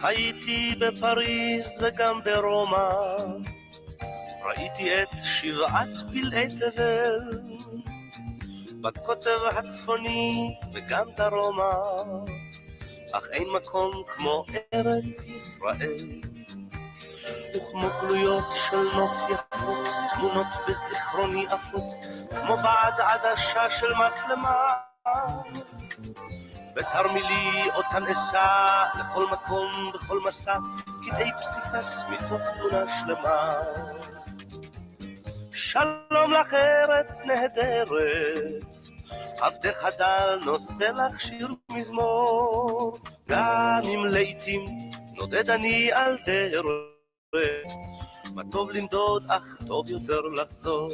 הייתי בפריז וגם ברומא, ראיתי את שבעת פלאי תבל, בקוטב הצפוני וגם דרומה, אך אין מקום כמו ארץ ישראל. וכמו גלויות של נוף יפות, תמונות בזיכרוני עפות, כמו בעד עדשה של מצלמה, בתרמילי אותן אסע לכל מקום בכל מסע, כדי פסיפס מתוך תמונה שלמה. שלום לך ארץ נהדרת, עבדך דל נושא לך שיר מזמור, גם אם לעתים נודד אני על דרך, מה טוב לנדוד אך טוב יותר לחזור.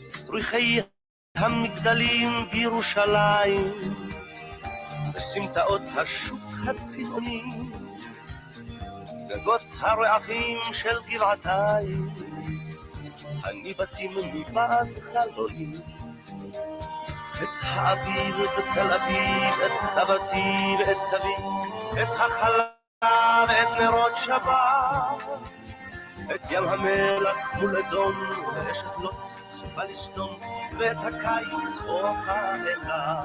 צריכי המגדלים בירושלים, בסמטאות השוק הצבעוני, גגות הרעפים של גבעתיים, הניבטים מבעד חלוני. את האביב בתל אביב, את סבתי ואת סבי, את החלה ואת נרות שבת, את ים המלח מול אדום ואשת לוט צופה לסדום, ואת הקיץ אוחה אלה.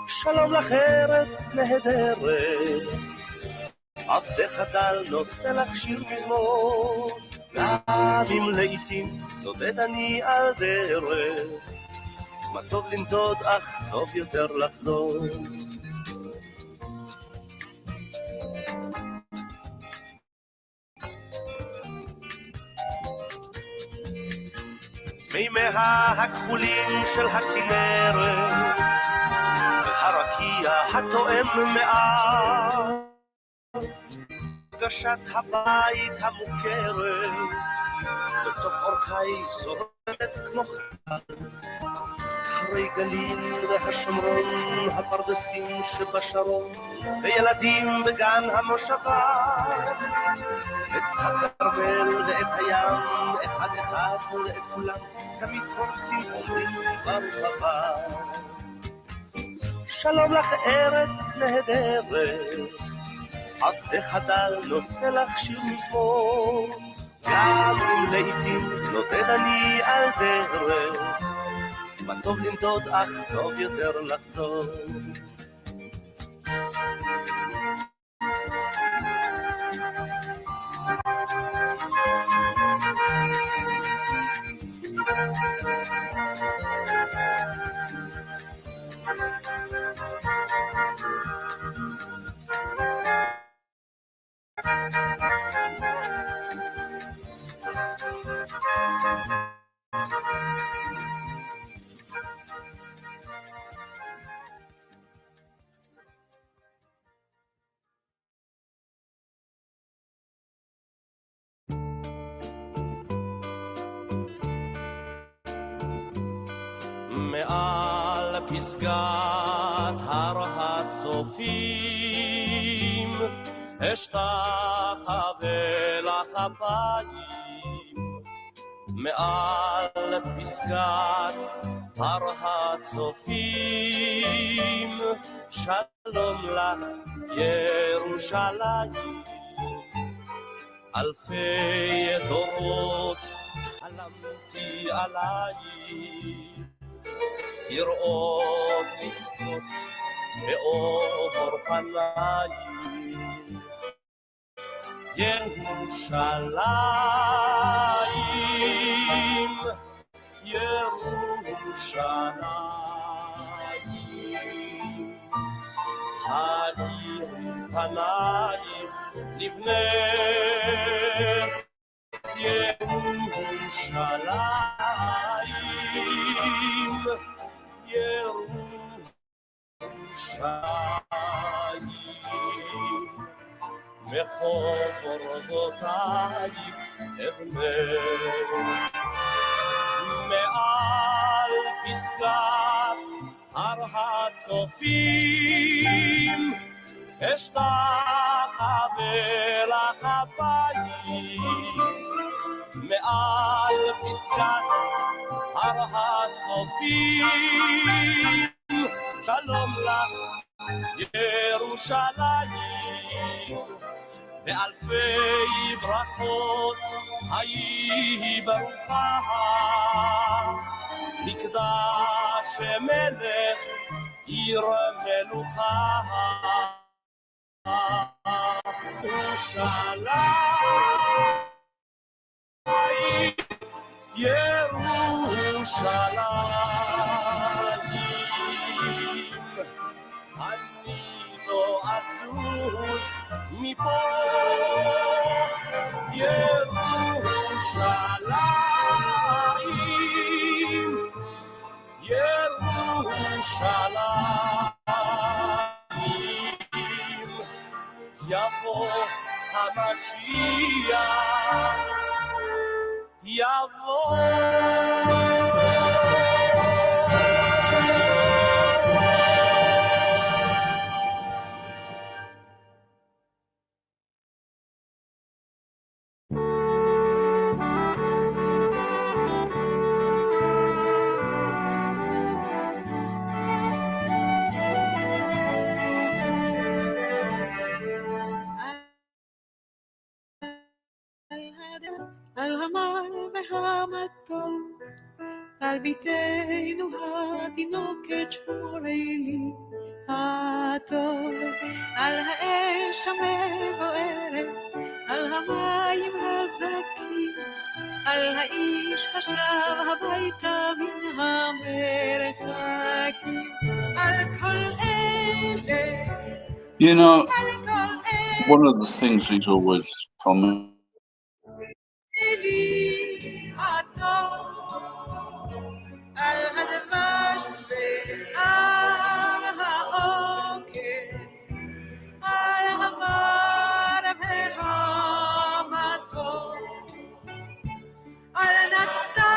שלום לך ארץ נהדרת, עבדך דל נושא לך שיר מזמור, גם אם לעתים נודד אני על דרך, מה טוב לנדוד אך טוב יותר לחזור. מימיה הכחולים של הכנרת, והרקיע התואם מעט, גשת הבית המוכרת, בתוך אורכי זורמת כמו חלל, הרי גליל והשומרון, הפרדסים שבשרון, וילדים בגן המושבה, את הכרמל ואת הים, אחד אחד ואת כולם, תמיד קורצים אומרים ברוך הבא. שלום לך ארץ נהדרת, עבדך דל נושא לך שיר מזמור, גם אם לעתים נודד אני על דרך, מה טוב לנדוד אך טוב יותר לחזור. מעל פסגת הר הצופים אשתחווה לך אפיים, מעל פסגת הר הצופים שלום לך ירושלים. אלפי דורות חלמתי עלייך, לראות לזכות באור פנייך. ירושלים, ירושלים, העיר פנייך לבנך. ירושלים, ירושלים, מחורבותייך אבנך. מעל פסגת הר הצופים אשתחווה לך אפיים, מעל פסגת הר הצופים. שלום לך ירושלים, באלפי ברכות היי ברוכה, מקדש מלך עיר מלוכה. ירושלים, ירושלים, אני לא אסוס מפה. ירושלים, ירושלים, יבוא המשיח, יבוא. על המר והמתוק, על ביתנו התינוקת שמורי לי הטוב, על האש המבוערת, על המים הזכים, על האיש השב הביתה מן המרחקים, על כל אלה. You know, one of the things he's always commented על הדבש ועל העוקר, על המר והמתוק, על נטע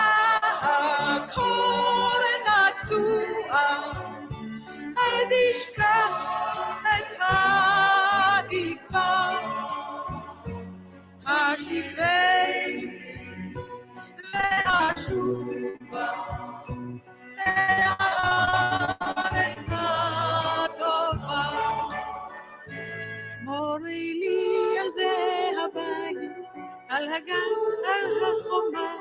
קור נטוע, אל תשכח את התקווה, השיבני והשובה אל הארץ הטובה. שמורי לי על זה הבית, על הגן, על החומה,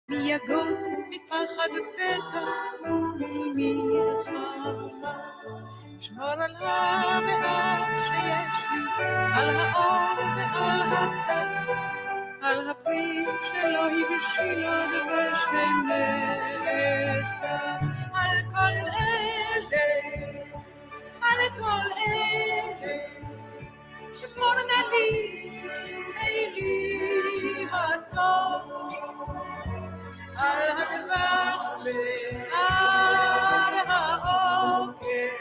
מיגון, מפחד פתע וממלחמה. שמור על המעט שיש לי, על האור ועל הטף, על הפרי שלא הבשילו דבש ונעשה, על כל אלה, על כל אלה, שמור נא לי, אלי הטוב, על הדבש ועל העוקר,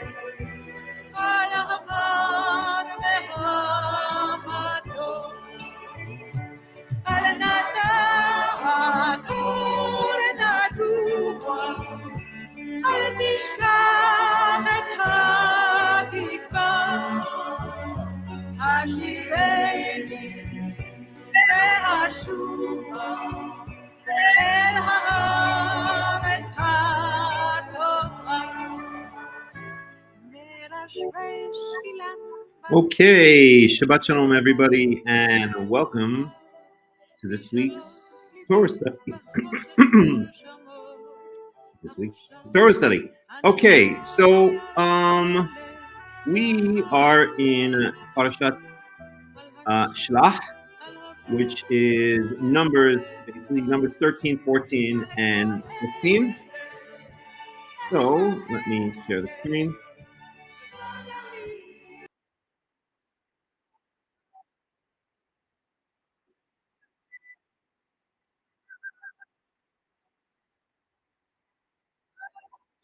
על המר והמתוק, על נטע קור נטוע, אל תשכח את התקווה, השיבני והשובה אל הארץ הטובה. Okay, Shabbat Shalom, everybody, and welcome to this week's Torah study. Okay, so we are in Parashat Shlach, which is basically numbers 13, 14, and 15. So let me share the screen.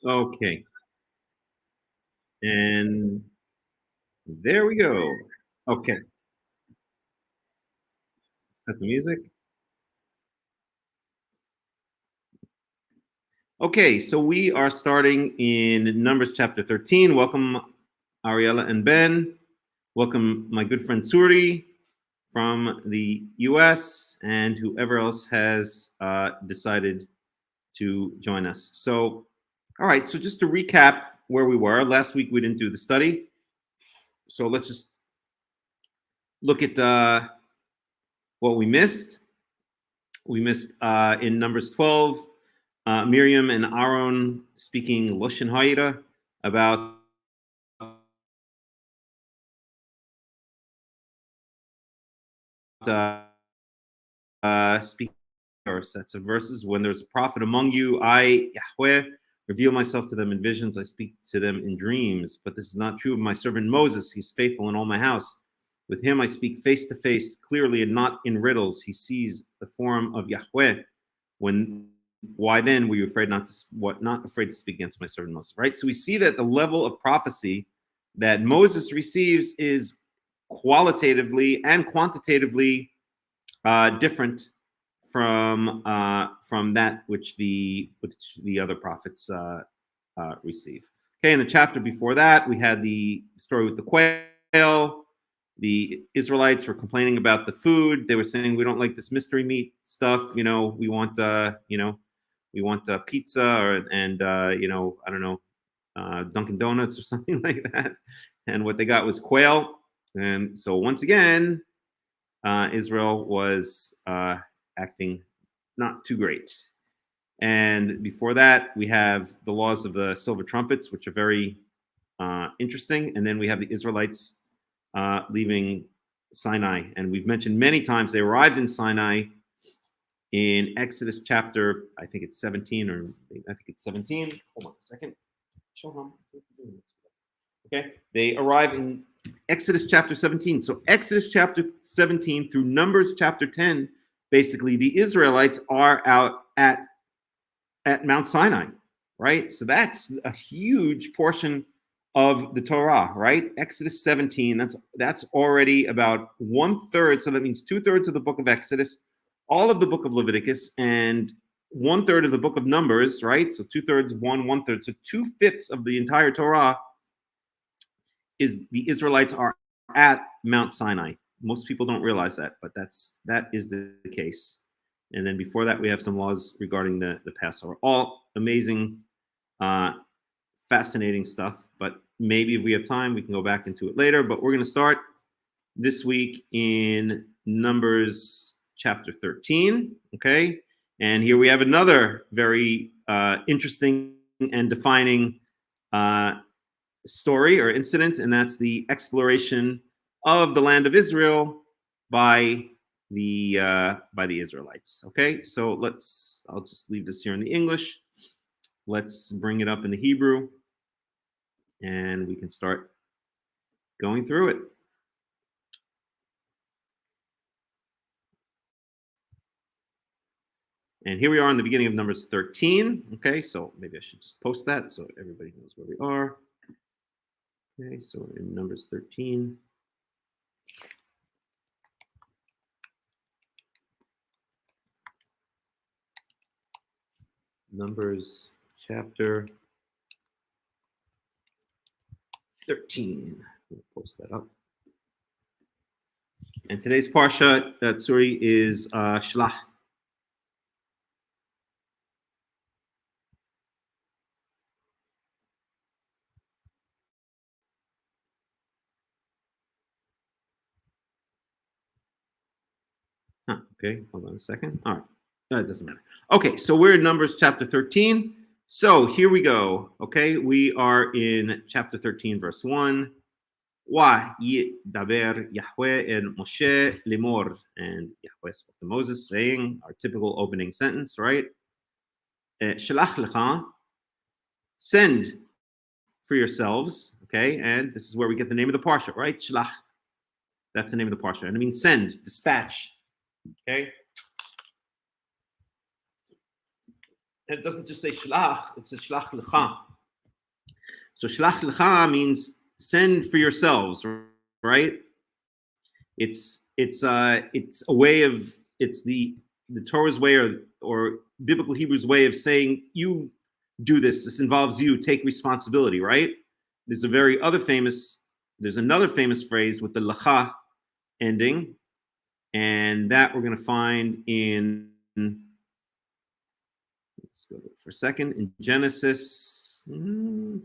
Okay. And there we go. Okay. Let's cut the music. Okay, so we are starting in Numbers chapter 13. Welcome, Ariella and Ben. Welcome, my good friend Tsuri from the US and whoever else has decided to join us. So, all right, so just to recap where we were, last week we didn't do the study. So let's just look at what we missed. We missed in Numbers 12, Miriam and Aaron speaking Loshen Ha'ira about speaking sets of verses. When there's a prophet among you, I, Yahweh, reveal myself to them in visions. I speak to them in dreams. But this is not true of my servant Moses. He's faithful in all my house. With him I speak face to face, clearly, and not in riddles. He sees the form of Yahweh. Why then were you afraid not afraid to speak against my servant Moses? Right. So we see that the level of prophecy that Moses receives is qualitatively and quantitatively different from that which the other prophets receive. Okay, in the chapter before that, we had the story with the quail. The Israelites were complaining about the food. They were saying, we don't like this mystery meat stuff. We want pizza and I don't know, Dunkin' Donuts or something like that. And what they got was quail. And so once again, Israel was acting not too great. And before that, we have the laws of the silver trumpets, which are very interesting. And then we have the Israelites leaving Sinai. And we've mentioned many times they arrived in Sinai in Exodus chapter, I think it's 17 or I think it's 17. Hold on a second. Okay, they arrive in Exodus chapter 17. So Exodus chapter 17 through Numbers chapter 10, basically the Israelites are out at Mount Sinai, right? So that's a huge portion of the Torah, right? Exodus 17, that's already about 1/3. So that means 2/3 of the book of Exodus, all of the book of Leviticus, and 1/3 of the book of Numbers, right? So 2/3, 1/3. So 2/5 of the entire Torah is the Israelites are at Mount Sinai. Most people don't realize that, but that is the case. And then before that, we have some laws regarding the Passover. All amazing, fascinating stuff. But maybe if we have time, we can go back into it later. But we're going to start this week in Numbers chapter 13. Okay. And here we have another very interesting and defining story or incident, and that's the exploration of the land of Israel by the Israelites. Okay, so I'll just leave this here in the English. Let's bring it up in the Hebrew, and we can start going through it. And here we are in the beginning of Numbers 13. Okay, so maybe I should just post that so everybody knows where we are. Okay, so in Numbers 13. Numbers chapter 13. We'll post that up. And today's Parsha, Tzuri, is Shlach. Okay, hold on a second. All right, it doesn't matter. Okay, so we're in Numbers chapter 13. So here we go. Okay, we are in chapter 13, verse 1. Daber Yahweh and Moshe lemor. And Yahweh spoke to Moses, saying, our typical opening sentence, right? Shalach lecha, send for yourselves. Okay, and this is where we get the name of the parsha, right? Shalach. That's the name of the parsha, and it means send, dispatch. Okay. And it doesn't just say shlach, it says shlach lecha. So shlach lecha means send for yourselves, right? It's a way of, it's the Torah's way or biblical Hebrew's way of saying, you do this. This involves you. Take responsibility, right? There's another famous phrase with the lecha ending, And that we're going to find in, let's go for a second, in Genesis. No,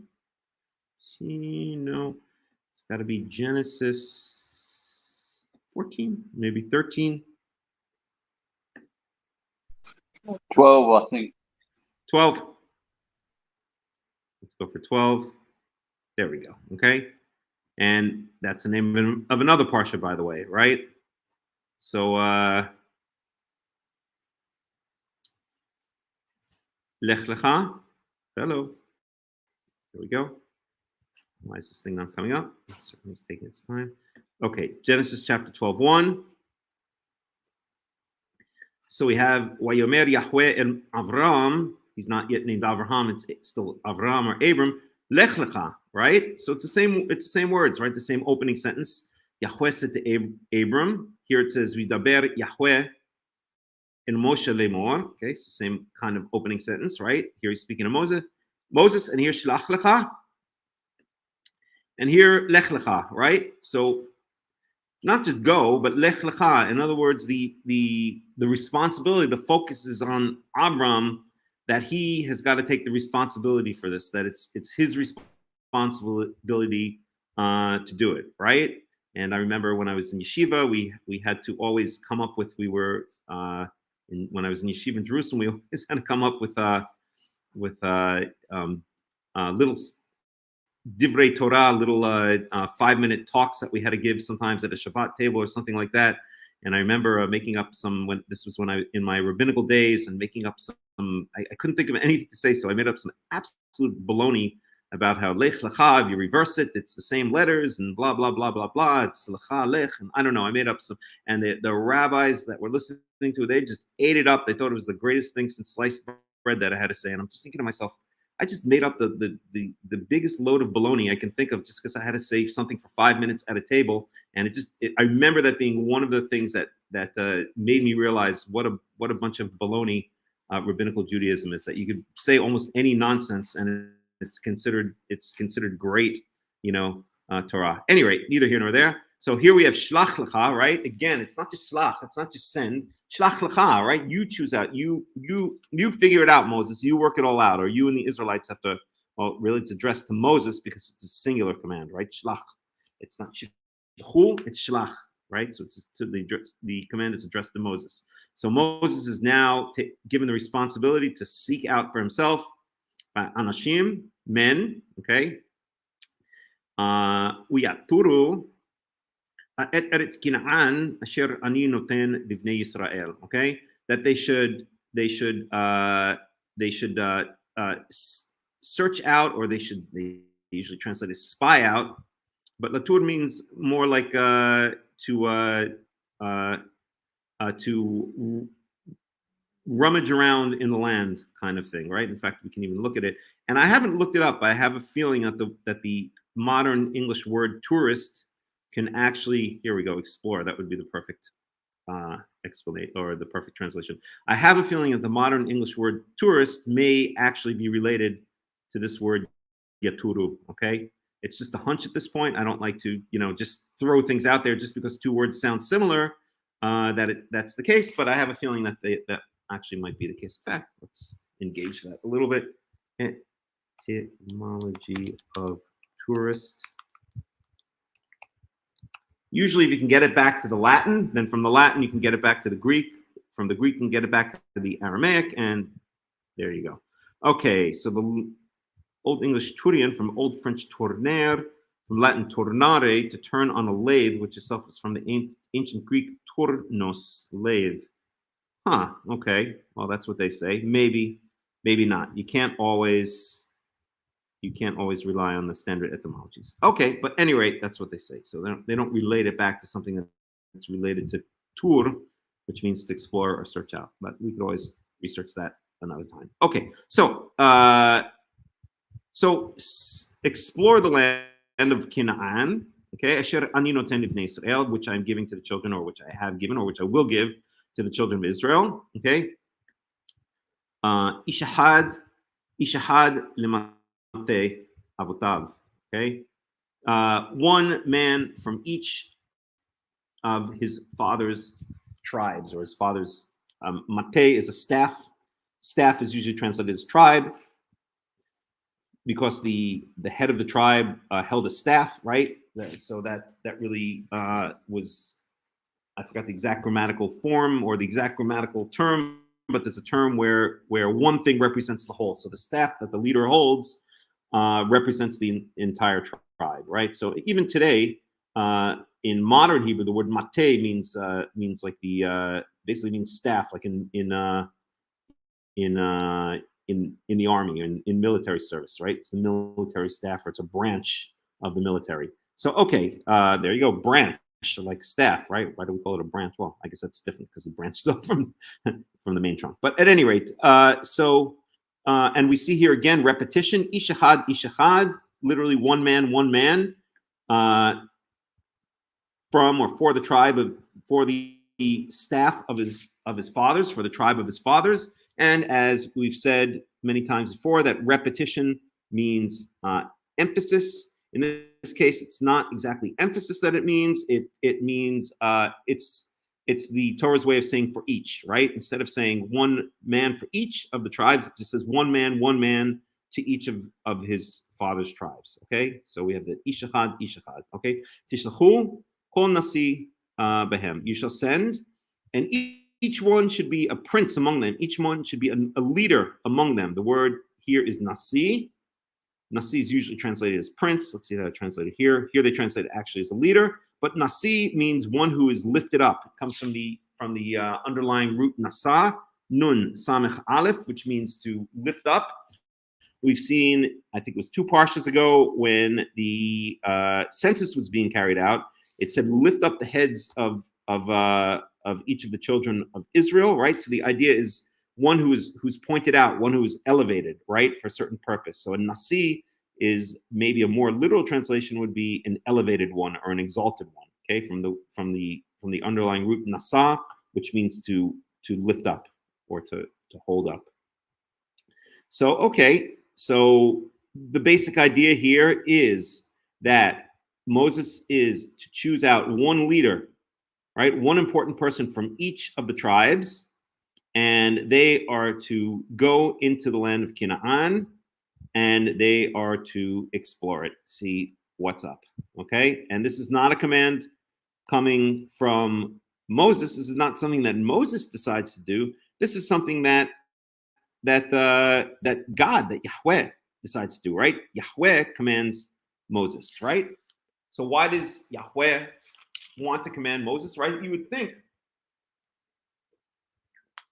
it's got to be Genesis 14, maybe 13. 12, I think. 12. Let's go for 12. There we go. Okay. And that's the name of another parsha, by the way, right? So, Lech Lecha. Hello. There we go. Why is this thing not coming up? It's taking its time. Okay, Genesis chapter 12:1. So we have Wayomer Yahweh and Avram. He's not yet named Avraham. It's still Avram or Abram. Lech Lecha, right? So it's the same words, right? The same opening sentence. Yahweh said to Abram. Here it says Vidaber Yahweh in Moshe Lemor. Okay, so same kind of opening sentence, right? Here he's speaking to Moses, and here Shlach Lecha. And here, Lech Lecha, right? So not just go, but Lech Lecha. In other words, the responsibility, the focus is on Abram, that he has got to take the responsibility for this, that it's his responsibility to do it, right? And I remember when I was in yeshiva, we had to always come up with, when I was in yeshiva in Jerusalem, we always had to come up with little divrei Torah, little 5-minute talks that we had to give sometimes at a Shabbat table or something like that. And I remember making up when I in my rabbinical days, and making up some I couldn't think of anything to say, so I made up some absolute baloney about how Lech Lecha, if you reverse it, it's the same letters and blah blah blah blah blah. It's Lecha Lech, and I don't know. I made up some, and the rabbis that were listening to it, they just ate it up. They thought it was the greatest thing since sliced bread that I had to say. And I'm just thinking to myself, I just made up the biggest load of baloney I can think of, just because I had to say something for 5 minutes at a table. And I remember that being one of the things that made me realize what a bunch of baloney rabbinical Judaism is, that you could say almost any nonsense and it's considered great, Torah. Anyway, neither here nor there. So here we have Shlach Lecha, right? Again, it's not just Shlach, it's not just send. Shlach Lecha, right? You choose out. You figure it out, Moses. You work it all out. Or you and the Israelites have to. Well, really, it's addressed to Moses because it's a singular command, right? Shlach. It's not Shilchu, it's Shlach, right? So the command is addressed to Moses. So Moses is now given the responsibility to seek out for himself anashim, men. Okay. We got Turu. Eretz Kinaan asher ani noten livnei Yisrael. Okay, that they should search out, or they usually translate as spy out, but latur means more like to rummage around in the land kind of thing, right? In fact, we can even look at it, and I haven't looked it up. I have a feeling that the modern English word tourist can actually, here we go, explore. That would be the perfect explanation, or the perfect translation. I have a feeling that the modern English word tourist may actually be related to this word yaturu. Okay, it's just a hunch at this point. I don't like to, just throw things out there just because two words sound similar. That's the case, but I have a feeling that that actually might be the case. In fact, let's engage that a little bit. Etymology of tourist. Usually, if you can get it back to the Latin, then from the Latin, you can get it back to the Greek. From the Greek, you can get it back to the Aramaic, and there you go. Okay, so the Old English turian from Old French tourner, from Latin tornare, to turn on a lathe, which itself is from the ancient Greek tournos, lathe. Huh, okay, well, that's what they say. Maybe not. You can't always rely on the standard etymologies. Okay, but at any rate, that's what they say. So they don't relate it back to something that's related to tour, which means to explore or search out. But we could always research that another time. Okay, so explore the land of Canaan. Okay, Asher ani noten livnei Israel, which I'm giving to the children, or which I have given, or which I will give to the children of Israel. Okay, Ishahad lema. Avotav. Okay, one man from each of his father's tribes, or his father's mate is a staff. Staff is usually translated as tribe, because the head of the tribe held a staff, right? So that really was, I forgot the exact grammatical form or the exact grammatical term, but there's a term where one thing represents the whole. So the staff that the leader holds represents the entire tribe, right? So even today, in modern Hebrew, the word mate means like the basically means staff, like in the army, in military service, right? It's the military staff, or it's a branch of the military. So okay, there you go, branch, like staff, right? Why do we call it a branch? Well, I guess that's different because it branches off from the main trunk. But at any rate, and we see here again repetition, ishahad, ishahad, literally one man, from or for the tribe of, for the staff of his fathers, for the tribe of his fathers. And as we've said many times before, that repetition means emphasis. In this case, it's not exactly emphasis that it means. It means it's the Torah's way of saying for each, right? Instead of saying one man for each of the tribes, it just says one man to each of his father's tribes. Okay, so we have the ishachad. Okay, tishlachu kol nasi behem. You shall send, and each one should be a prince among them. Each one should be a leader among them. The word here is nasi. Nasi is usually translated as prince. Let's see how it's translated here. Here they translate it actually as a leader, but nasi means one who is lifted up. It comes from the underlying root nasa, nun samech aleph, which means to lift up. We've seen, I think it was 2 parshas ago, when the census was being carried out. It said lift up the heads of each of the children of Israel, right? So the idea is one who's pointed out, one who is elevated, right, for a certain purpose. So a nasi is maybe a more literal translation would be an elevated one or an exalted one. Okay, from the underlying root nasa, which means to lift up or to hold up. So okay, so the basic idea here is that Moses is to choose out one leader, right, one important person from each of the tribes, and they are to go into the land of Canaan, and they are to explore it, see what's up. Okay, and this is not a command coming from Moses. This is not something that Moses decides to do. This is something that God, that Yahweh decides to do, right? Yahweh commands Moses, right? So why does Yahweh want to command Moses, right? You would think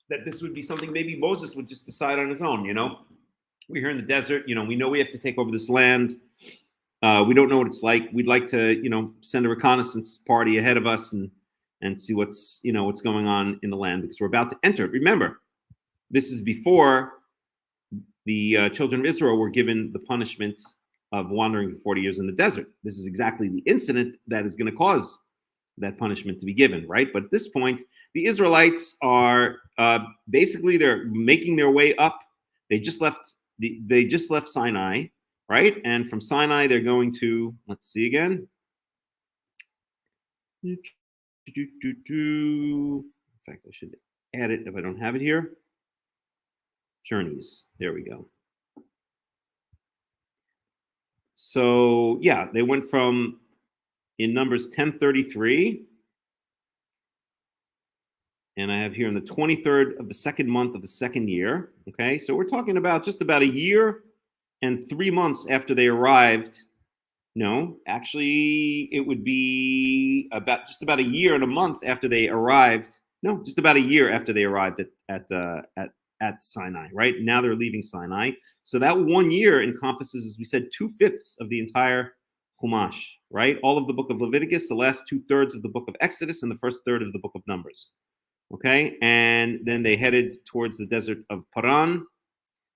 that this would be something maybe Moses would just decide on his own, you know? We're here in the desert, you know, we know we have to take over this land. We don't know what it's like. We'd like to, you know, send a reconnaissance party ahead of us and see what's going on in the land, because we're about to enter it. Remember, this is before the children of Israel were given the punishment of wandering for 40 years in the desert. This is exactly the incident that is going to cause that punishment to be given, right? But at this point, the Israelites are basically, they're making their way up. They just left Sinai, right? And from Sinai, they're going to, let's see again. In fact, I should add it if I don't have it here. Journeys. There we go. So yeah, they went from, in Numbers 10:33, and I have here in the 23rd of the second month of the second year. Okay, so we're talking about just about a year and 3 months after they arrived. No, actually, it would be just about a year and a month after they arrived. No, just about a year after they arrived at Sinai. Right now, they're leaving Sinai. So that 1 year encompasses, as we said, 2/5 of the entire Chumash, right? All of the book of Leviticus, the last 2/3 of the book of Exodus, and the first third of the book of Numbers. Okay, and then they headed towards the desert of Paran.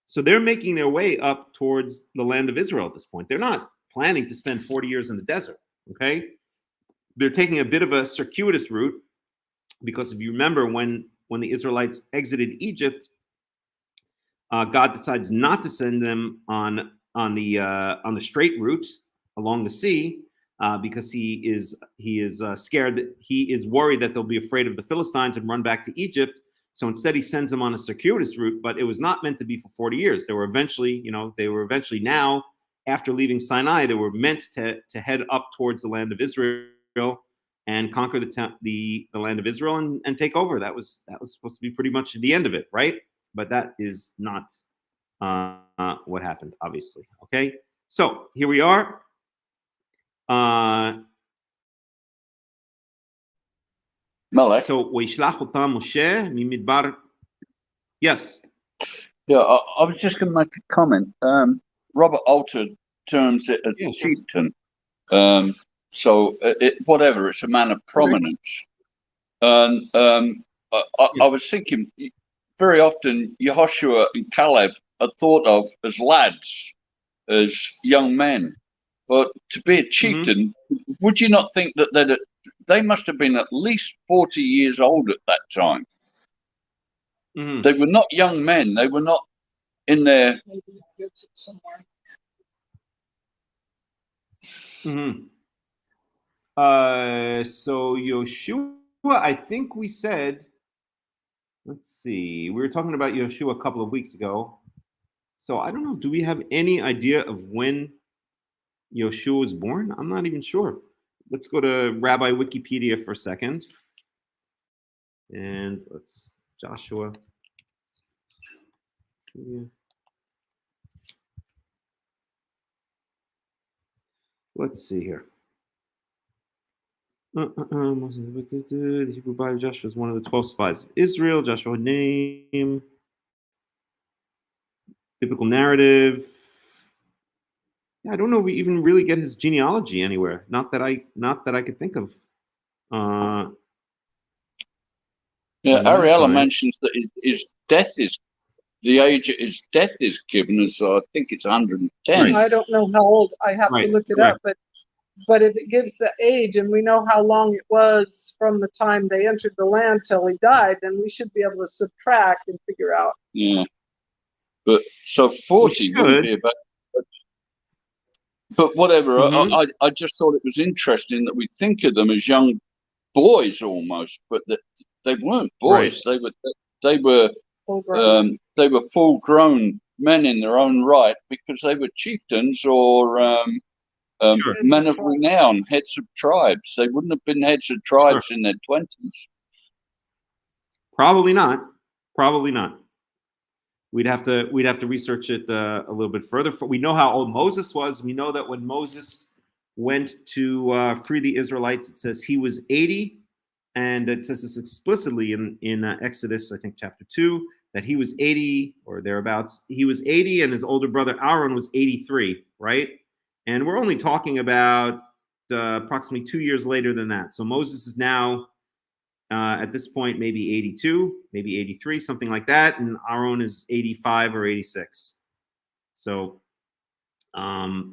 So they're making their way up towards the land of Israel at this point. They're not planning to spend 40 years in the desert. Okay, they're taking a bit of a circuitous route, because if you remember, when the Israelites exited Egypt, God decides not to send them on the straight route along the sea, because he is scared, that he is worried that they'll be afraid of the Philistines and run back to Egypt. So instead, he sends them on a circuitous route, but it was not meant to be for 40 years. They were eventually now, after leaving Sinai, they were meant to head up towards the land of Israel and conquer the land of Israel and take over. That was supposed to be pretty much the end of it, right? But that is not what happened, obviously. Okay, so here we are. Melech. So Weishlach otam Moshe mimidbar. Yes. Yeah, I was just going to make a comment. Robert Alter terms it a chieftain. So whatever, it's a man of prominence. And I was thinking, very often Yehoshua and Caleb are thought of as lads, as young men. But to be a chieftain, would you not think that they must have been at least 40 years old at that time? They were not young men. They were not in their... So Yoshua, I think we said, let's see, we were talking about Yoshua a couple of weeks ago. So I don't know, do we have any idea of when Yoshua was born? I'm not even sure. Let's go to Rabbi Wikipedia for a second. And let's, Joshua. Yeah. Let's see here. The Hebrew Bible, Joshua is one of the 12 spies of Israel. Joshua name, biblical narrative. Yeah, I don't know if we even really get his genealogy anywhere. Not that I could think of. Ariella mentions that his death is, the age of his death is given as, I think it's 110. Right. I don't know how old. I have to look it up, but if it gives the age and we know how long it was from the time they entered the land till he died, then we should be able to subtract and figure out. Yeah, but so 40 wouldn't be about. But whatever. I just thought it was interesting that we think of them as young boys almost, but that they weren't boys. Right. They were full grown men in their own right, because they were chieftains or men of renown, heads of tribes. They wouldn't have been heads of tribes in their 20s. Probably not. We'd have to research it a little bit further. We know how old Moses was. We know that when Moses went to free the Israelites, it says he was 80, and it says this explicitly in Exodus, I think chapter 2, that he was 80 or thereabouts. He was 80, and his older brother Aaron was 83, right? And we're only talking about approximately 2 years later than that. So Moses is now, at this point, maybe 82, maybe 83, something like that. And Aaron is 85 or 86. So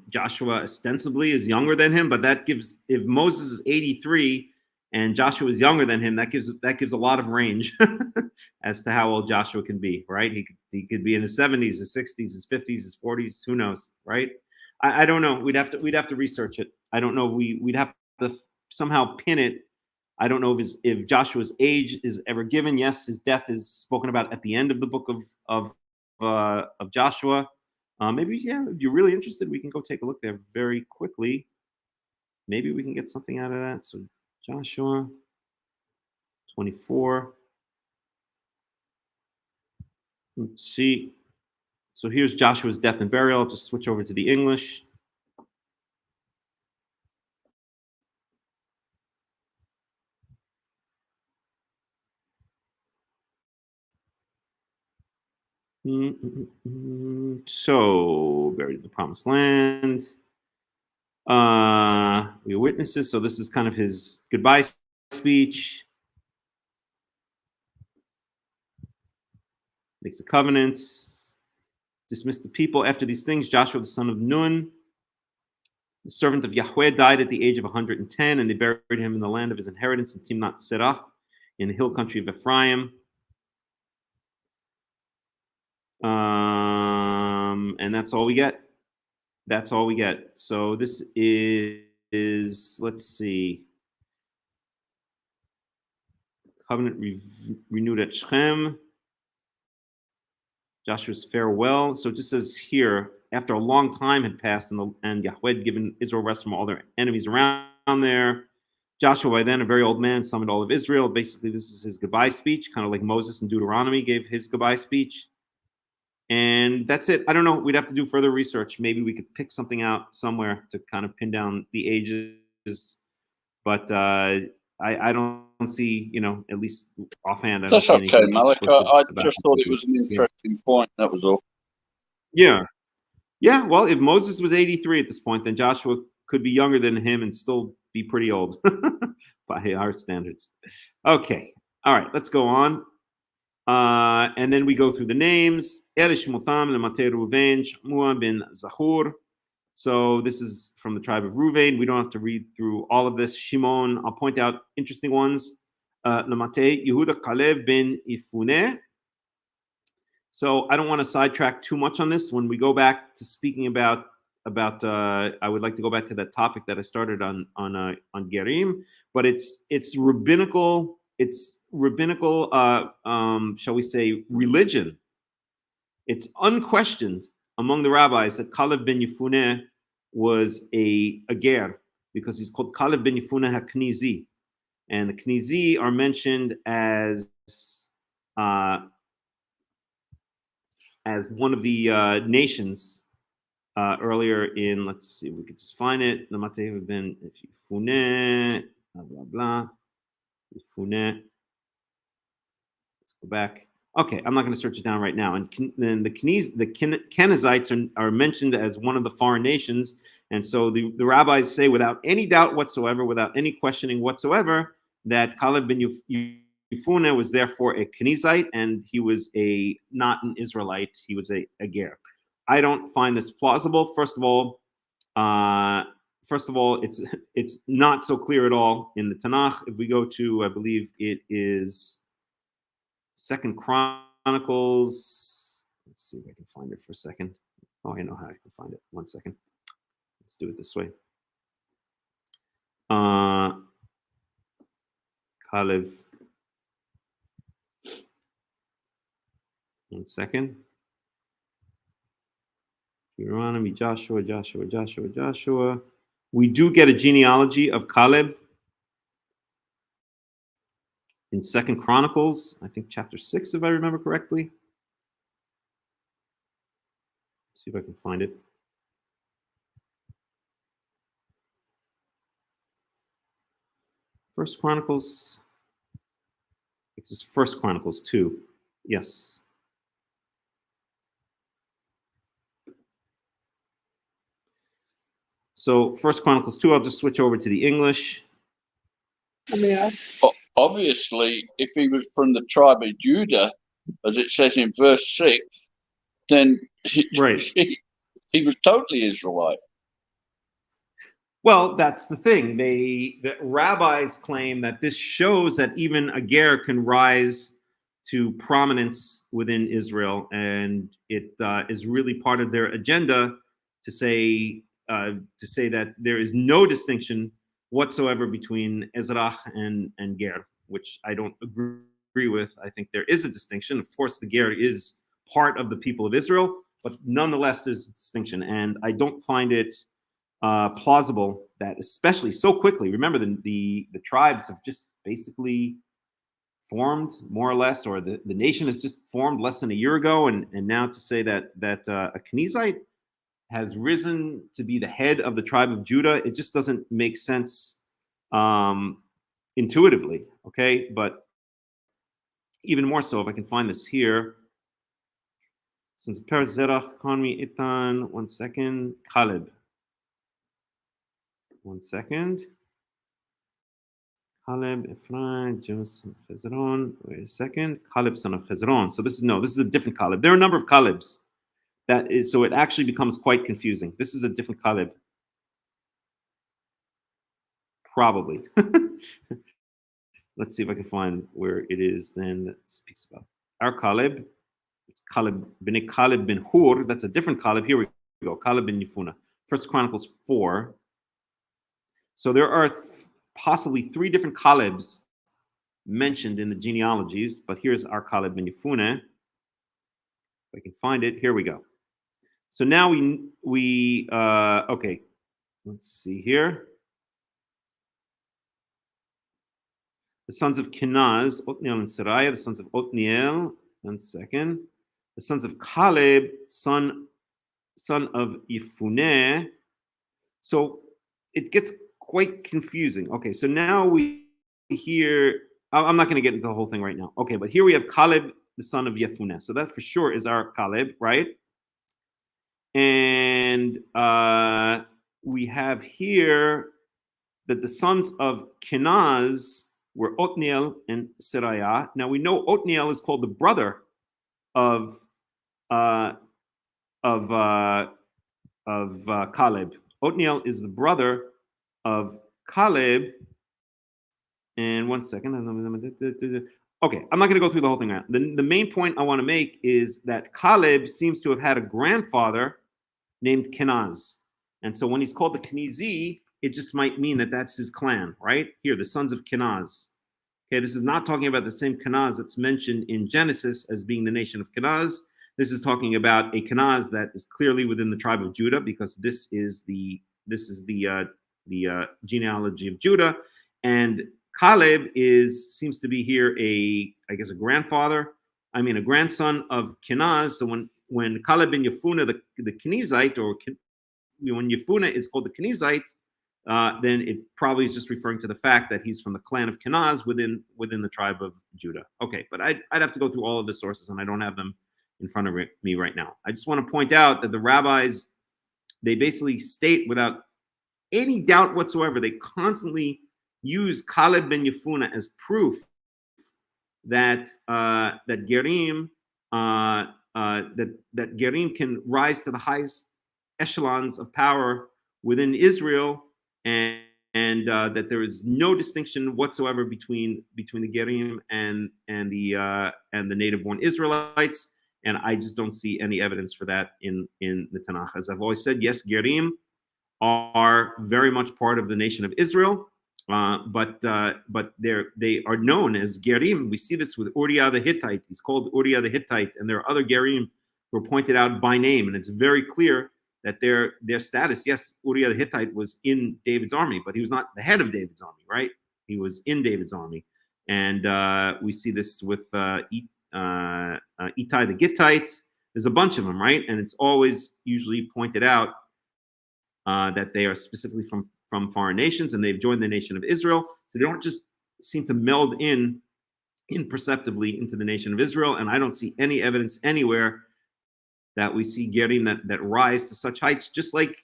Joshua ostensibly is younger than him, but that gives, if Moses is 83 and Joshua is younger than him, that gives a lot of range as to how old Joshua can be, right? He could be in his 70s, his 60s, his 50s, his 40s, who knows, right? I don't know. We'd have to research it. I don't know. We'd have to somehow pin it. I don't know if Joshua's age is ever given. Yes, his death is spoken about at the end of the book of Joshua. Maybe, yeah, if you're really interested, we can go take a look there very quickly. Maybe we can get something out of that. So Joshua 24. Let's see. So here's Joshua's death and burial. I'll just switch over to the English. So, buried in the promised land. We are witnesses. So this is kind of his goodbye speech. Makes a covenant. Dismissed the people. After these things, Joshua the son of Nun, the servant of Yahweh, died at the age of 110, and they buried him in the land of his inheritance in Timnath Serah, in the hill country of Ephraim. And that's all we get. So this is let's see, covenant renewed at Shechem. Joshua's farewell. So it just says here, after a long time had passed and Yahweh had given Israel rest from all their enemies around there, Joshua, by then a very old man, summoned all of Israel. Basically, this is his goodbye speech, kind of like Moses in Deuteronomy gave his goodbye speech. And that's it. I don't know. We'd have to do further research. Maybe we could pick something out somewhere to kind of pin down the ages. But I don't see, at least offhand. I don't That's see okay, Malek. I about just thought it was an interesting point. That was all. Yeah. Yeah. Well, if Moses was 83 at this point, then Joshua could be younger than him and still be pretty old by our standards. Okay. All right. Let's go on. And then we go through the names. Elishmutam lematei Ruvain Shmua bin Zahur. So this is from the tribe of Ruvain. We don't have to read through all of this. Shimon, I'll point out interesting ones. Lematei Yehuda Kalev bin Ifuneh. So I don't want to sidetrack too much on this. When we go back to speaking about I would like to go back to that topic that I started on Gerim, but it's rabbinical. It's rabbinical, shall we say, religion. It's unquestioned among the rabbis that Kalev ben Yefuneh was a ger, because he's called Kalev ben Yefuneh HaKnizi. And the Knizi are mentioned as one of the nations earlier in, let's see, we could just find it. Namateh ben Yefuneh, blah, blah, blah. Yefuneh. Let's go back. Okay, I'm not going to search it down right now. And then the Kenizzites are mentioned as one of the foreign nations. And so the rabbis say without any doubt whatsoever, without any questioning whatsoever, that Kalev ben Yefuneh was therefore a Kenizzite, and he was not an Israelite. He was a ger. I don't find this plausible. First of all, it's not so clear at all in the Tanakh. If we go to, I believe it is Second Chronicles. Let's see if I can find it for a second. Oh, I know how I can find it. 1 second. Let's do it this way. Kalev. 1 second. Deuteronomy, Joshua. We do get a genealogy of Caleb in Second Chronicles, I think chapter 6, if I remember correctly. Let's see if I can find it. First Chronicles. This is First Chronicles 2. Yes. So First Chronicles 2, I'll just switch over to the English. Obviously, if he was from the tribe of Judah, as it says in verse 6, then he was totally Israelite. Well, that's the thing. The rabbis claim that this shows that even a ger can rise to prominence within Israel, and it is really part of their agenda to say that there is no distinction whatsoever between Ezrach and ger, which I don't agree with. I think there is a distinction. Of course, the ger is part of the people of Israel, but nonetheless, there's a distinction, and I don't find it plausible that, especially so quickly. Remember, the tribes have just basically formed, more or less, or the nation has just formed less than a year ago, and now to say that a Kenizzite has risen to be the head of the tribe of Judah, it just doesn't make sense intuitively, okay? But even more so, if I can find this here, since Peretz Zerach, Konmi, Itan, 1 second, Caleb. 1 second. Caleb, Ephraim, James, son of Hezron. Wait a second. Caleb, son of Hezron. So this is a different Caleb. There are a number of Calebs. So it actually becomes quite confusing. This is a different Caleb. Probably. Let's see if I can find where it is then that speaks about our Caleb. It's Caleb bin Hur. That's a different Caleb. Here we go. Caleb bin Yefuneh. First Chronicles 4. So there are possibly 3 different Kalebs mentioned in the genealogies, but here's our Kaleb ben Yefune. If I can find it, here we go. So now okay, let's see here. The sons of Kenaz, Othniel and Seraiah, the sons of Othniel, 1 second. The sons of Caleb, son of Yefune. So it gets quite confusing. Okay, so now we hear, I'm not going to get into the whole thing right now. Okay, but here we have Caleb, the son of Yefune. So that for sure is our Caleb, right? And we have here that the sons of Kenaz were Othniel and Seraiah. Now we know Othniel is called the brother of Caleb. Othniel is the brother of Caleb. And 1 second. Okay, I'm not going to go through the whole thing. The main point I want to make is that Caleb seems to have had a grandfather named Kenaz. And so when he's called the Kenizi, it just might mean that that's his clan, right? Here, the sons of Kenaz. Okay, this is not talking about the same Kenaz that's mentioned in Genesis as being the nation of Kenaz. This is talking about a Kenaz that is clearly within the tribe of Judah, because this is the genealogy of Judah, and Caleb seems to be here a grandson of Kenaz. So when Caleb ben Yefune, the Kenizite, or when Yefune is called the Kenizite, then it probably is just referring to the fact that he's from the clan of Kenaz within the tribe of Judah. Okay, but I'd have to go through all of the sources, and I don't have them in front of me right now. I just want to point out that the rabbis, they basically state without any doubt whatsoever, they constantly use Caleb ben Yefune as proof that Gerim that Gerim can rise to the highest echelons of power within Israel, and that there is no distinction whatsoever between the Gerim and the native-born Israelites. And I just don't see any evidence for that in the Tanakh. As I've always said, yes, Gerim are very much part of the nation of Israel, but they are known as Gerim. We see this with Uriah the Hittite. He's called Uriah the Hittite, and there are other Gerim who are pointed out by name, and it's very clear that their status. Yes, Uriah the Hittite was in David's army, but he was not the head of David's army, right? He was in David's army, and we see this with Ittai the Gittite. There's a bunch of them, right? And it's always usually pointed out that they are specifically from foreign nations, and they've joined the nation of Israel. So they don't just seem to meld in imperceptibly into the nation of Israel. And I don't see any evidence anywhere that we see Gerim that rise to such heights, just like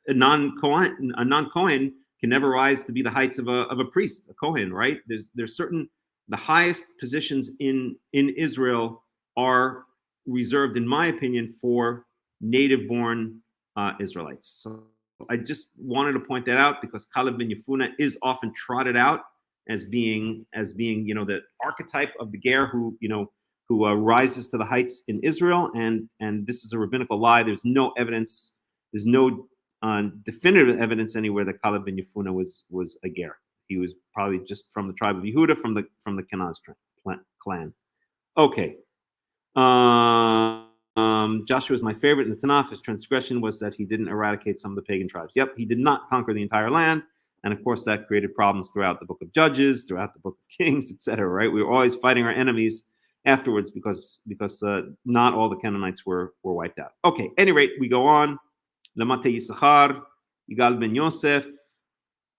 a non-Kohen can never rise to be the heights of a priest, a Kohen, right? There's certain, the highest positions in Israel are reserved, in my opinion, for native-born Israelites. So I just wanted to point that out, because Caleb ben Yefune is often trotted out as being the archetype of the Ger who rises to the heights in Israel, and this is a rabbinical lie. There's no evidence. There's no definitive evidence anywhere that Caleb ben Yefune was a Ger. He was probably just from the tribe of Yehuda, from the Kenaz clan. Okay. Joshua is my favorite in the Tanakh. His transgression was that he didn't eradicate some of the pagan tribes. Yep, he did not conquer the entire land, and of course that created problems throughout the book of Judges, throughout the book of Kings, etc. Right? We were always fighting our enemies afterwards because not all the Canaanites were wiped out. Okay. At any rate, we go on. Lamate Yisachar, Yigal ben Yosef,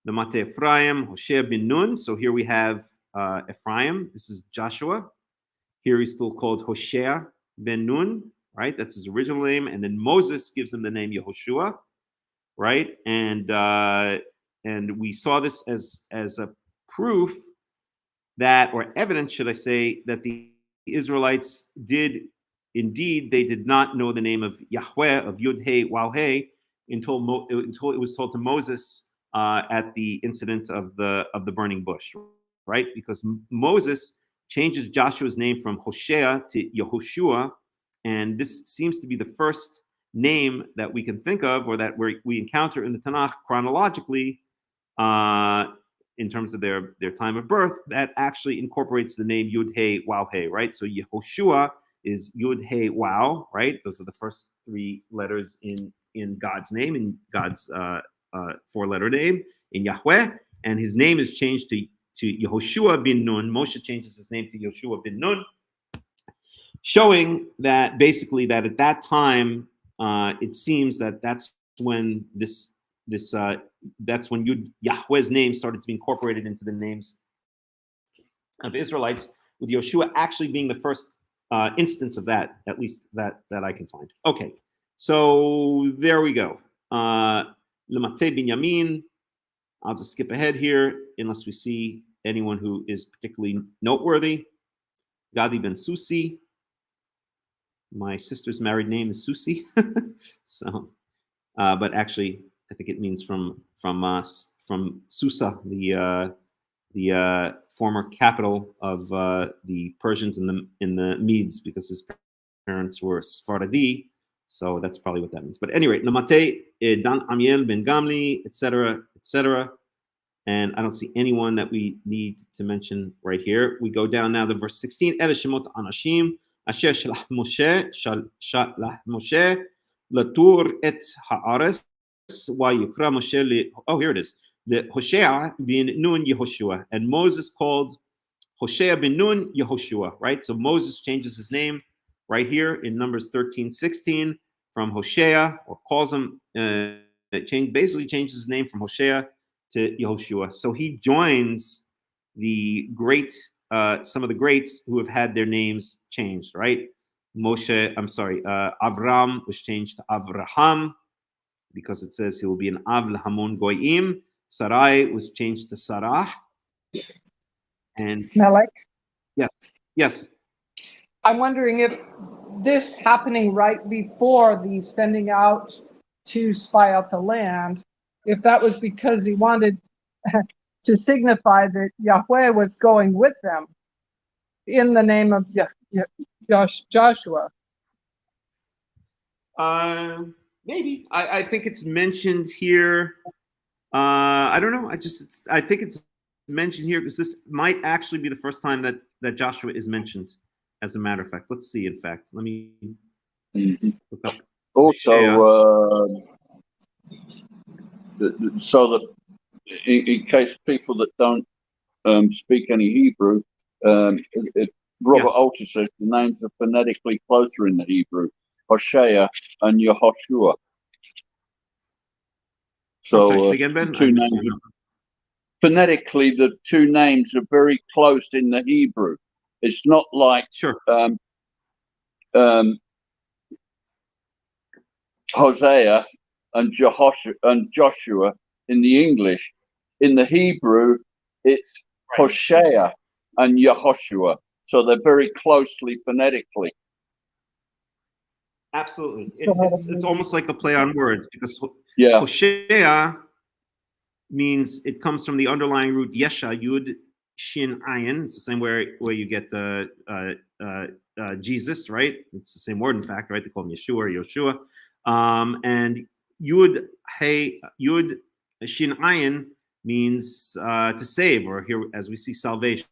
Lamate Ephraim, Hoshea ben Nun. So here we have Ephraim. This is Joshua. Here he's still called Hoshea ben Nun, right? That's his original name. And then Moses gives him the name Yehoshua, right? And we saw this as a proof that, or evidence, should I say, that the Israelites did not know the name of Yahweh, of Yud He Waw He, until it was told to Moses at the incident of the burning bush, right? Because Moses changes Joshua's name from Hoshea to Yehoshua, and this seems to be the first name that we can think of, or that we encounter in the Tanakh chronologically, in terms of their time of birth, that actually incorporates the name Yud Hey Wow Hey, right? So Yehoshua is Yud Hey Wow, right? Those are the first three letters in God's name, in God's four-letter name, in Yahweh, and his name is changed to Yehoshua bin Nun. Moshe changes his name to Yehoshua bin Nun, showing that basically that at that time, it seems that that's when that's when Yahweh's name started to be incorporated into the names of Israelites, with Yehoshua actually being the first instance of that, at least that I can find. Okay, so there we go. Lemate Binyamin. I'll just skip ahead here unless we see anyone who is particularly noteworthy. Gadi ben Susi. My sister's married name is Susi. So, but actually, I think it means from Susa, the former capital of the Persians in the Medes, because his parents were Sephardi. So that's probably what that means. But anyway, Namate, Dan Amiel ben Gamli, etc., etc. And I don't see anyone that we need to mention right here. We go down now to verse 16. Ele shemot anashim asher shalach Moshe latur et haaretz vayikra Moshe oh, here it is. The Hoshea bin Nun Yehoshua, and Moses called Hoshea bin Nun Yehoshua, right? So Moses changes his name right here in Numbers 13:16 from Hoshea, or calls him, basically changes his name from Hoshea to Yehoshua. So he joins the some of the greats who have had their names changed, right? Avram was changed to Avraham, because it says he will be an Av Lahamon Goyim. Sarai was changed to Sarah. And Melech? Yes. I'm wondering if this happening right before the sending out to spy out the land, if that was because he wanted to signify that Yahweh was going with them in the name of Joshua. Maybe. I think it's mentioned here. I don't know. I think it's mentioned here because this might actually be the first time that Joshua is mentioned, as a matter of fact. Let's see, in fact. Let me look up. Also, so that in case people that don't speak any Hebrew, Robert Alter says the names are phonetically closer in the Hebrew, Hoshea and Yehoshua. So say again, Ben? two names phonetically, the two names are very close in the Hebrew. It's not like Hosea and Joshua in the English. In the Hebrew, it's Hoshea and Yehoshua. So they're very closely phonetically. Absolutely. It's almost like a play on words, because Hoshea means, it comes from the underlying root Yesha, Yud, Shin, Ayin. It's the same where you get the Jesus, right? It's the same word, in fact, right? They call him Yeshua or Yoshua. And Yud, Shin, Ayin means to save, or here, as we see, salvation,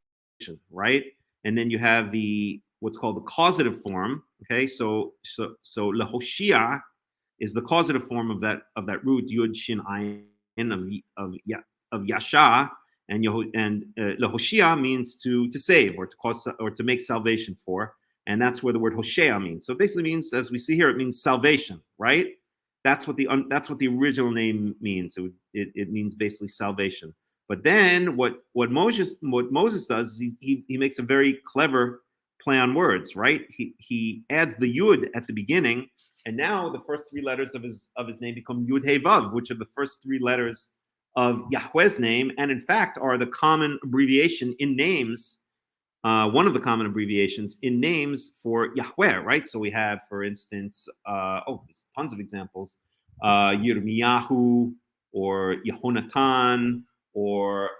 right? And then you have what's called the causative form. Okay, so Lehoshia is the causative form of that root Yud Shin Ayin of Yasha, and Lehoshia means to save, or to cause, or to make salvation for, and that's where the word Hoshea means. So it basically means, as we see here, it means salvation, right? That's what the original name means. It means basically salvation. But then what Moses does is he makes a very clever play on words, right? He adds the Yud at the beginning, and now the first three letters of his name become Yud Hey Vav, which are the first three letters of Yahweh's name, and in fact are the common abbreviation in names. One of the common abbreviations in names for Yahweh, right? So we have, for instance, there's tons of examples: Yirmiyahu, or Yehonatan, or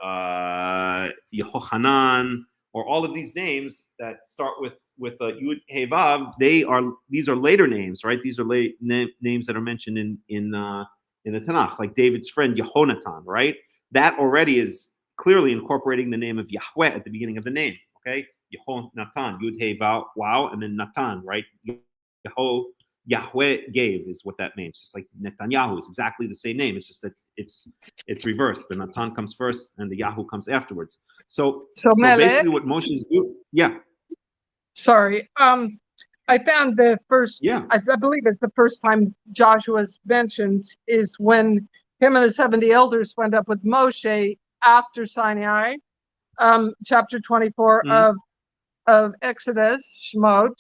Yehohanan, or all of these names that start with Yud Hey Vav. These are later names, right? These are names that are mentioned in the Tanakh, like David's friend Yehonatan, right? that already is clearly incorporating the name of Yahweh at the beginning of the name. Okay, Yehon Natan, Yud Hey Wow, and then Natan, right? Yahweh gave is what that means. Just like Netanyahu is exactly the same name. It's just that it's reversed. The Natan comes first, and the Yahoo comes afterwards. So basically, what Moshe is doing, Sorry, I found the first. Yeah. I believe it's the first time Joshua's mentioned is when him and the 70 elders went up with Moshe after Sinai, chapter 24 of Exodus, Shemot.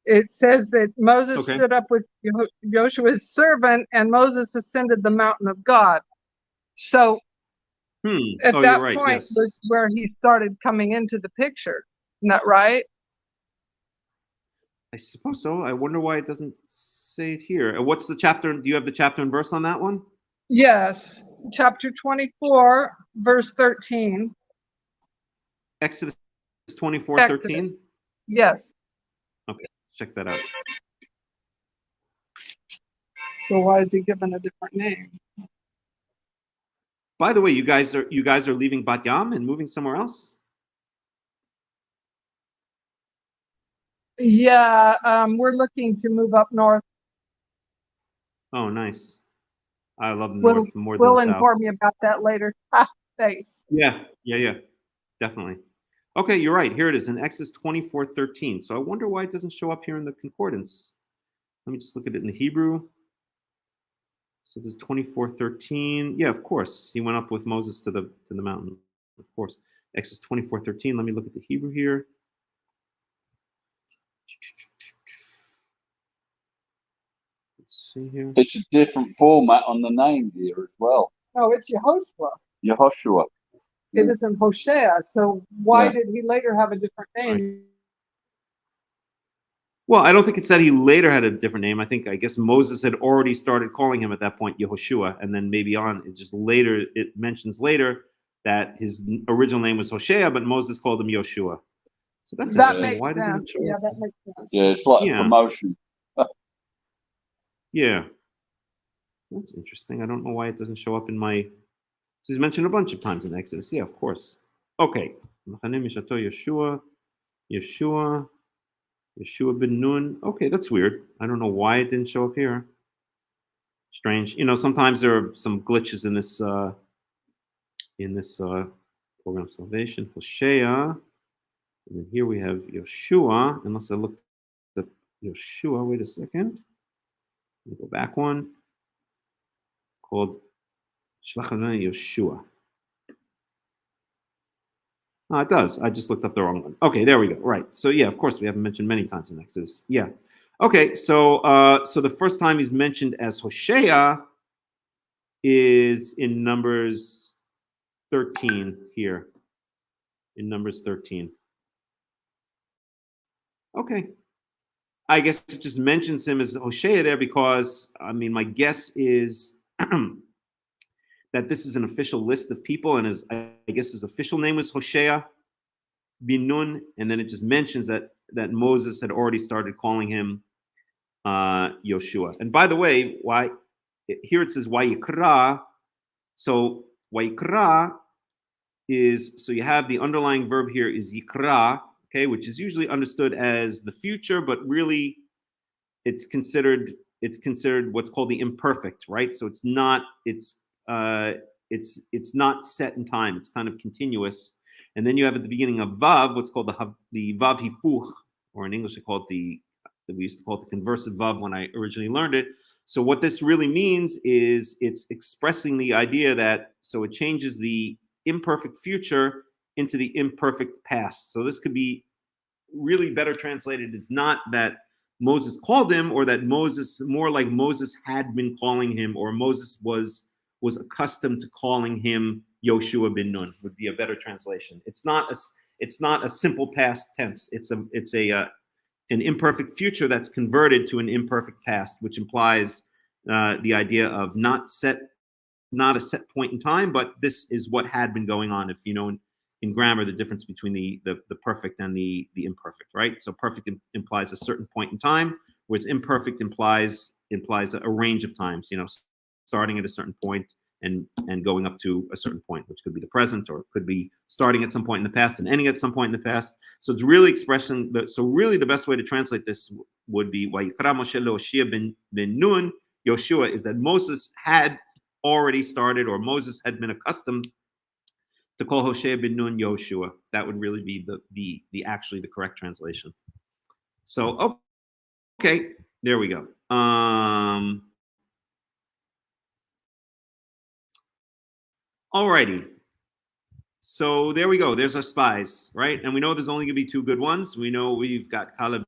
It says that Moses stood up with Joshua's servant, and Moses ascended the mountain of God. So at that point was where he started coming into the picture. Isn't that right? I suppose so. I wonder why it doesn't say it here. What's the chapter? Do you have the chapter and verse on that one? Yes. Chapter 24, verse 13. Exodus 24, 13? Yes. Okay, check that out. So why is he given a different name? By the way, you guys are leaving Bat Yam and moving somewhere else? Yeah, we're looking to move up north. Oh, nice. I love the north more than We'll the south. inform you about that later. Thanks. Yeah, definitely. Okay, you're right. Here it is in Exodus 24:13. So I wonder why it doesn't show up here in the concordance. Let me just look at it in the Hebrew. So this 24:13. Yeah, of course. He went up with Moses to the mountain. Of course. Exodus 24:13. Let me look at the Hebrew here. Let's see here. It's a different format on the name here as well. Oh, it's Yehoshua. Yehoshua. It isn't Hosea. So why did he later have a different name? Well, I don't think it said he later had a different name. I guess Moses had already started calling him at that point Yehoshua, and then maybe on it mentions later that his original name was Hosea, but Moses called him Yoshua. So that's interesting. Why doesn't it show? Yeah, that makes sense. Yeah, it's like a promotion. Yeah, that's interesting. I don't know why it doesn't show up in my. So he's mentioned a bunch of times in Exodus. Yeah, of course. Okay. Yeshua ben Nun. Okay, that's weird. I don't know why it didn't show up here. Strange. Sometimes there are some glitches in this program of salvation. Hosea. And then here we have Yeshua. Unless I looked at Yeshua. Wait a second. Let me go back one. Called Shlachana Yeshua. Oh, it does. I just looked up the wrong one. Okay, there we go. Right. So yeah, of course, we haven't mentioned many times in Exodus. Yeah. Okay. So the first time he's mentioned as Hosea is in Numbers 13 here. In Numbers 13. Okay. I guess it just mentions him as Hosea there because, my guess is that this is an official list of people, and I guess his official name was Hosea bin Nun, and then it just mentions that Moses had already started calling him Yoshua. And by the way, here it says Wayikra. So Wayikra so you have the underlying verb here is Yikra, okay, which is usually understood as the future, but really it's considered what's called the imperfect, right? So it's not set in time. It's kind of continuous. And then you have at the beginning of Vav, what's called the Vav Hifuch, or in English we used to call it the conversive Vav when I originally learned it. So what this really means is it's expressing the idea that, so it changes the imperfect future into the imperfect past. So this could be really better translated as not that Moses called him, or that more like Moses had been calling him, or Moses was accustomed to calling him Yoshua bin Nun would be a better translation. It's not a simple past tense. It's an imperfect future that's converted to an imperfect past, which implies the idea of not a set point in time, but this is what had been going on. If you know in grammar the difference between the perfect and the imperfect, right? So perfect implies a certain point in time, whereas imperfect implies a range of times, starting at a certain point and going up to a certain point, which could be the present, or it could be starting at some point in the past and ending at some point in the past. So it's really expressing so really the best way to translate this would be Vayikra Moshe leHoshea ben Nun Yoshua, is that Moses had already started, or Moses had been accustomed to call Hoshea ben Nun Yoshua. That would really be the actually the correct translation. So okay, there we go. Alrighty. So there we go. There's our spies, right? And we know there's only gonna be two good ones. We know we've got Caleb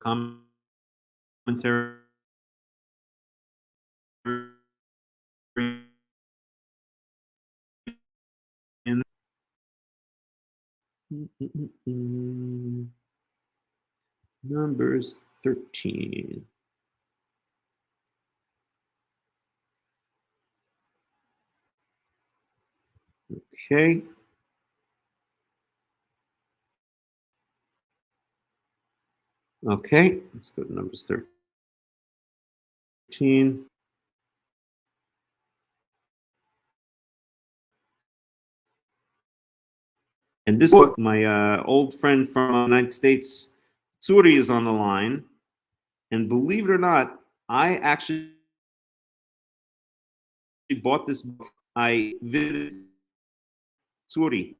commentary. Numbers 13. Okay. Okay, let's go to Numbers 13. And this book, my old friend from the United States, Tsuri, is on the line. And believe it or not, I actually bought this book. I visited Tsuri.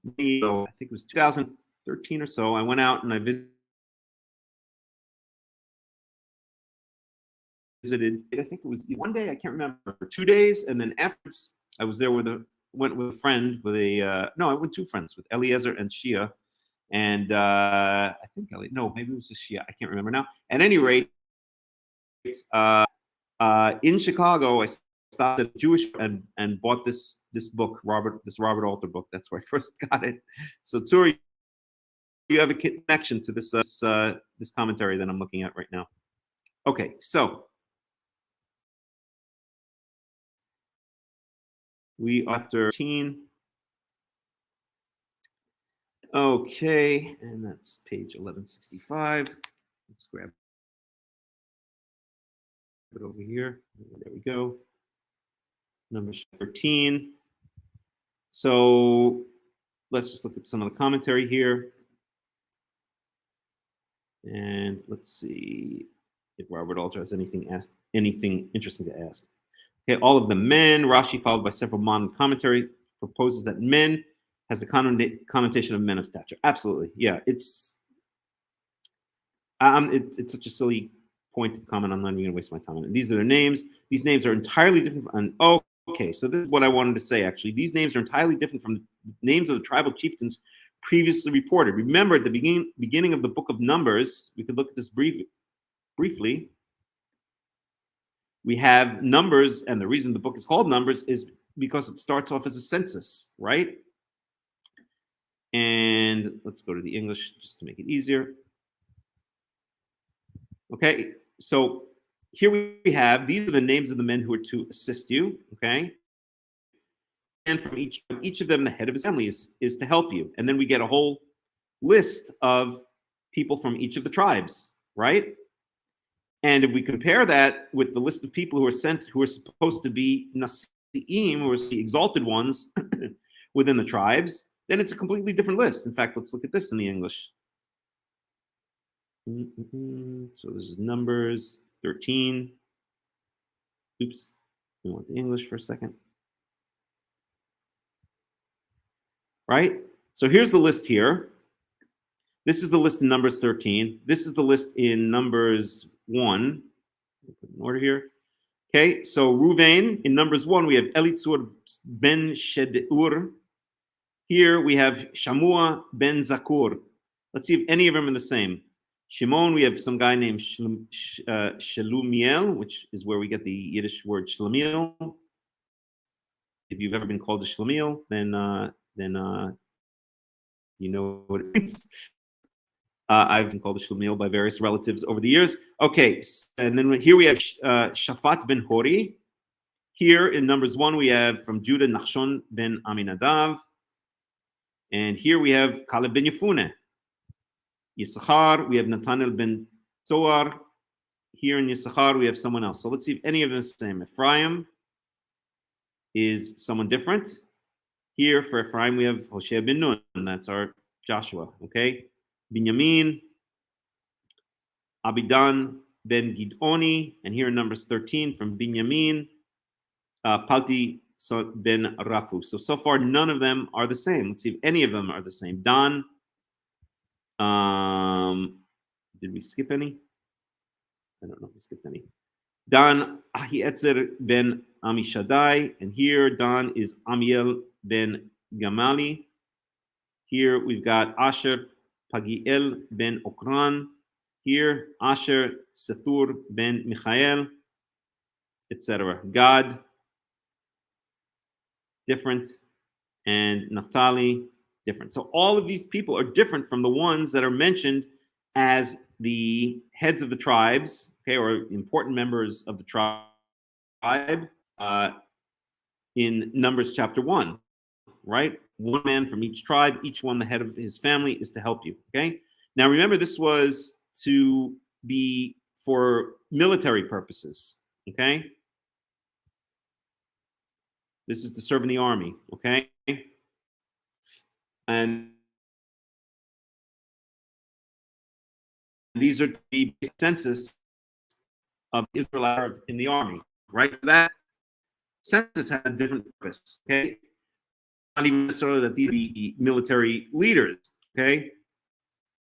I think it was 2013 or so. I went out and I visited, I think it was one day, I can't remember, 2 days. And then afterwards, I was there went with a friend, with I went two friends, with Eliezer and Shia. And I think maybe it was just Shia. I can't remember now. At any rate, in Chicago, I stopped at a Jewish and bought this book, Robert Alter book. That's where I first got it. So Tsuri, you have a connection to this this commentary that I'm looking at right now. Okay, so we are 13. Okay, and that's page 1165. Let's grab it over here. There we go. Number 13. So let's just look at some of the commentary here. And let's see if Robert Alter has anything interesting to ask. Okay, all of the men, Rashi, followed by several modern commentary, proposes that men has a connotation of men of stature. Absolutely, yeah. It's such a silly pointed comment. I'm not even going to waste my time on it. These are their names. These names are entirely different. Okay, so this is what I wanted to say, actually. These names are entirely different from the names of the tribal chieftains previously reported. Remember, at the beginning of the book of Numbers, we could look at this briefly. We have Numbers, and the reason the book is called Numbers is because it starts off as a census, right? And let's go to the English just to make it easier. Okay, so here we have, these are the names of the men who are to assist you, okay? And from each of them, the head of his family is to help you. And then we get a whole list of people from each of the tribes, right? And if we compare that with the list of people who are sent, who are supposed to be Nasi'im, who are the exalted ones within the tribes, then it's a completely different list. In fact, let's look at this in the English. So this is Numbers 13. Oops, we want the English for a second. Right? So here's the list here. This is the list in Numbers 13. This is the list in Numbers 1. Put in order here. Okay, so Ruvain, in Numbers 1, we have Elitzur ben Shedeur. Here we have Shamua ben Zakur. Let's see if any of them are the same. Shimon, we have some guy named Shelumiel, which is where we get the Yiddish word Shlomiel. If you've ever been called a Shlomiel, then you know what it means. I've been called a Shlemiel by various relatives over the years. Okay, and then here we have Shaphat ben Hori. Here in Numbers 1, we have from Judah, Nachshon ben Aminadav. And here we have Caleb ben Yefune. Yisachar, we have Nathanael ben Tzoar. Here in Yisachar, we have someone else. So let's see if any of them is the same. Ephraim is someone different. Here for Ephraim, we have Hoshea ben Nun. That's our Joshua, okay? Binyamin, Abidan ben Gidoni. And here in Numbers 13 from Binyamin, Palti ben Rafu. So far, none of them are the same. Let's see if any of them are the same. Dan. Did we skip any? I don't know if we skipped any. Dan Ahietzer ben Amishadai. And here, Dan is Amiel ben Gamali. Here, we've got Asher Pagiel ben Okran. Here, Asher Sethur ben Michael, etc. Gad, different, and Naphtali, different. So all of these people are different from the ones that are mentioned as the heads of the tribes, okay, or important members of the tribe in Numbers chapter 1, right? One man from each tribe, each one the head of his family is to help you, okay? Now remember, this was to be for military purposes, okay? This is to serve in the army, okay? And these are the census of Israel in the army, right? That census had a different purpose, okay? Not even necessarily that these be military leaders, okay?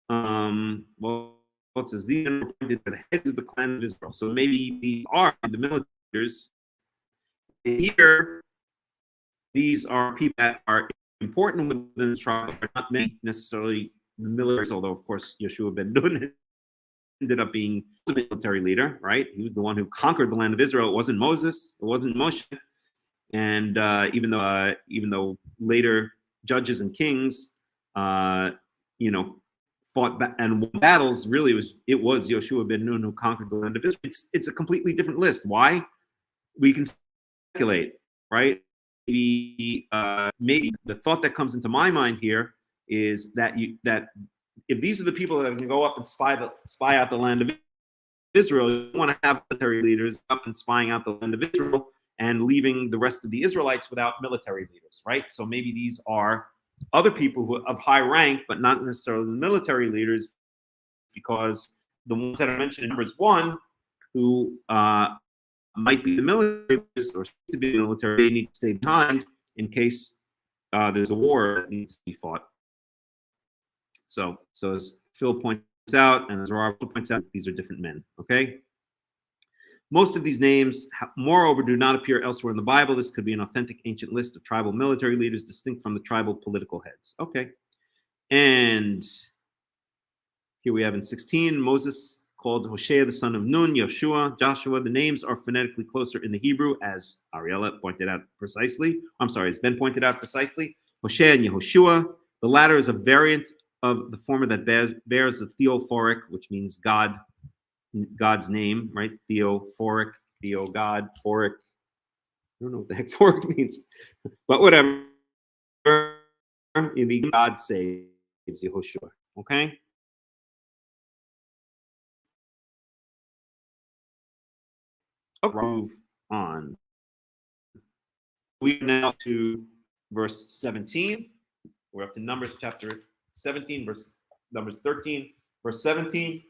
Well, it says these are appointed by the heads of the clan of Israel. So maybe these are the military leaders. Here, these are people that are important within the tribe, but not many necessarily militaries, although, of course, Yeshua ben Nun ended up being the military leader, right? He was the one who conquered the land of Israel. It wasn't Moses. It wasn't Moshe. And even though later judges and kings, fought and won battles, really it was Yeshua ben Nun who conquered the land of Israel. It's a completely different list. Why? We can speculate, right? Maybe the thought that comes into my mind here is that if these are the people that are going to go up and spy out the land of Israel, you want to have military leaders up and spying out the land of Israel and leaving the rest of the Israelites without military leaders, right? So maybe these are other people who of high rank, but not necessarily the military leaders, because the ones that are mentioned in Numbers 1, who might be the military leaders or to be military, they need to stay behind in case there's a war that needs to be fought. So as Phil points out, and as Robert points out, these are different men, okay? Most of these names, moreover, do not appear elsewhere in the Bible. This could be an authentic ancient list of tribal military leaders distinct from the tribal political heads. Okay. And here we have in 16, Moses called Hoshea the son of Nun, Joshua. The names are phonetically closer in the Hebrew, as Ariella pointed out precisely. As Ben pointed out precisely. Hoshea and Yehoshua. The latter is a variant of the former that bears the theophoric, which means God's name, right? Theophoric, Theo, God, phoric. I don't know what the heck phoric means, but whatever. In the God saves Yehoshua, okay? Move on. We are now to verse 17. We're up to Numbers chapter 17, Numbers 13, verse 17.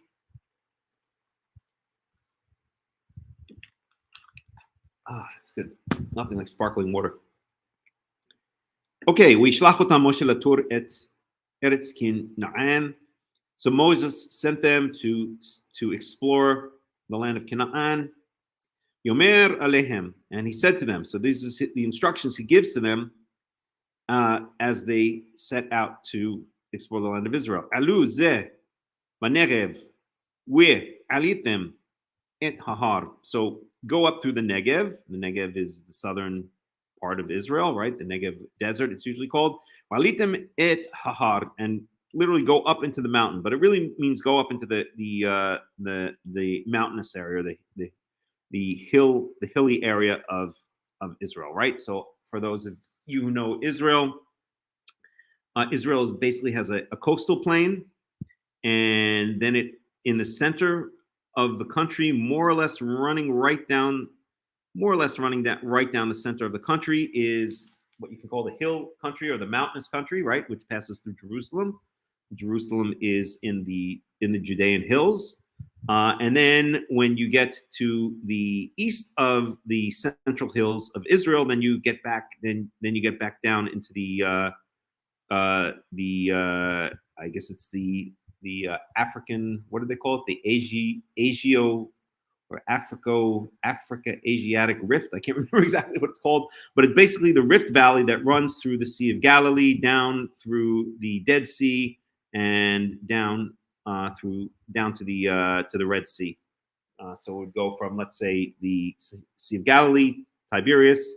It's good. Nothing like sparkling water. Okay, וישלח אותם משה לתור את ארץ כנען. So Moses sent them to explore the land of Canaan. Yomer alehem, and he said to them. So this is the instructions he gives to them as they set out to explore the land of Israel. Alu ze banegev we alitem et hahar. So go up through the Negev. The Negev is the southern part of Israel, right? The Negev desert, it's usually called. Walitem et hahar, and literally go up into the mountain, but it really means go up into the mountainous area, the hilly area of Israel, right? So for those of you who know Israel, Israel basically has a coastal plain, and then it in the center of the country, more or less running right down the center of the country is what you can call the hill country or the mountainous country, right? Which passes through Jerusalem. Jerusalem is in the Judean hills. And then when you get to the east of the central hills of Israel, then you get back down into the I guess it's the African, what do they call it? The Asio or Africa Asiatic Rift. I can't remember exactly what it's called, but it's basically the Rift Valley that runs through the Sea of Galilee, down through the Dead Sea, and down to the Red Sea. So it would go from, let's say, the Sea of Galilee, Tiberias,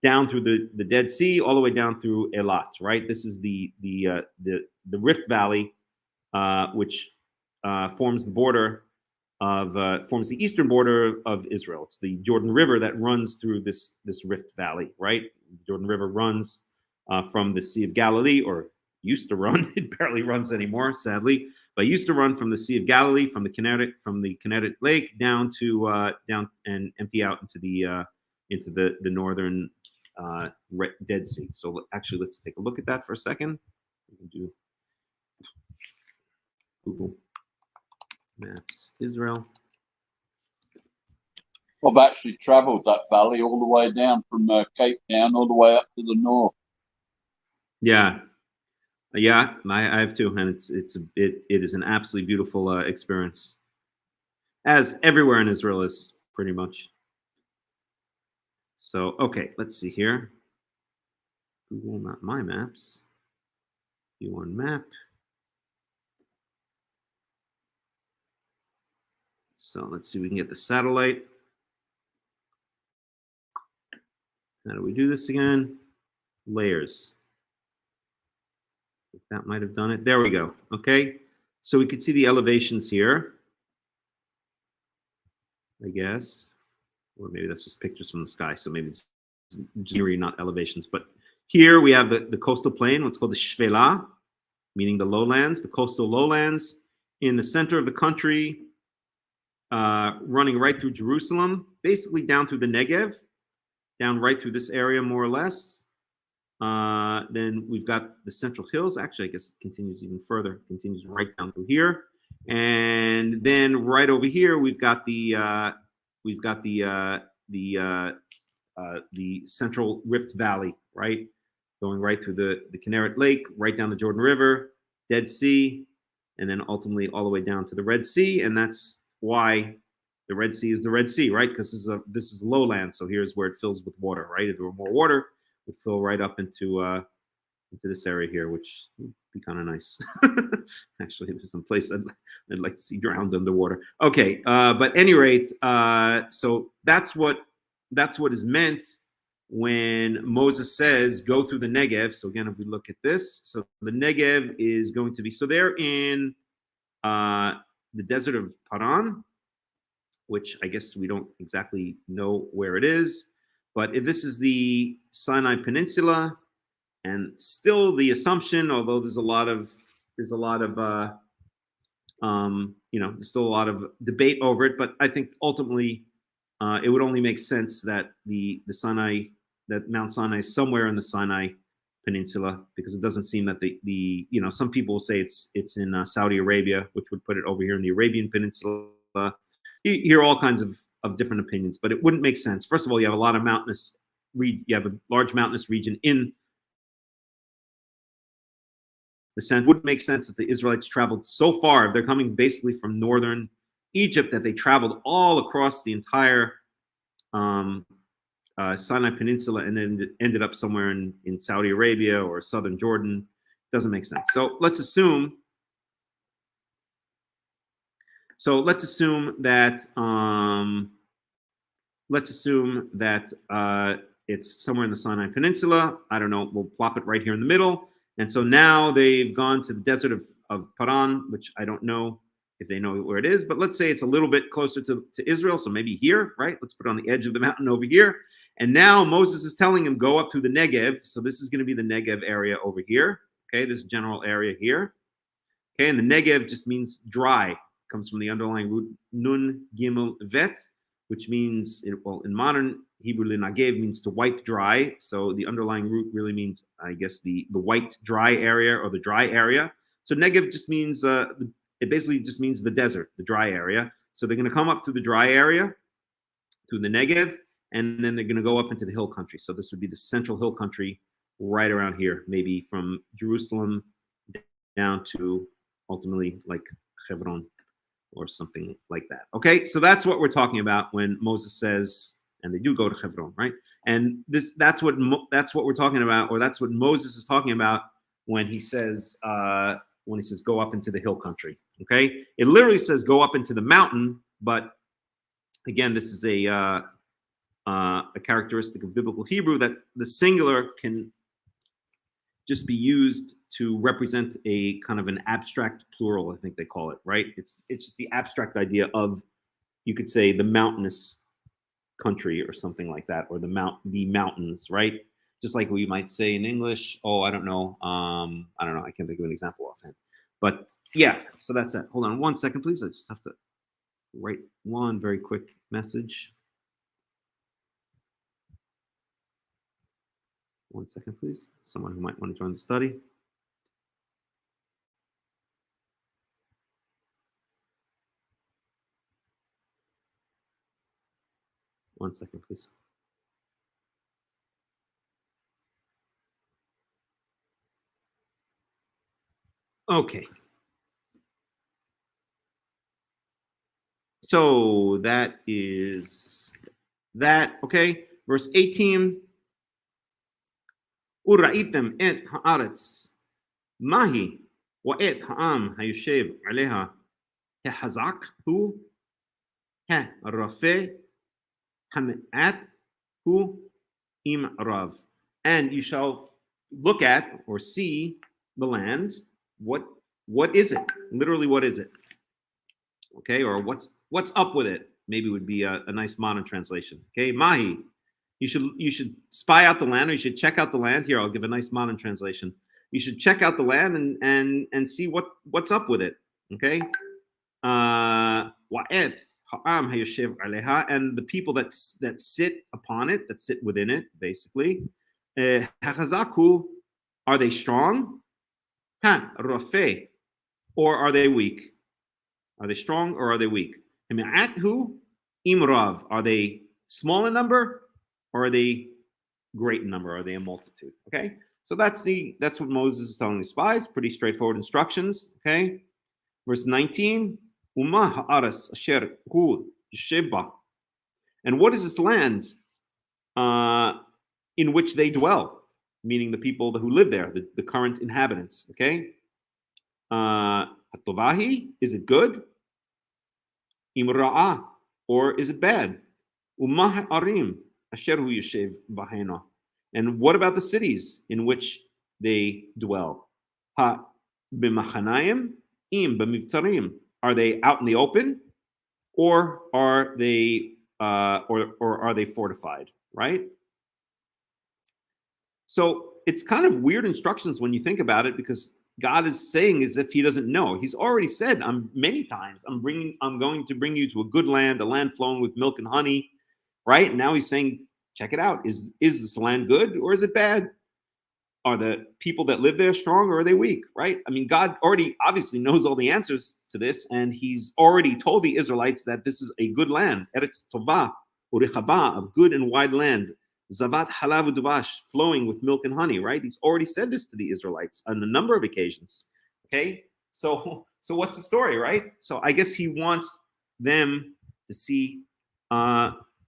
down through the Dead Sea, all the way down through Elat. Right. This is the Rift Valley, which forms the eastern border of Israel. It's the Jordan River that runs through this Rift Valley. Right. The Jordan River runs from the Sea of Galilee, or used to run. It barely runs anymore, sadly. But used to run from the Sea of Galilee, from the Kinneret Lake, down and empty out into the northern Dead Sea. So actually, let's take a look at that for a second. We can do Google Maps Israel. I've actually travelled that valley all the way down from Cape Town all the way up to the north. Yeah. I have too, and it is an absolutely beautiful experience, as everywhere in Israel is pretty much. So okay, let's see here. Google, not my maps. U1 map. So let's see if we can get the satellite. How do we do this again? Layers. That might have done it. There we go. Okay. So we could see the elevations here, I guess. Or maybe that's just pictures from the sky. So maybe it's scenery, not elevations. But here we have the coastal plain, what's called the Shvela, meaning the lowlands, the coastal lowlands in the center of the country, running right through Jerusalem, basically down through the Negev, down right through this area, more or less. Then we've got the Central Hills. Actually, I guess it continues even further. It continues right down through here, and then right over here we've got the Central Rift Valley, right, going right through the Kinneret Lake, right down the Jordan River, Dead Sea, and then ultimately all the way down to the Red Sea. And that's why the Red Sea is the Red Sea, right? Because this is lowland. So here's where it fills with water, right? If there were more water, would fill right up into this area here, which would be kind of nice. Actually, there's some place I'd like to see drowned underwater. Okay, but at any rate, so that's what is meant when Moses says go through the Negev. So again, if we look at this, so the Negev is going to be, so they're in the desert of Paran, which I guess we don't exactly know where it is. But if this is the Sinai Peninsula, and still the assumption, although there's still a lot of debate over it, but I think ultimately it would only make sense that that Mount Sinai is somewhere in the Sinai Peninsula, because it doesn't seem that some people will say it's in Saudi Arabia, which would put it over here in the Arabian Peninsula. You hear all kinds of different opinions, but it wouldn't make sense. First of all, you have a lot of you have a large mountainous region in the sense. It wouldn't make sense that the Israelites traveled so far. They're coming basically from northern Egypt, that they traveled all across the entire Sinai Peninsula and then ended up somewhere in Saudi Arabia or southern Jordan. Doesn't make sense. So let's assume that it's somewhere in the Sinai Peninsula. I don't know. We'll plop it right here in the middle. And so now they've gone to the desert of of Paran, which I don't know if they know where it is, but let's say it's a little bit closer to Israel, so maybe here, right? Let's put it on the edge of the mountain over here. And now Moses is telling him, go up through the Negev. So this is going to be the Negev area over here, okay, this general area here. Okay, and the Negev just means dry. It comes from the underlying root Nun Gimel Vet, which means, in modern Hebrew, Negev means to wipe dry. So the underlying root really means, I guess, the wiped dry area or the dry area. So Negev just means, it basically just means the desert, the dry area. So they're going to come up through the dry area, through the Negev, and then they're going to go up into the hill country. So this would be the central hill country right around here, maybe from Jerusalem down to ultimately like Hebron or something like that. Okay, so that's what we're talking about when Moses says, and they do go to Hebron, right? And that's what we're talking about, or that's what Moses is talking about when he says go up into the hill country. Okay, it literally says go up into the mountain, but again, this is a characteristic of biblical Hebrew that the singular can just be used to represent a kind of an abstract plural, I think they call it, right? It's just the abstract idea of, you could say, the mountainous country or something like that, or the mountains, right? Just like we might say in English, I don't know, I can't think of an example offhand. But yeah, so that's that. Hold on 1 second, please. I just have to write one very quick message. 1 second, please. Someone who might want to join the study. One second, please. Okay. So that is that, okay? Verse 18. וראיתם את הארץ, מהי ואת העם היושב עליה, החזק הוא, הרפה, המעט הוא עם רב. And you shall look at or see the land. What is it? Literally, what is it? Okay, or what's up with it? Maybe would be a nice modern translation. Okay, mahi. You should spy out the land, or you should check out the land. Here, I'll give a nice modern translation. You should check out the land and see what's up with it. Okay. Wa'et ha'am hayoshev aleha, and the people that sit upon it, that sit within it, basically. Hachazaku, are they strong? Ha rafe, or are they weak? Are they strong or are they weak? Hami'athu imrav, are they small in number? Or are they great in number? Are they a multitude? Okay, so that's what Moses is telling the spies. Pretty straightforward instructions. Okay, verse 19. Uma ha'aras asher hu sheba. And what is this land in which they dwell? Meaning the people who live there, the current inhabitants. Okay, hatovahi, is it good? Imra'ah, or is it bad? Uma ha'arim. And what about the cities in which they dwell? Are they out in the open, or are they are they fortified? Right. So it's kind of weird instructions when you think about it, because God is saying as if he doesn't know. He's already said many times, I'm going to bring you to a good land, a land flowing with milk and honey. Right? And now he's saying, check it out. Is this land good or is it bad? Are the people that live there strong or are they weak? Right? I mean, God already obviously knows all the answers to this, and he's already told the Israelites that this is a good land. Eretz Tovah, Urechava, a good and wide land. Zavat halav u'dvash, flowing with milk and honey. Right? He's already said this to the Israelites on a number of occasions. Okay? So what's the story, right? So I guess he wants them to see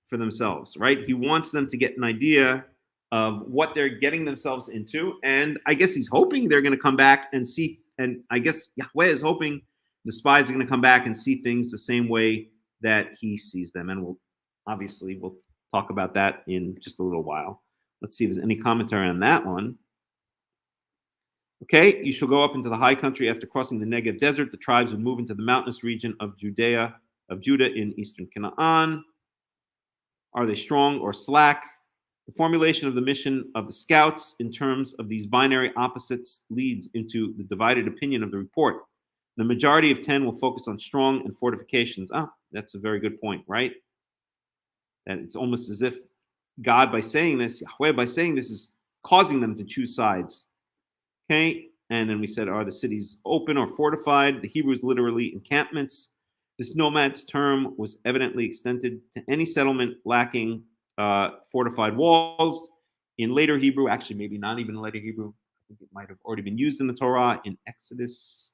for themselves, right? He wants them to get an idea of what they're getting themselves into. And I guess he's hoping they're going to come back and see, and I guess Yahweh is hoping the spies are going to come back and see things the same way that he sees them. And we'll talk about that in just a little while. Let's see if there's any commentary on that one. Okay, you shall go up into the high country after crossing the Negev desert. The tribes would move into the mountainous region of Judah in eastern Canaan. Are they strong or slack? The formulation of the mission of the scouts in terms of these binary opposites leads into the divided opinion of the report. The majority of 10 will focus on strong and fortifications. That's a very good point, right? And it's almost as if God, by saying this, Yahweh, by saying this, is causing them to choose sides. Okay, and then we said, are the cities open or fortified? The Hebrew is literally encampments. This nomad's term was evidently extended to any settlement lacking fortified walls. In later Hebrew, actually maybe not even later Hebrew, I think it might have already been used in the Torah in Exodus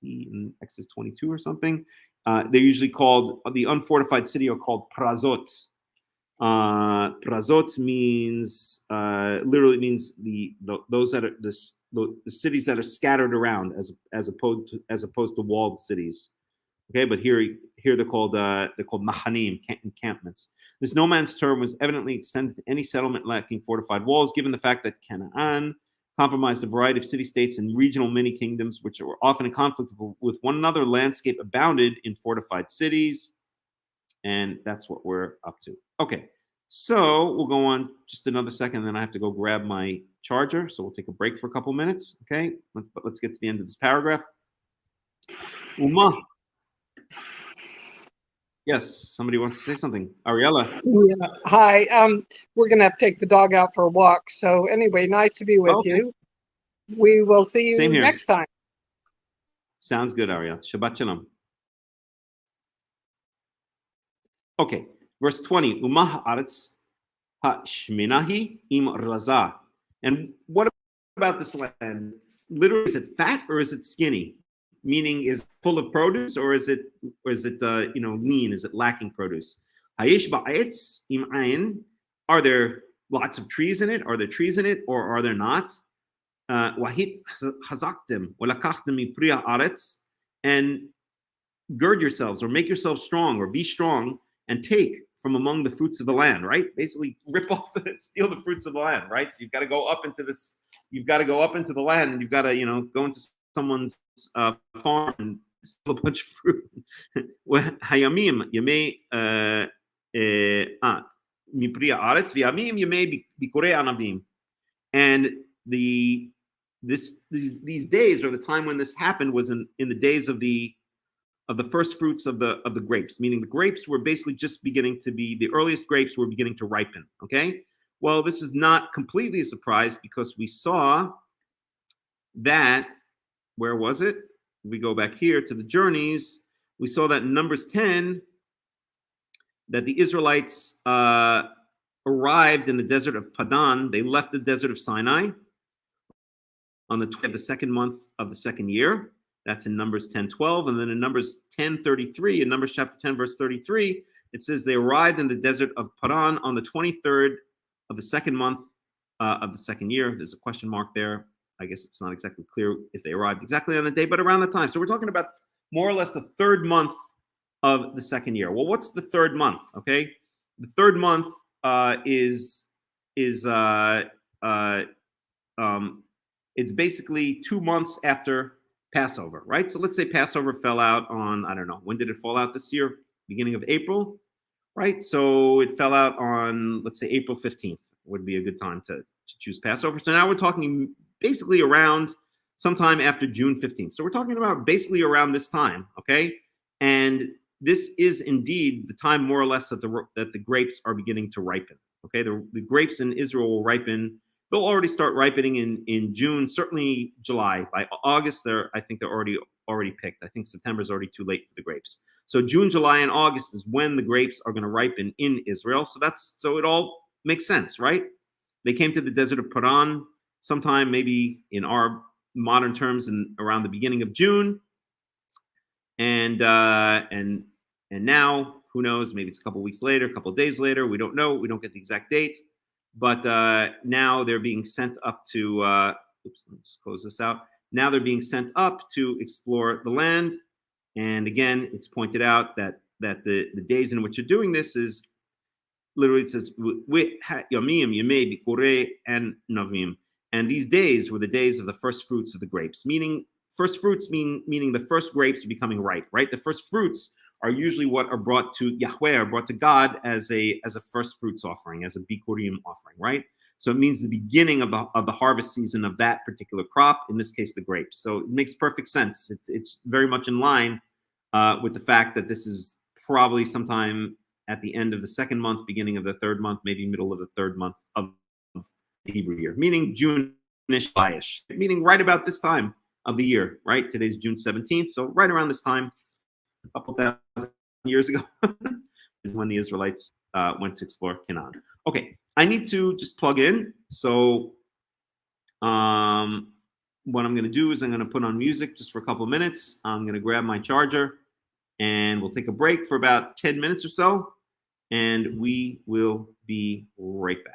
22 or something. They're usually called, the unfortified city are called prazot. Prazot means, literally means those that are the cities that are scattered around as opposed to walled cities. Okay, but here they're called mahanim, encampments. This no man's term was evidently extended to any settlement lacking fortified walls, given the fact that Canaan compromised a variety of city-states and regional mini-kingdoms, which were often in conflict with one another. Landscape abounded in fortified cities, and that's what we're up to. Okay, so we'll go on just another second, then I have to go grab my charger, so we'll take a break for a couple minutes, okay? But let's get to the end of this paragraph. Uma. Yes, somebody wants to say something. Ariella. Yeah. Hi. We're gonna have to take the dog out for a walk. So anyway, nice to be with you. We will see you next time. Sounds good, Ariel. Shabbat shalom. Okay, verse 20. Umah ha'aretz ha'shmenahi im raza. And what about this land? Literally, is it fat or is it skinny? Meaning, is full of produce, or is it lean? Is it lacking produce? Hayesh ba'etz im ayin. Are there lots of trees in it? Are there trees in it, or are there not? Wahit hazaktem walakachtem mipriya aretz, and gird yourselves, or make yourselves strong, or be strong, and take from among the fruits of the land. Right? Basically, steal the fruits of the land. Right? So you've got to go up into this. You've got to go up into the land, and you've got to go into someone's farm and steal a bunch of fruit. Hayamim yamei mipriya aretz v'yamim yamei bikurei anavim. And these days, or the time when this happened, was in the days of the first fruits of the grapes. Meaning the grapes were basically just beginning to be, the earliest grapes were beginning to ripen. Okay, well, this is not completely a surprise, because we saw that. Where was it? We go back here to the journeys. We saw that in Numbers 10, that the Israelites arrived in the desert of Padan. They left the desert of Sinai on the 12th of the second month of the second year. That's in Numbers 10:12. And then in Numbers 10:33, in Numbers chapter 10, verse 33, it says they arrived in the desert of Padan on the 23rd of the second month of the second year. There's a question mark there. I guess it's not exactly clear if they arrived exactly on the day, but around the time. So we're talking about more or less the third month of the second year. Well, what's the third month? Okay, the third month is it's basically 2 months after Passover, right? So let's say Passover fell out on, I don't know, when did it fall out this year? Beginning of April, right? So it fell out on, let's say, April 15th would be a good time to choose Passover. So now we're talking basically around sometime after June 15th. So we're talking about basically around this time, okay? And this is indeed the time, more or less, that the grapes are beginning to ripen, okay? The grapes in Israel will ripen. They'll already start ripening in June, certainly July. By August, I think they're already picked. I think September is already too late for the grapes. So June, July, and August is when the grapes are going to ripen in Israel. So it all makes sense, right? They came to the desert of Paran sometime, maybe in our modern terms, around the beginning of June, and now, who knows? Maybe it's a couple weeks later, a couple days later. We don't know. We don't get the exact date, but now they're being sent up to. Oops, let me just close this out. Now they're being sent up to explore the land, and again, it's pointed out that the days in which you're doing this is literally, it says yamim, yamei, bikurei, and navim. And these days were the days of the first fruits of the grapes, meaning first fruits meaning the first grapes are becoming ripe, right? The first fruits are usually what are brought to Yahweh, are brought to God as a first fruits offering, as a bikurim offering, right? So it means the beginning of the harvest season of that particular crop, in this case, the grapes. So it makes perfect sense. It's very much in line with the fact that this is probably sometime at the end of the second month, beginning of the third month, maybe middle of the third month of the Hebrew year, meaning June-ish, July-ish, meaning right about this time of the year, right? Today's June 17th, so right around this time, a couple thousand years ago, is when the Israelites went to explore Canaan. Okay, I need to just plug in. So what I'm going to do is I'm going to put on music just for a couple of minutes. I'm going to grab my charger, and we'll take a break for about 10 minutes or so, and we will be right back.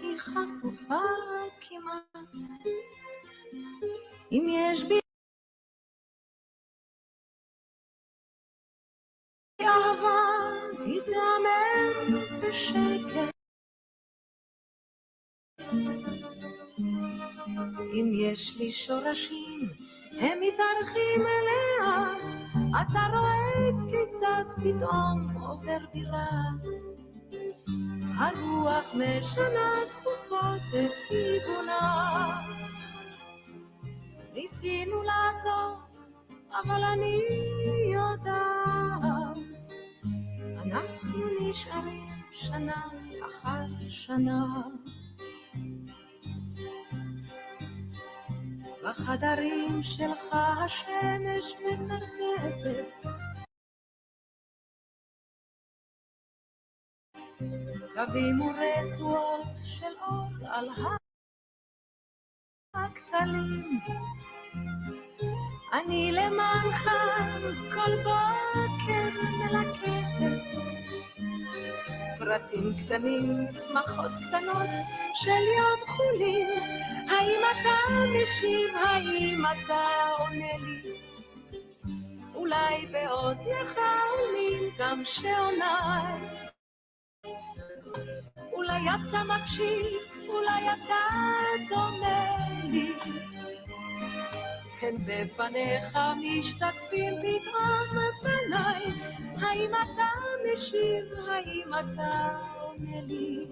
היא חשופה כמעט, אם יש בי אהבה, היא תאמר בשקט. אם יש לי שורשים, הם מתארחים לאט, אתה רואה כיצד פתאום עובר בירת. הרוח משנה תכופות את כיוונה, ניסינו לעזוב, אבל אני יודעת, אנחנו נשארים שנה אחר שנה. בחדרים שלך השמש מסרטטת, קווים ורצועות של אור על הכתלים. אני למענך כל בוקר מלקטת, פרטים קטנים, שמחות קטנות של יום חולין. האם אתה משיב, האם אתה עונה לי? אולי באוזנך עולים גם שעוניי, אולי אתה מקשיב, אולי אתה דומה לי. הם בפניך משתקפים פתאום פניי, האם אתה משיב, האם אתה עונה לי?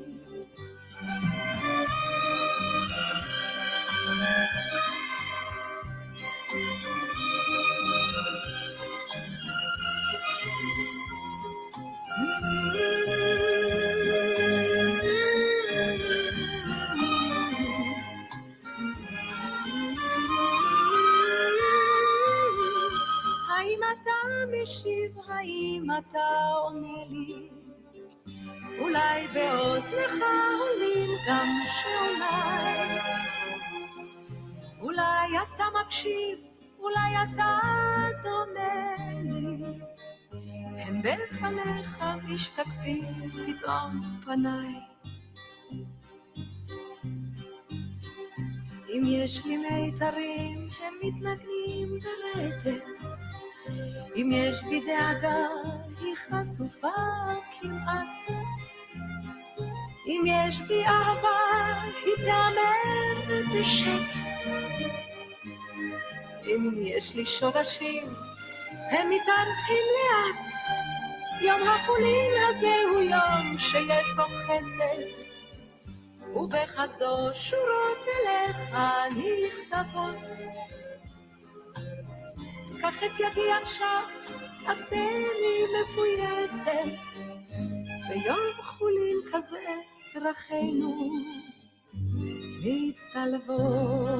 האם אתה משיב, האם אתה עונה לי? אולי באוזנך עולים גם שעוניי, אולי אתה מקשיב, אולי אתה דומה לי. הם בפניך משתקפים פתאום פניי. אם יש לי מיתרים הם מתנגנים ברטט, אם יש בי דאגה היא חשופה כמעט, אם יש בי אהבה היא תאמר בשקט, אם יש לי שורשים הם מתארחים לאט, יום החולין הזה הוא יום שיש בו חסד, ובחסדו שורות אליך נכתבות. קח את ידי עכשיו, עשה לי מפויסת, ביום חולין כזה דרכינו מצטלבות.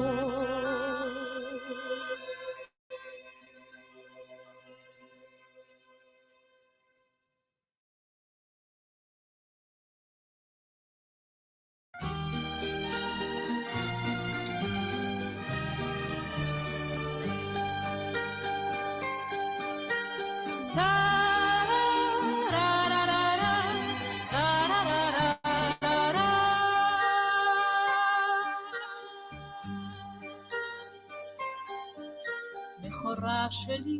בכורה שלי,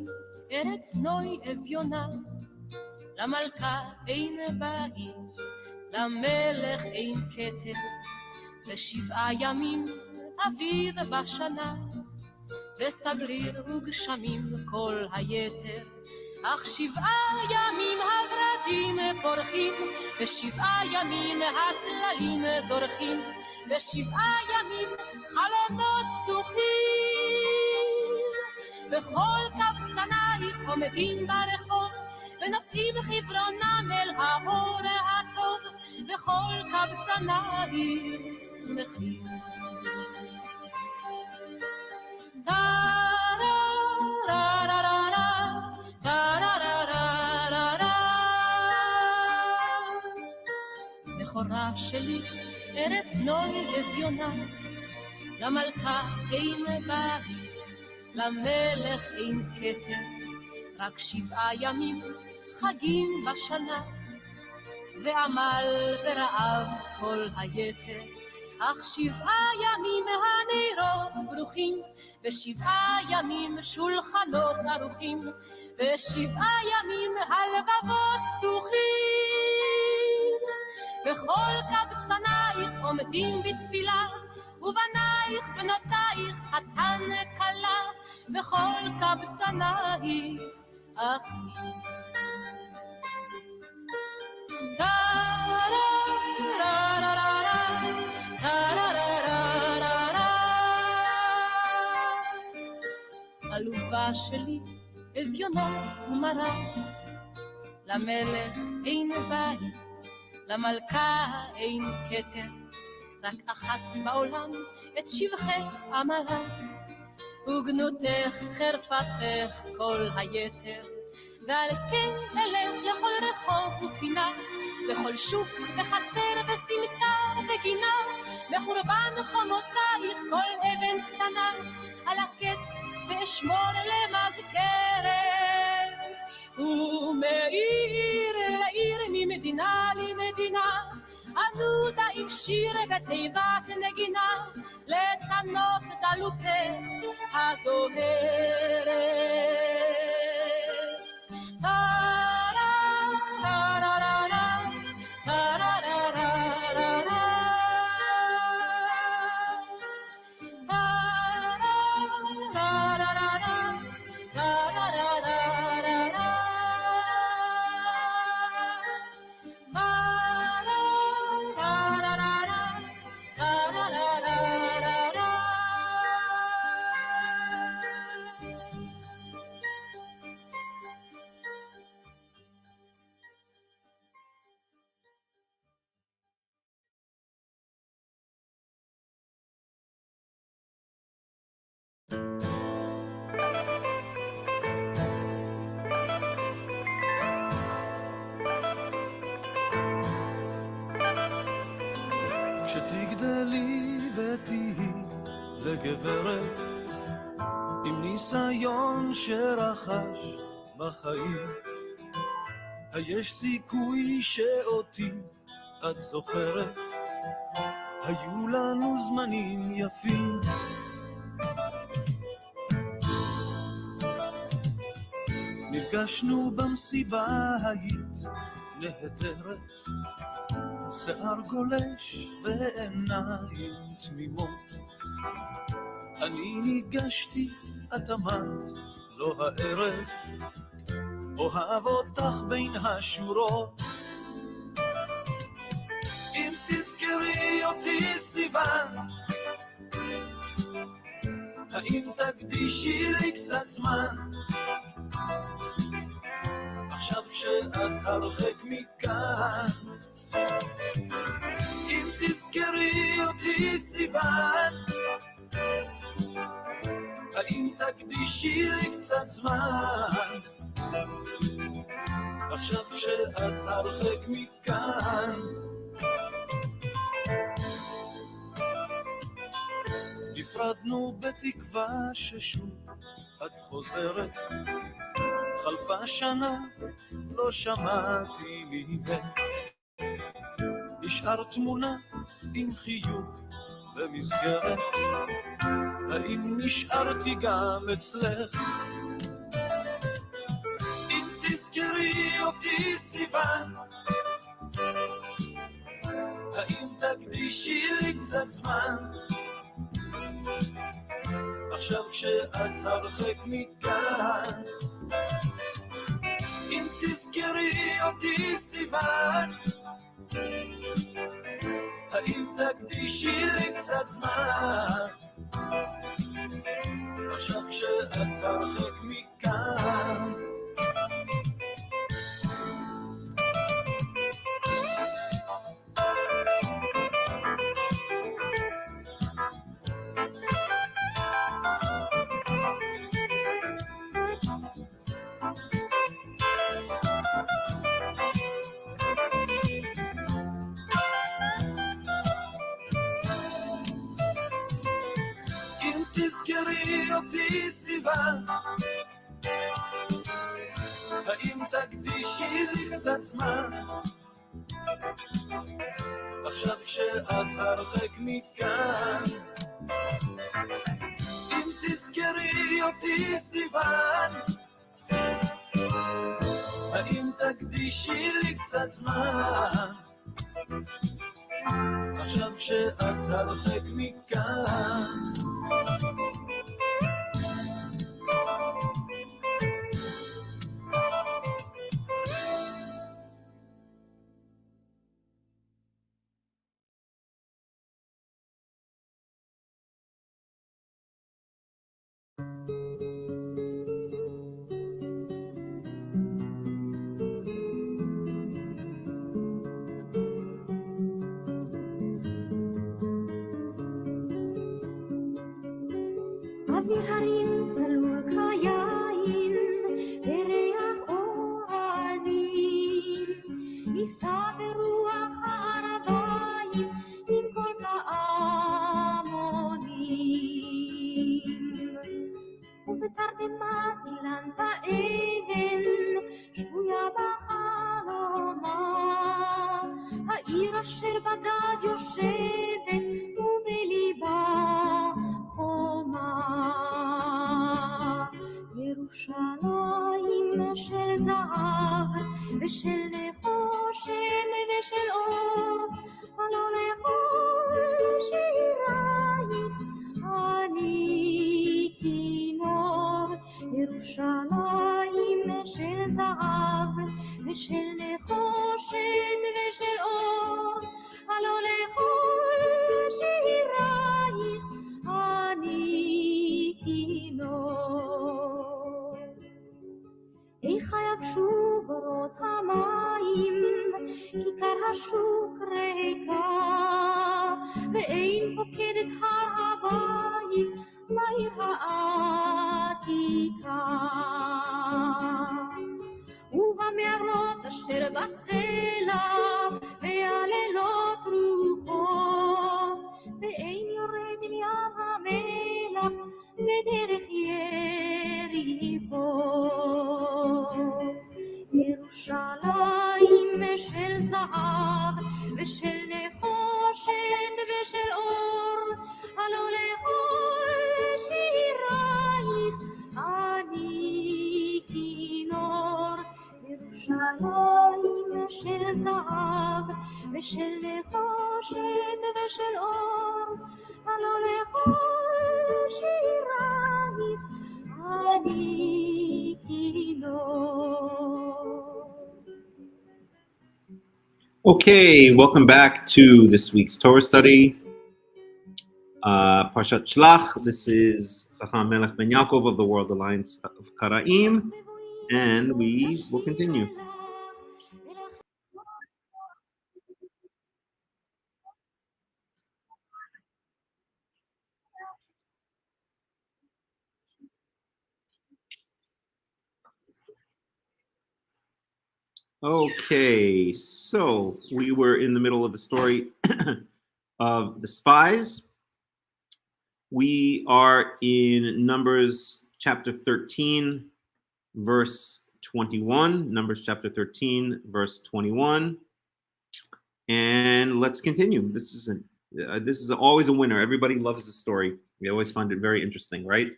ארץ נוי אביונה, למלכה אין בית, למלך אין כתר, ב7 ימים אביב בשנה, וסגריר וגשמים כל היתר, אך 7 ימים הורדים פורחים, ו7 ימים הטללים זורחים, ו7 ימים חלונות פתוחים. בכל קבצנייך עומדים ברחוב, ונושאים חברונם אל האור הטוב, בכל קבצנייך שמחים. בכורה שלי, ארץ נוי אביונה, למלכה אין בית, למלך אין כתר, רק 7 ימים חגים בשנה, ועמל ורעב כל היתר, אך 7 ימים הנרות ברוכים, ו7 ימים שולחנות ערוכים, ו7 ימים הלבבות פתוחים. בכל קבצנייך עומדים בתפילה, ובנייך בנותייך חתן כלה, וכל קבצנייך אחים. עלובה שלי אביונה ומרה, למלך אין בית, למלכה אין כתר, רק אחת בעולם את שבחך אמרה, וגנותך חרפתך כל היתר, ועל כן אלך לכל רחוב ופינה, לכל שוק וחצר וסמטה וגינה, בחורבן חומותייך כל אבן קטנה, על הקט ואשמור למזכרת, ומעיר לעיר ממדינה למדינה, ענודה עם שיר ותיבת נגינה, לתנות דלותך הזוהרת. כשתגדלי ותהי לגברת עם ניסיון שרחש בחיים, היש סיכוי שאותי את זוכרת, היו לנו זמנים יפים. נפגשנו במסיבה, היית נהדרת, שיער גולש ועיניים תמימות, אני ניגשתי, את אמרת לא הערב, אוהב אותך בין השורות. אם תזכרי אותי סיוון, האם תקדישי לי קצת זמן? עכשיו כשאת הרחק מכאן, אם תזכרי אותי סיוון, האם תקדישי לי קצת זמן? עכשיו כשאת הרחק מכאן. נפרדנו בתקווה ששוב את חוזרת, חלפה שנה לא שמעתי ממך, נשאר תמונה עם חיוך במסגרת, האם נשארתי גם אצלך? אם תזכרי אותי סיוון, האם תקדישי לי קצת זמן? עכשיו כשאת הרחק מכאן, אם תזכרי אותי סיוון, האם תקדישי לי קצת זמן? עכשיו כשאת הרחק מכאן. תזכרי אותי סיוון, האם תקדישי לי קצת זמן? עכשיו כשאת הרחק מכאן, אם תזכרי אותי סיוון, האם תקדישי לי קצת זמן? עכשיו כשאת הרחק מכאן. אוויר הרים צלול כיין, וריח אורנים, נישא ברוח הערביים עם כל פעמונים. ובתרדמת אילן באבן, שבויה בחלומה, העיר אשר בגד יושבת ובליבה חומה. ירושלים של זהב ושל נחושת ושל אור, הלא לכל שירייך אני כינור. ירושלים של זהב ושל נחושת ושל אור, הלא לכל שירייך אני כינור. איך יבשו בורות המים, כיכר השוק ריקה, ואין פוקדת הר הבית בעיר העתיקה. ובמערות אשר בסלע והלילות רוחות, ואין יורד לים המלח בדרך יריחו. ירושלים של זהב ושל נחושת ושל אור, הלא לכל שירייך אני כינור. ירושלים של זהב ושל נחושת ושל אור, הלא לכל שירייך אני כינור. Okay, welcome back to this week's Torah study. Parshat Shlach. This is Hakham Melech ben Yaakov of the World Alliance of Qara'im, and we will continue. Okay, so we were in the middle of the story of the spies. We are in Numbers chapter 13, verse 21. Numbers chapter 13, verse 21. And let's continue. This is always a winner. Everybody loves the story. We always find it very interesting, right?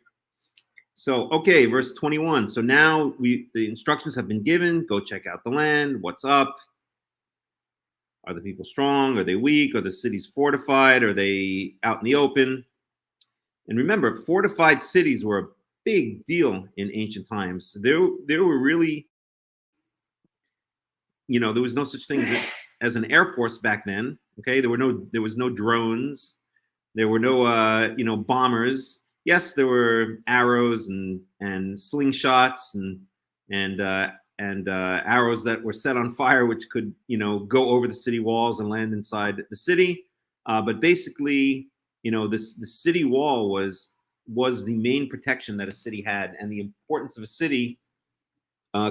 So, okay, verse 21. So now the instructions have been given. Go check out the land. What's up? Are the people strong? Are they weak? Are the cities fortified? Are they out in the open? And remember, fortified cities were a big deal in ancient times. There were really, there was no such thing as an air force back then. Okay, there was no drones. There were no bombers. Yes, there were arrows and slingshots and arrows that were set on fire, which could go over the city walls and land inside the city. But basically, the city wall was the main protection that a city had, and the importance of a city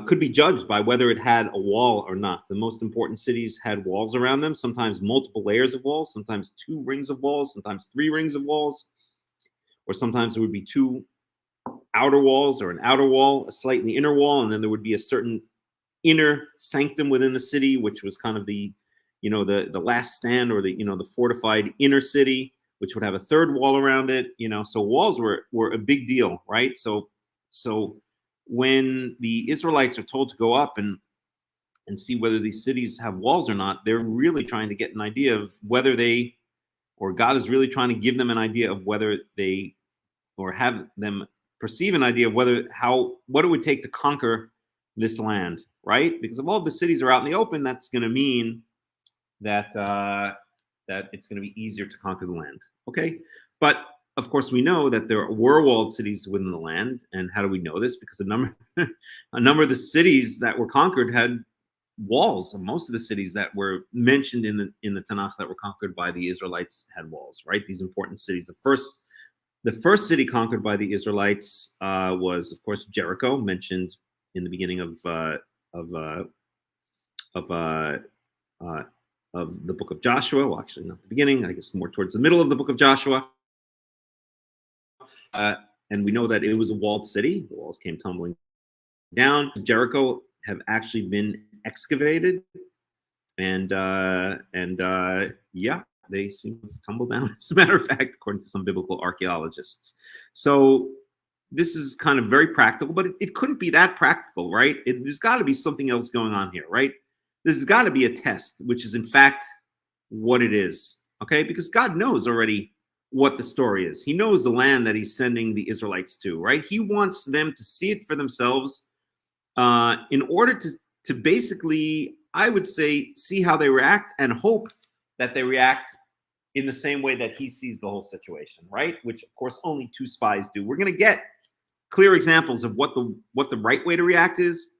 could be judged by whether it had a wall or not. The most important cities had walls around them, sometimes multiple layers of walls, sometimes 2 rings of walls, sometimes 3 rings of walls. Or sometimes there would be 2 outer walls or an outer wall, a slightly inner wall, and then there would be a certain inner sanctum within the city, which was kind of the last stand, or the fortified inner city, which would have a 3rd wall around it. So walls were a big deal, right? So when the Israelites are told to go up and see whether these cities have walls or not, they're really trying to get an idea of whether God is really trying to give them an idea of whether they, or have them perceive an idea of what it would take to conquer this land, right? Because if all the cities are out in the open, that's going to mean that it's going to be easier to conquer the land. Okay, but of course we know that there were walled cities within the land, and how do we know this? Because a number of the cities that were conquered had walls. And most of the cities that were mentioned in the Tanakh that were conquered by the Israelites had walls, right? These important cities. The first city conquered by the Israelites was, of course, Jericho, mentioned in the beginning of the book of Joshua. Well, actually, not the beginning. I guess more towards the middle of the book of Joshua. And we know that it was a walled city. The walls came tumbling down. Jericho have actually been excavated, and they seem to tumble down, as a matter of fact, according to some biblical archaeologists. So this is kind of very practical, but it couldn't be that practical, right? There's got to be something else going on here, right? This has got to be a test, which is in fact what it is, okay? Because God knows already what the story is. He knows the land that he's sending the Israelites to, right? He wants them to see it for themselves in order to basically, I would say, see how they react and hope that they react in the same way that he sees the whole situation, right? Which, of course, only 2 spies do. We're going to get clear examples of what the right way to react is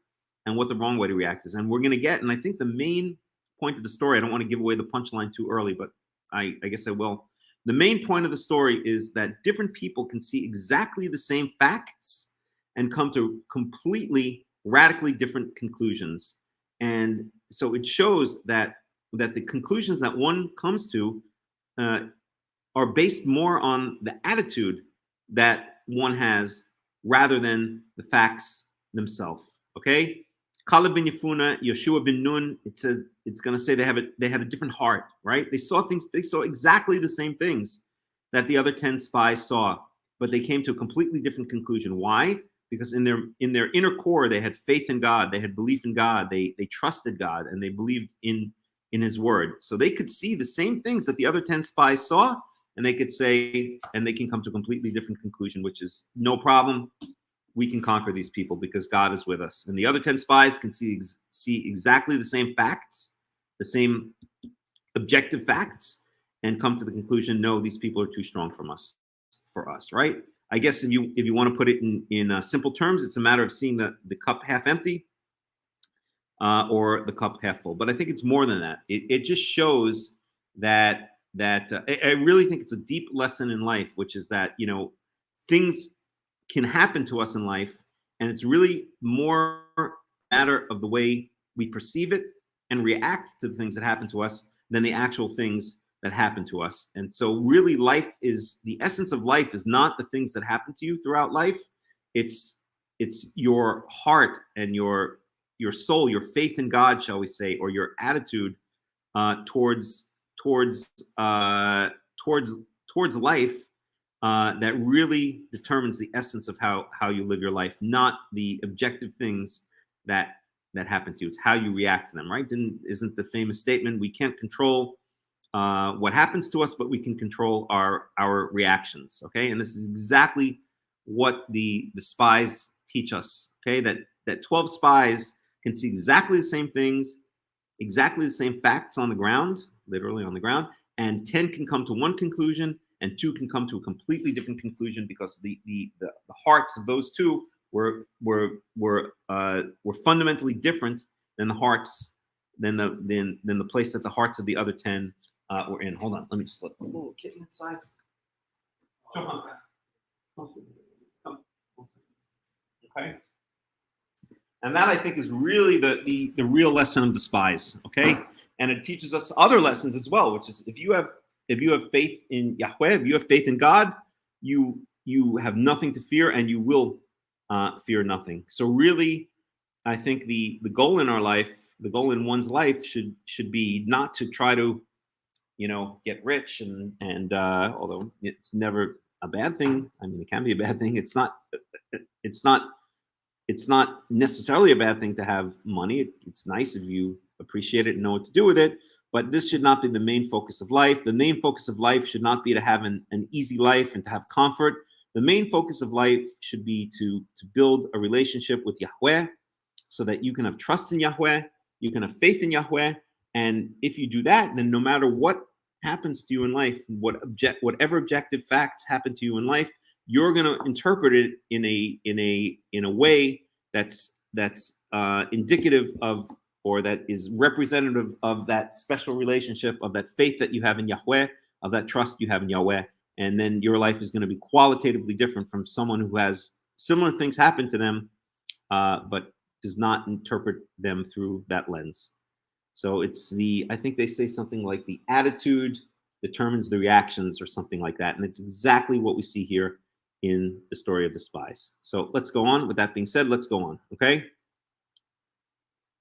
and what the wrong way to react is. And we're going to get, and I think the main point of the story, I don't want to give away the punchline too early, but I guess I will. The main point of the story is that different people can see exactly the same facts and come to completely, radically different conclusions. And so it shows that the conclusions that one comes to are based more on the attitude that one has rather than the facts themselves. Okay, Caleb bin Yefuna, Yeshua bin Nun. It says it's going to say they had a different heart, right? They saw exactly the same things that the other 10 spies saw, but they came to a completely different conclusion. Why? Because in their inner core, they had faith in God, they had belief in God, they trusted God, and they believed in his word. So they could see the same things that the other 10 spies saw, and they could say, and they can come to a completely different conclusion, which is no problem. we can conquer these people because God is with us. And the other 10 spies can see exactly the same facts, the same objective facts, and come to the conclusion, no, these people are too strong for us, right? I guess if you want to put it in simple terms, it's a matter of seeing the cup half empty or the cup half full. But I think it's more than that. It just shows that I really think it's a deep lesson in life, which is that, you know, things can happen to us in life, and it's really more a matter of the way we perceive it and react to the things that happen to us than the actual things that happen to us. And so really the essence of life is not the things that happen to you throughout life. It's your heart and your soul, your faith in God, shall we say, or your attitude towards life that really determines the essence of how you live your life, not the objective things that happen to you. It's how you react to them, right? Isn't the famous statement, we can't control what happens to us, but we can control our reactions, okay? And this is exactly what the spies teach us, okay? That 12 spies can see exactly the same things, exactly the same facts on the ground, literally on the ground, and 10 can come to one conclusion, and 2 can come to a completely different conclusion because the hearts of those 2 were fundamentally different than the hearts than the place that the hearts of the other 10 were in. Hold on, let me just let the little kitten inside. Jump on that. Okay. And that, I think, is really the real lesson of the spies. Okay, and it teaches us other lessons as well, which is if you have faith in Yahweh, if you have faith in God, you have nothing to fear, and you will fear nothing. So really, I think the goal in our life, the goal in one's life, should be not to try to, you know, get rich, and although it's never a bad thing. I mean, it can be a bad thing. It's not necessarily a bad thing to have money. It's nice if you appreciate it and know what to do with it. But this should not be the main focus of life. The main focus of life should not be to have an easy life and to have comfort. The main focus of life should be to build a relationship with Yahweh so that you can have trust in Yahweh, you can have faith in Yahweh. And if you do that, then no matter what happens to you in life, whatever objective facts happen to you in life, you're going to interpret it in a way that's indicative of, or that is representative of, that special relationship, of that faith that you have in Yahweh, of that trust you have in Yahweh. And then your life is going to be qualitatively different from someone who has similar things happen to them, but does not interpret them through that lens. So I think they say something like the attitude determines the reactions, or something like that. And it's exactly what we see here in the story of the spies. So let's go on. With that being said, let's go on. Okay.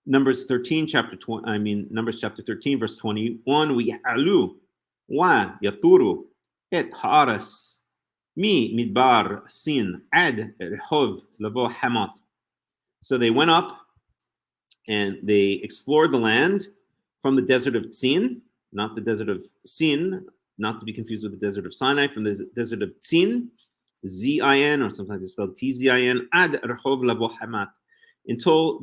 Numbers chapter 13, verse 21. We alu wa yaturu et haras mi midbar sin ad rehov lavo hamath. So they went up and they explored the land from the desert of Tzin, not the desert of Sin, not to be confused with the desert of Sinai, from the desert of Tzin, Z-I-N, or sometimes it's spelled T-Z-I-N, ad Rehov Lavo Hamat, until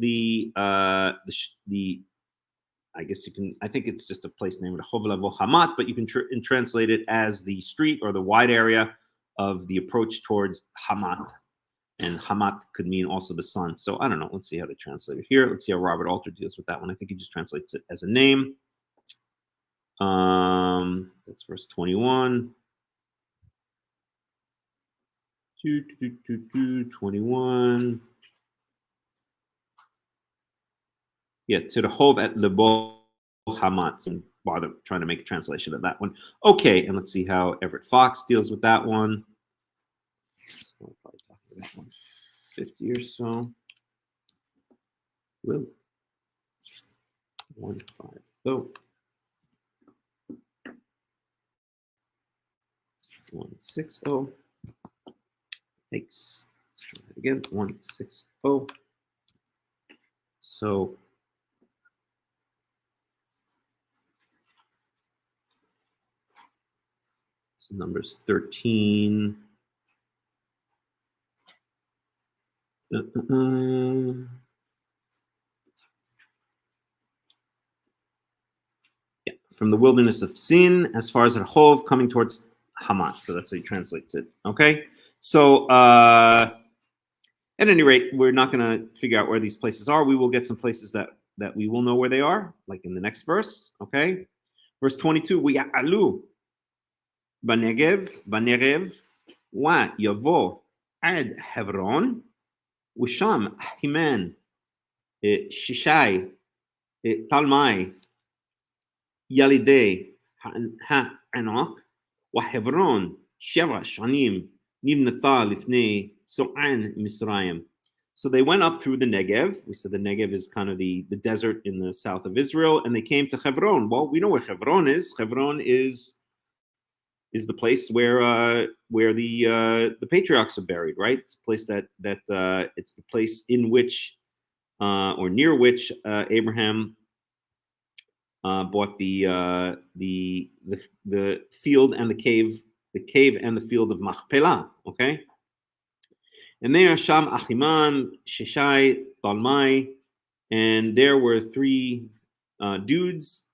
I guess you can, I think it's just a place named Rehov Lavo Hamat, but you can translate it as the street or the wide area of the approach towards Hamat. And Hamat could mean also the sun. So I don't know. Let's see how they translate it here. Let's see how Robert Alter deals with that one. I think he just translates it as a name. That's verse 21. 21. Yeah, to the Hov at Lebo Hamat. And bother trying to make a translation of that one. Okay, and let's see how Everett Fox deals with that one. So we'll probably talk about that one. 50 or so. Whoa. 150. Oh. 160. Thanks. Try that again. 160. So this is Numbers 13. Yeah, from the wilderness of Sin as far as Rehov coming towards Hamat. So that's how he translates it. Okay. So at any rate, we're not going to figure out where these places are. We will get some places that we will know where they are, like in the next verse. Okay. Verse 22, we alu banegev wa yavo ad Hebron Wisham Himan Shishai Talmai Yalidei Ha'anak Wahevron Sheva Shanim Nibnata Lifnei So'an Misraim. So they went up through the Negev. We said the Negev is kind of the desert in the south of Israel, and they came to Hebron. Well, we know where Hebron is. Hebron is the place where the patriarchs are buried, right? It's a place that it's the place in which or near which Abraham bought the field and the cave and the field of Machpelah. Okay, and there Sham Achiman Sheshai Talmai, and there were three dudes,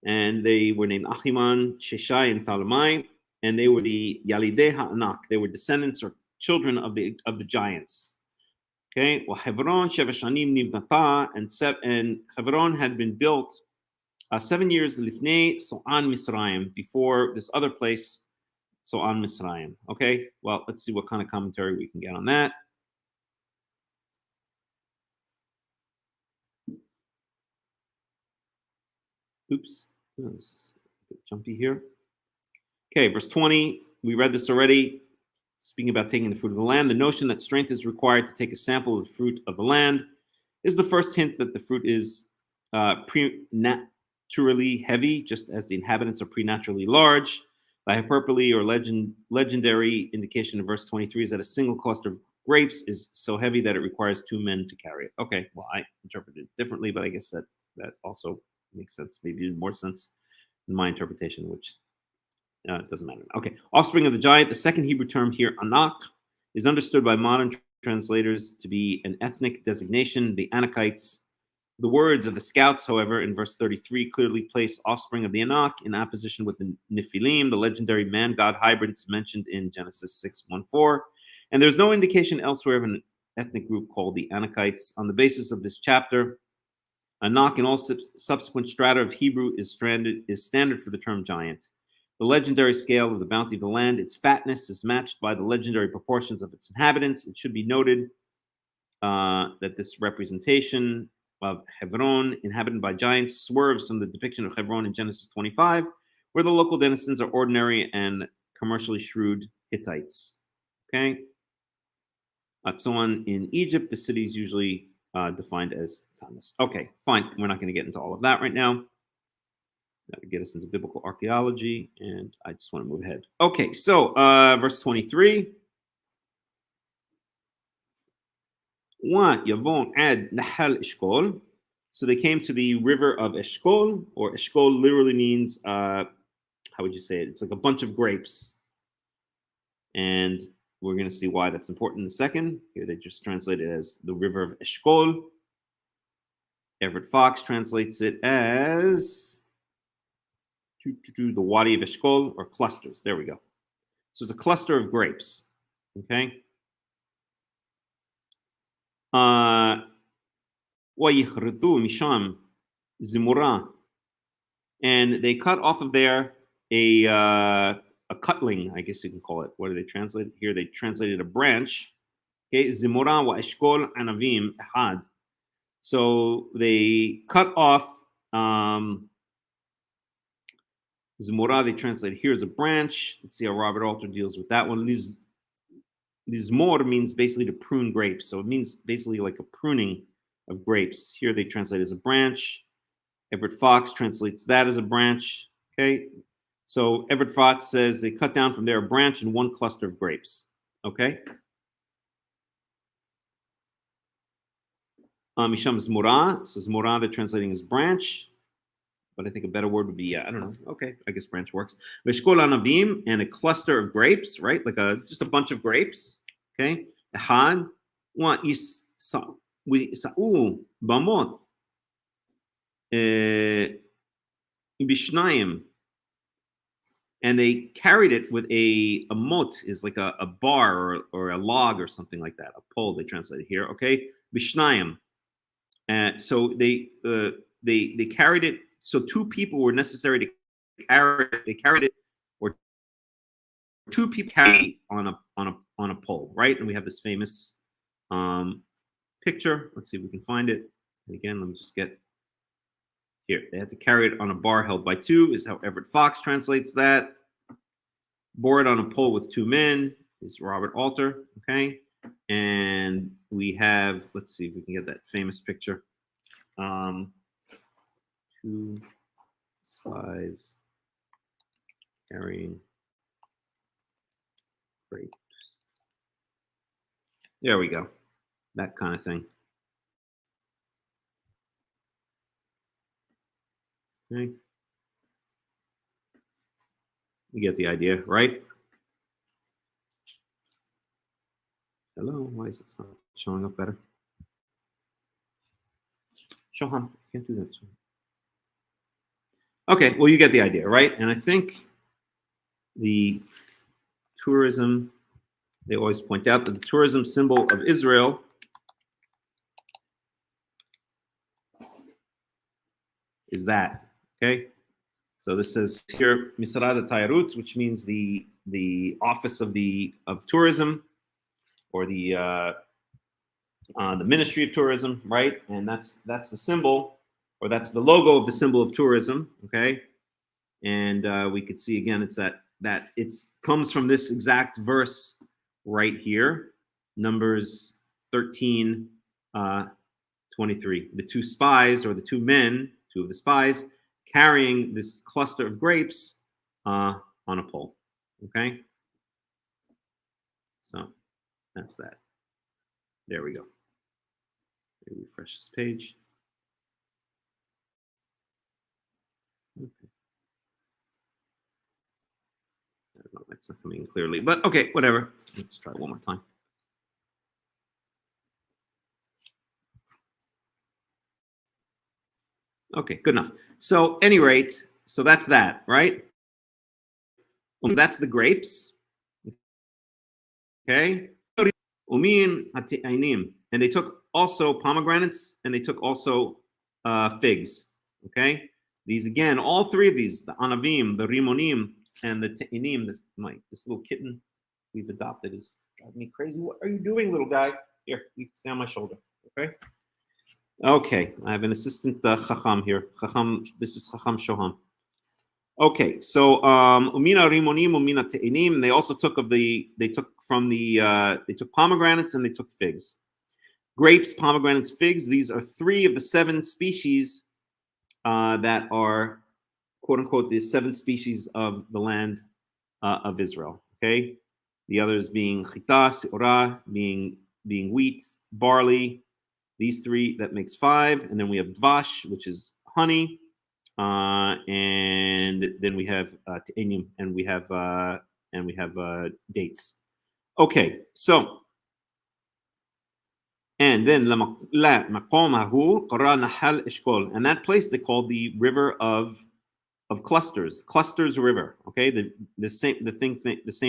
and they were named Achiman, Sheshai, and Talmai, and they were the Yalidei Ha'anak. They were descendants or children of the giants. Okay, well, Hebron Sheva Shanim Nivnata, and Hebron had been built 7 years Lifnei So'an Misraim, before this other place, So'an Misraim. Okay, well, let's see what kind of commentary we can get on that. Oops, oh, this is a bit jumpy here. Okay, verse 20, we read this already. Speaking about taking the fruit of the land, the notion that strength is required to take a sample of the fruit of the land is the first hint that the fruit is preterally heavy, just as the inhabitants are preternaturally large. The hyperbole or legendary indication of verse 23 is that a single cluster of grapes is so heavy that it requires 2 men to carry it. Okay, well, I interpreted it differently, but I guess that also makes sense, maybe more sense in my interpretation, which it doesn't matter. Okay, offspring of the giant. The second Hebrew term here, Anak, is understood by modern translators to be an ethnic designation, the Anakites. The words of the scouts, however, in verse 33 clearly place offspring of the Anak in opposition with the Nephilim, the legendary man-god hybrids mentioned in Genesis 6:1-4. And there's no indication elsewhere of an ethnic group called the Anakites. On the basis of this chapter, Anak in all subsequent strata of Hebrew is standard for the term giant. The legendary scale of the bounty of the land, its fatness, is matched by the legendary proportions of its inhabitants. It should be noted that this representation of Hebron, inhabited by giants, swerves from the depiction of Hebron in Genesis 25, where the local denizens are ordinary and commercially shrewd Hittites. Okay? So on in Egypt, the city is usually defined as Tanis. Okay, fine. We're not going to get into all of that right now. That would get us into biblical archaeology, and I just want to move ahead. Okay, so verse 23. Yavon ad Nahal Eshkol. So they came to the river of Eshkol, or Eshkol literally means, how would you say it? It's like a bunch of grapes. And we're going to see why that's important in a second. Here they just translate it as the river of Eshkol. Everett Fox translates it as the Wadi of Eshkol, or clusters. There we go. So it's a cluster of grapes. Okay. Misham Zimura, and they cut off of there a cutling, I guess you can call it. What do they translate here? They translated a branch. Okay, Zimura wa Eshkol Anavim Ahad. So they cut off Zimura. They translate here as a branch. Let's see how Robert Alter deals with that one. Lizmor means basically to prune grapes. So it means basically like a pruning of grapes. Here they translate as a branch. Everett Fox translates that as a branch. Okay. So Everett Fox says they cut down from there a branch and one cluster of grapes. Okay. Misham Zmura. So Zmura they're translating as branch. But I think a better word would be, I don't know. Okay, I guess branch works. Veshkol anavim, and a cluster of grapes, right? Like just a bunch of grapes. Okay. Ahad, ויסעו במות בשניים, and they carried it with a mot is like a bar or a log or something like that, a pole they translated here, okay? Bishnayim. So they carried it, so two people were necessary to carry it. They carried it, or two people carried on a pole, right? And we have this famous picture. Let's see if we can find it. And again, let me just get here. They had to carry it on a bar held by two, is how Everett Fox translates that. Bore it on a pole with two men is Robert Alter, okay? And we have, let's see if we can get that famous picture. Two spies carrying grapes. There we go. That kind of thing. Okay. You get the idea, right? Hello, why is it not showing up better? Shoham, can't do that. Okay, well, you get the idea, right? And I think the tourism, they always point out that the tourism symbol of Israel is that, okay? So this says here, Misrad Tayarut, which means the office of tourism, or the Ministry of Tourism, right? And that's the symbol, or that's the logo of the symbol of tourism, okay? And we could see again, it's that it comes from this exact verse right here, Numbers 13, 23. The two spies, or the two men, two of the spies, carrying this cluster of grapes on a pole, okay? So that's that. There we go. Let me refresh this page. Okay. I don't know, that's not coming in clearly, but okay, whatever. Let's try it one more time. Okay, good enough. So, any rate, so that's that, right? That's the grapes. Okay. And they took also pomegranates, and they took also figs. Okay. These again, all three of these, the anavim, the rimonim, and the te'inim. This little kitten we've adopted is driving me crazy. What are you doing, little guy? Here, you can stay on my shoulder. Okay. Okay, I have an assistant Chacham here. Chacham, this is Chacham Shoham. Okay, so umina rimonim, umina te'inim. They also took they took pomegranates, and they took figs. Grapes, pomegranates, figs. These are three of the 7 species that are, quote unquote, the 7 species of the land of Israel. Okay, the others being chita, seorah, being wheat, barley. These 3, that makes 5, and then we have dvash, which is honey, and then we have te'inim, and we have dates. Okay, so, and then and that place they called the river of clusters river. Okay, the same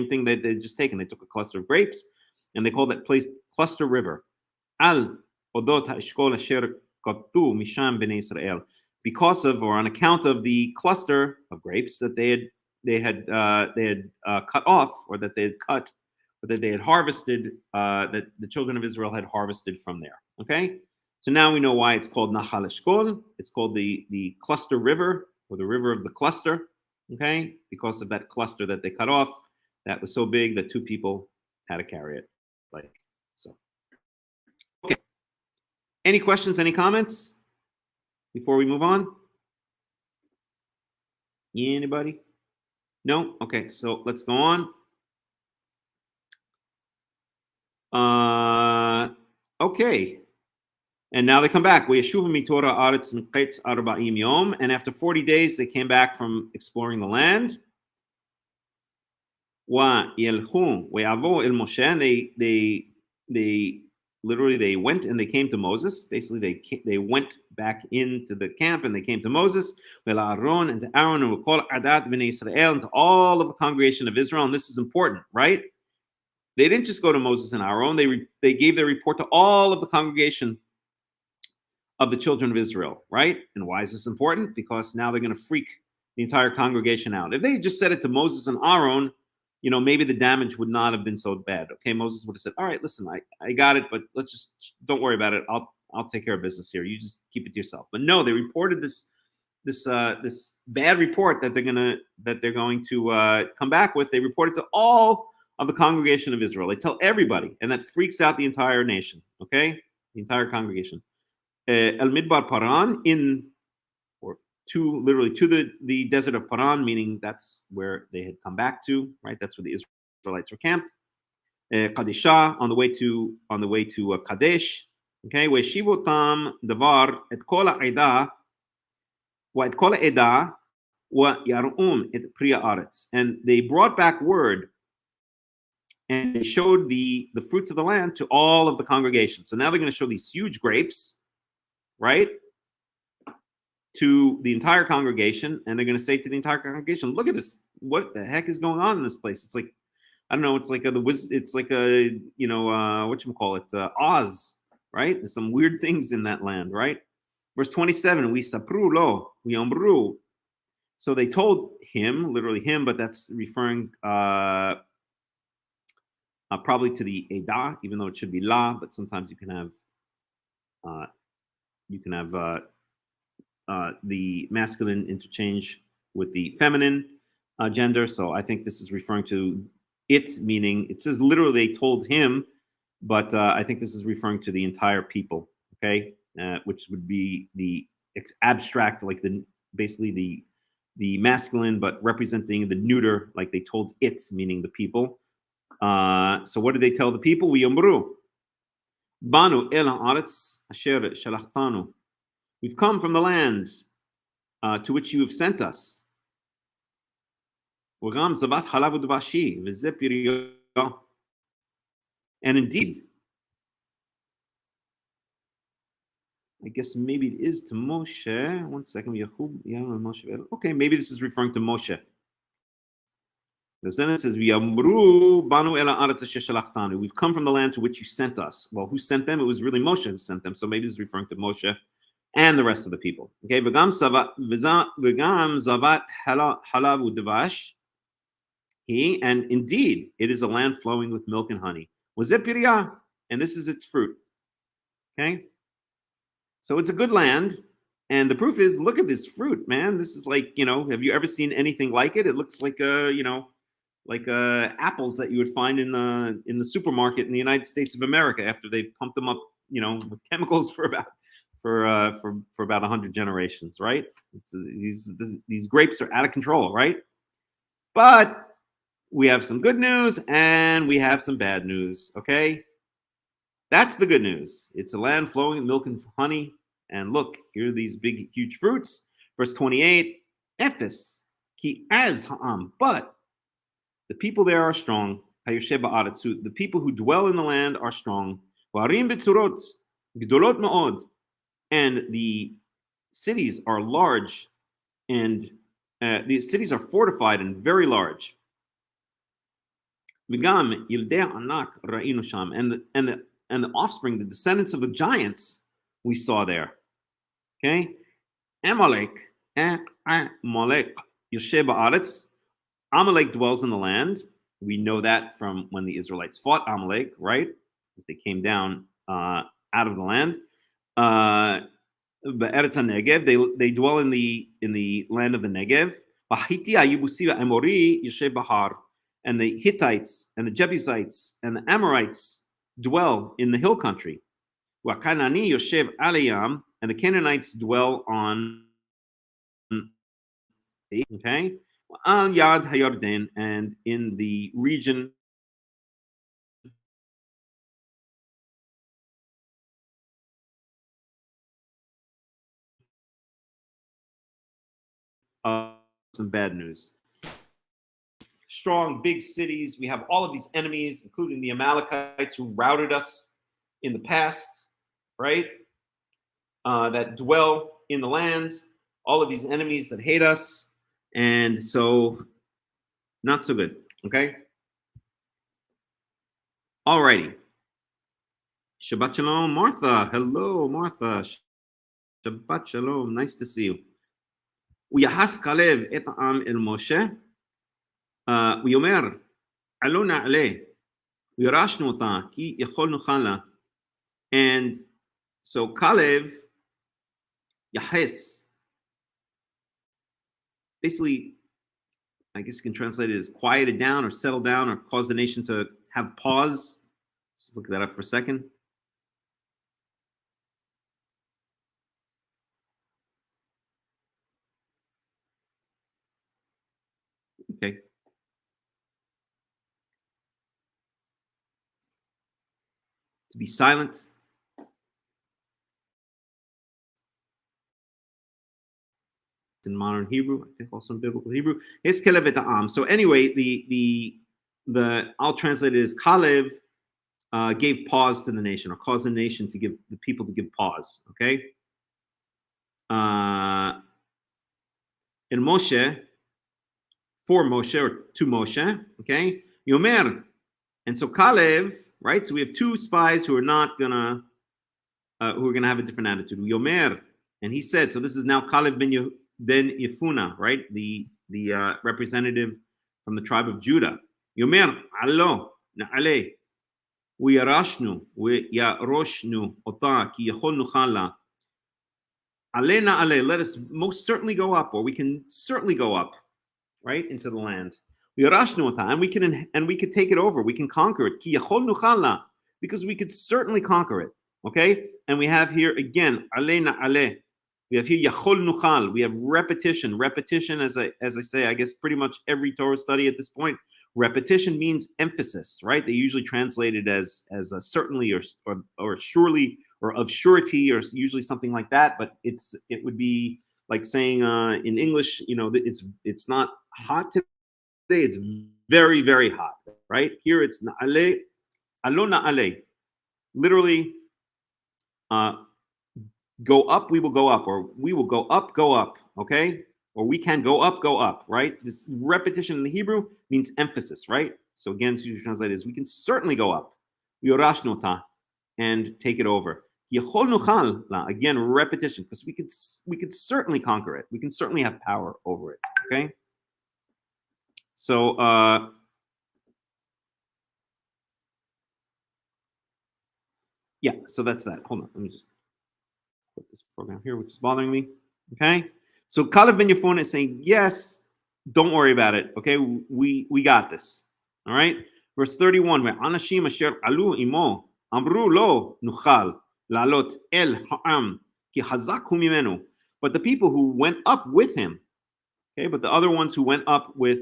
thing that they just taken. They took a cluster of grapes, and they called that place Cluster River. Because of, or on account of, the cluster of grapes that they had cut off, or that they had cut, or that they had harvested, that the children of Israel had harvested from there. Okay, so now we know why it's called Nahal Eshkol. It's called the cluster river, or the river of the cluster. Okay, because of that cluster that they cut off, that was so big that 2 people had to carry it, like so. Okay. Any questions, any comments before we move on? Anybody? No? Okay, so let's go on. Okay. And now they come back. And after 40 days, they came back from exploring the land. And they literally they went and they came to Moses. Basically, they went back into the camp and they came to Moses, and to Aaron and to all of the congregation of Israel. And this is important, right? They didn't just go to Moses and Aaron. They gave their report to all of the congregation of the children of Israel, right? And why is this important? Because now they're going to freak the entire congregation out. If they had just said it to Moses and Aaron, maybe the damage would not have been so bad. Okay, Moses would have said, all right, listen, I got it, but let's just don't worry about it. I'll take care of business here. You just keep it to yourself. But no, they reported this bad report that they're going to come back with. They reported to all of the congregation of Israel. They tell everybody, and that freaks out the entire nation. Okay, the entire congregation. El Midbar Paran literally to the desert of Paran, meaning that's where they had come back to, right? That's where the Israelites were camped. Kadeshah on the way to Kadesh. Okay, Shivotam Davar et kol ha'eda wa et kol ha'eda wa yar'um et priya aretz, and they brought back word and they showed the fruits of the land to all of the congregation. So now they're going to show these huge grapes, right, to the entire congregation, and they're going to say to the entire congregation, look at this, what the heck is going on in this place? It's like, I don't know, it's like Oz, right? There's some weird things in that land, right? Verse 27, we sapru lo, we ombru. So they told him, literally him, but that's referring probably to the Edah, even though it should be La, but sometimes you can have the masculine interchange with the feminine gender. So I think this is referring to it, meaning it says literally they told him, but I think this is referring to the entire people, okay? Which would be the abstract, like basically the masculine, but representing the neuter, like they told it, meaning the people. So what did they tell the people? We yomru banu el haaretz asher shalachtanu. We've come from the land to which you have sent us. And indeed, I guess maybe it is to Moshe. 1 second. Okay, maybe this is referring to Moshe. Because then it says, we've come from the land to which you sent us. Well, who sent them? It was really Moshe who sent them. So maybe it's referring to Moshe and the rest of the people. Okay, v'gam zavat halav u'devash. And indeed, it is a land flowing with milk and honey. Wazepirya, and this is its fruit. Okay, so it's a good land, and the proof is, look at this fruit, man. This is like, have you ever seen anything like it? It looks like apples that you would find in the supermarket in the United States of America after they've pumped them up, with chemicals for about 100 generations, right? These grapes are out of control, right? But we have some good news and we have some bad news, okay? That's the good news. It's a land flowing with milk and honey. And look, here are these big, huge fruits. Verse 28, Ephes, ki az ha'am, but the people there are strong. The people who dwell in the land are strong. And the cities are large, and the cities are fortified and very large. And the offspring, the descendants of the giants, we saw there. Okay, Amalek Yoshe ba'aretz. Amalek dwells in the land. We know that from when the Israelites fought Amalek, right? They came down out of the land. Be'eretz HaNegev, they dwell in the land of the Negev. And the Hittites and the Jebusites and the Amorites dwell in the hill country. And the Canaanites dwell on, okay, Al Yad HaYarden, and in the region of some bad news. Strong, big cities. We have all of these enemies, including the Amalekites who routed us in the past, right? That dwell in the land, all of these enemies that hate us, and so not so good. Okay. Alrighty. Shabbat shalom, Martha. Hello, Martha. Shabbat shalom. Nice to see you. ויחס כלב את העם אל משה, ויאמר, עלו נעלה, וירשנו אותה, כי יכולנו חלה. And so Kalev, Yahis, basically, I guess you can translate it as quieted down or settle down or cause the nation to have pause. Let's look that up for a second. Okay. To be silent. In modern Hebrew, I think also in biblical Hebrew. So anyway, the I'll translate it as Kalev gave pause to the nation, or caused the nation to give the people to give pause. Okay. And Moshe, for Moshe or to Moshe, okay, Yomer. And so Kalev, right? So we have two spies who are not gonna have a different attitude. Yomer, and he said, so this is now Kalev ben Yefuna, right? The representative from the tribe of Judah. Yomer, Allo, Na'ale, Uyarashnu, Uyaroshnu, Ota, Ki Yecholnu Chala. Ale Na'ale, let us most certainly go up, or we can certainly go up, right, into the land. And we can take it over. We can conquer it. Because we could certainly conquer it. Okay? And we have here again, we have here yachol nuchal. We have repetition. Repetition, as I say, I guess pretty much every Torah study at this point, repetition means emphasis, right? They usually translate it as a certainly or surely or of surety or usually something like that. But it would be like saying in English, it's not hot today. It's very, very hot, right? Here it's na'ale, alo na'ale. Literally, go up, we will go up, or we will go up, okay? Or we can go up, right? This repetition in the Hebrew means emphasis, right? So again, to translate is we can certainly go up, and take it over. Again, repetition, because we could certainly conquer it. We can certainly have power over it, okay? So yeah, so that's that. Hold on, let me just put this program here, which is bothering me. Okay, so Kalev ben Yefuna is saying, yes, don't worry about it. Okay, we got this. All right, verse 31. Anashim asher alu imo amru lo nuchal la'alot el ha'am ki hazak hu mimenu. But the people who went up with him, okay, but the other ones who went up with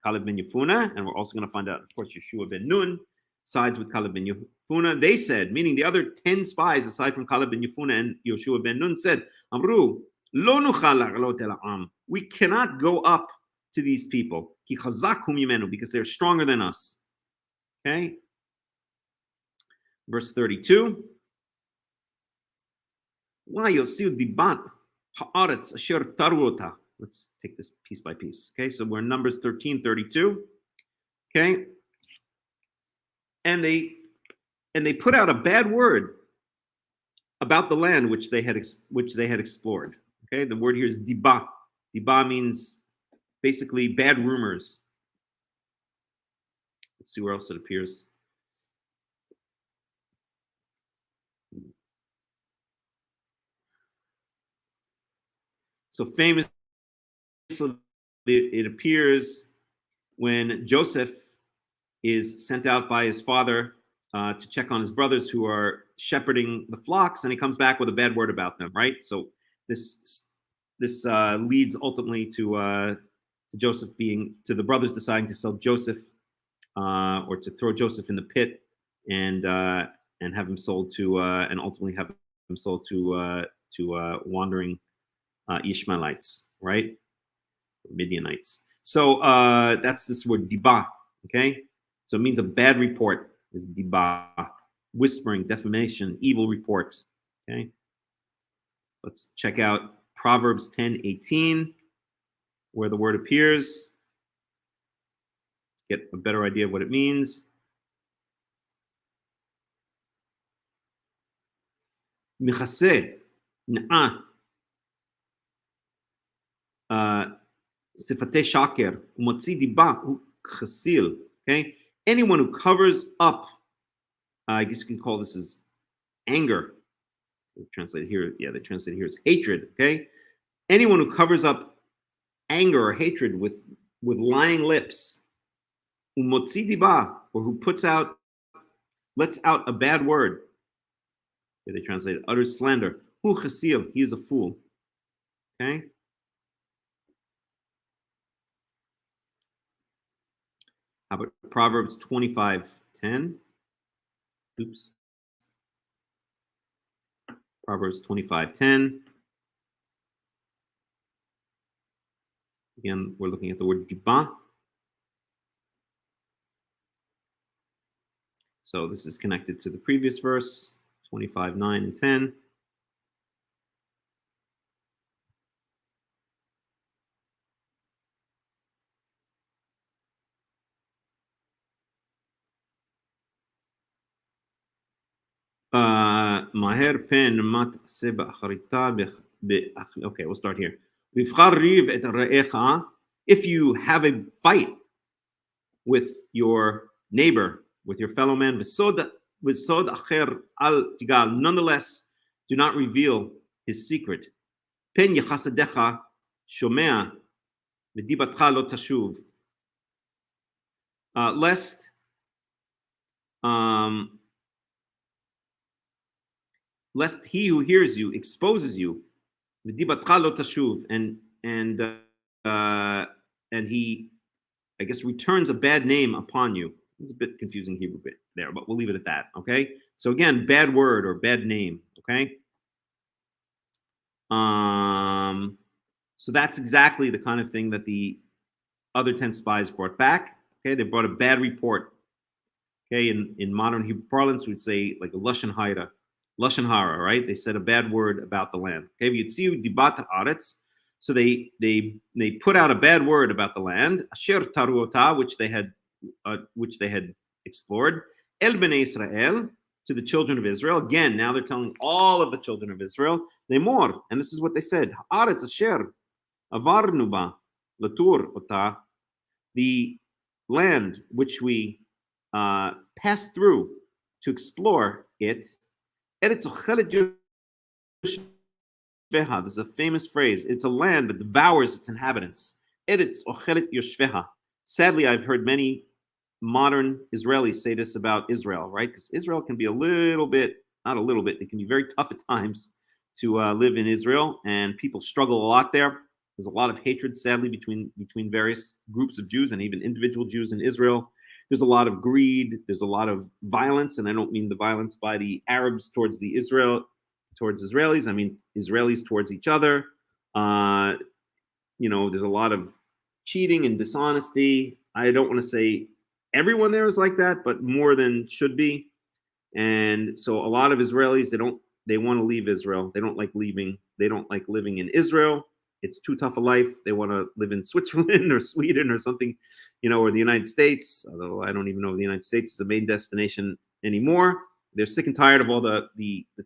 Kalev ben Yefuna, and we're also going to find out, of course, Yeshua ben Nun sides with Kalev ben Yefuna. They said, meaning the other 10 spies, aside from Kalev ben Yefuna and Yeshua ben Nun, said, Amru, lo nuchal la'alot el ha'am. We cannot go up to these people, ki chazak hu mimenu, because they're stronger than us. Okay? Verse 32. Why yosiu dibat ha'aretz asher taruota. Let's take this piece by piece. Okay, so we're in Numbers 13:32. Okay, and they put out a bad word about the land which they had explored. Okay, the word here is diba. Diba means basically bad rumors. Let's see where else it appears. So famously, it appears when Joseph is sent out by his father to check on his brothers who are shepherding the flocks, and he comes back with a bad word about them, right? So this leads ultimately to Joseph to the brothers deciding to sell Joseph or to throw Joseph in the pit and have him sold to and ultimately have him sold to wandering Ishmaelites, right? Midianites. So that's this word diba, okay? So it means a bad report is diba. whispering, defamation, evil reports. Okay, let's check out Proverbs 10:18, where the word appears. Get a better idea of what it means. Michase, na'a, sifatei shaker, umotzi diba, chasil. Okay, anyone who covers up, I guess you can call this as anger. They translate here, they translate here as hatred. Okay, anyone who covers up anger or hatred with lying lips, umotzi diba, or who lets out a bad word. They translate it, utters slander. Hu chasil, he is a fool. Okay. How about Proverbs 25:10? Oops. Proverbs 25:10. Again, we're looking at the word diba. So this is connected to the previous verse, 25:9 and 10. Maher pen mat seba acharita. Okay, we'll start here. If you have a fight with your neighbor, with your fellow man, nonetheless, do not reveal his secret. Pen yechasadecha shomea v'dibatcha lo tashuv. Lest he who hears you exposes you, v'dibatcha lo tashuv, and he, I guess, returns a bad name upon you. It's a bit confusing Hebrew bit there, but we'll leave it at that. Okay. So again, bad word or bad name. Okay. So that's exactly the kind of thing that the other 10 spies brought back. Okay. They brought a bad report. Okay. In modern Hebrew parlance, we'd say like a lashon hara, right? They said a bad word about the land. Okay. Yitziu dibat haaretz. So they put out a bad word about the land, asher taruota, which they had explored, el bnei Israel, to the children of Israel. Again, now they're telling all of the children of Israel, lemor, and this is what they said: haaretz asher avarnu ba latur ota, the land which we passed through to explore it. Eretz ochelet yoshveha. This is a famous phrase. It's a land that devours its inhabitants. Eretz ochelet yoshveha. Sadly, I've heard many modern Israelis say this about Israel, right? Because Israel can be a little bit, not a little bit, it can be very tough at times to live in Israel, and people struggle a lot there. There's a lot of hatred, sadly, between various groups of Jews and even individual Jews in Israel. There's a lot of greed. There's a lot of violence, and I don't mean the violence by the Arabs towards Israelis. I mean Israelis towards each other. There's a lot of cheating and dishonesty. I don't want to say everyone there is like that, but more than should be. And so a lot of Israelis, they want to leave Israel. They don't like leaving. They don't like living in Israel. It's too tough a life. They want to live in Switzerland or Sweden or something, or the United States, although I don't even know if the United States is the main destination anymore. They're sick and tired of all the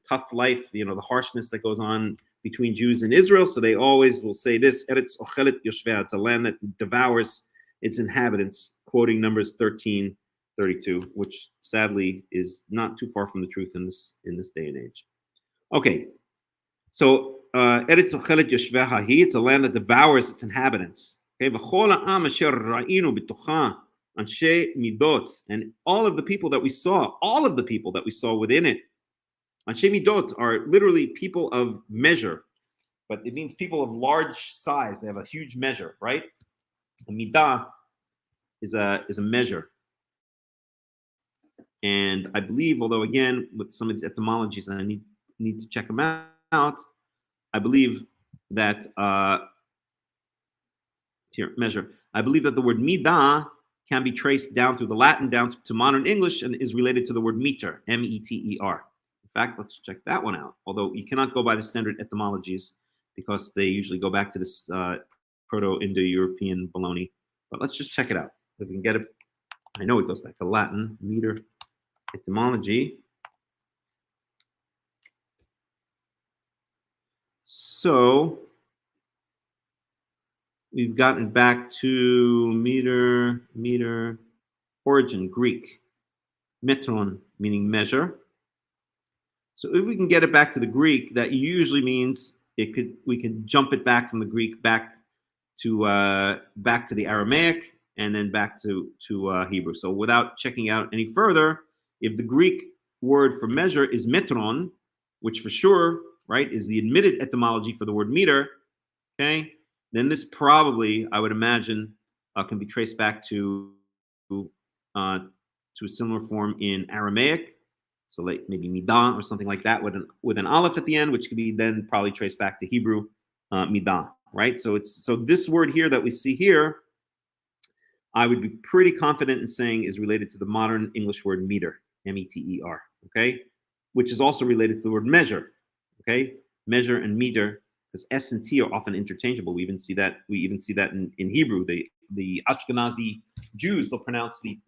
tough life, the harshness that goes on between Jews and Israel. So they always will say this: Eretz ochelet yoshveh. It's a land that devours its inhabitants, quoting Numbers 13:32, which sadly is not too far from the truth in this day and age. Okay, so Eretz ochelet yoshveh hi. It's a land that devours its inhabitants. Okay, v'chol ha'am asher ra'inu b'tocha anshe midot, and all of the people that we saw within it. Anshe midot are literally people of measure, but it means people of large size. They have a huge measure, right? A midah is a measure. And I believe, although again, with some of these etymologies, I need to check them out, I believe that, measure. I believe that the word midah can be traced down through the Latin, down to modern English, and is related to the word meter, M-E-T-E-R. In fact, let's check that one out. Although you cannot go by the standard etymologies because they usually go back to this Proto-Indo-European baloney. But let's just check it out. If we can get it, I know it goes back to Latin, meter etymology. So we've gotten back to meter, origin, Greek. Metron, meaning measure. So if we can get it back to the Greek, that usually means we can jump it back from the Greek back to the Aramaic and then back to Hebrew. So without checking out any further, if the Greek word for measure is metron, which for sure, right, is the admitted etymology for the word meter, okay, then this probably, I would imagine, can be traced back to a similar form in Aramaic. So like maybe midah or something like that with an aleph at the end, which could be then probably traced back to Hebrew midah, right? So this word here that we see here, I would be pretty confident in saying is related to the modern English word meter, M-E-T-E-R, okay? Which is also related to the word measure, okay? Measure and meter, because S and T are often interchangeable. We even see that in Hebrew. The Ashkenazi Jews, they'll pronounce a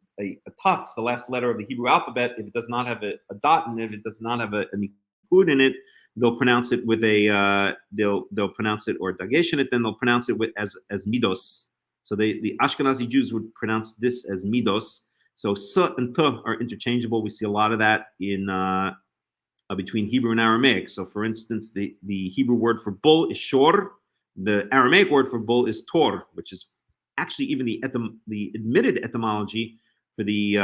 taf, the last letter of the Hebrew alphabet, if it does not have a dot in it, if it does not have a nikud in it, they'll pronounce it with they'll pronounce it, or dagesh in it, then they'll pronounce it as midos. So the Ashkenazi Jews would pronounce this as midos. So s and t are interchangeable. We see a lot of that in between Hebrew and Aramaic. So for instance, the Hebrew word for bull is shor. The Aramaic word for bull is tor, which is actually even the admitted etymology for the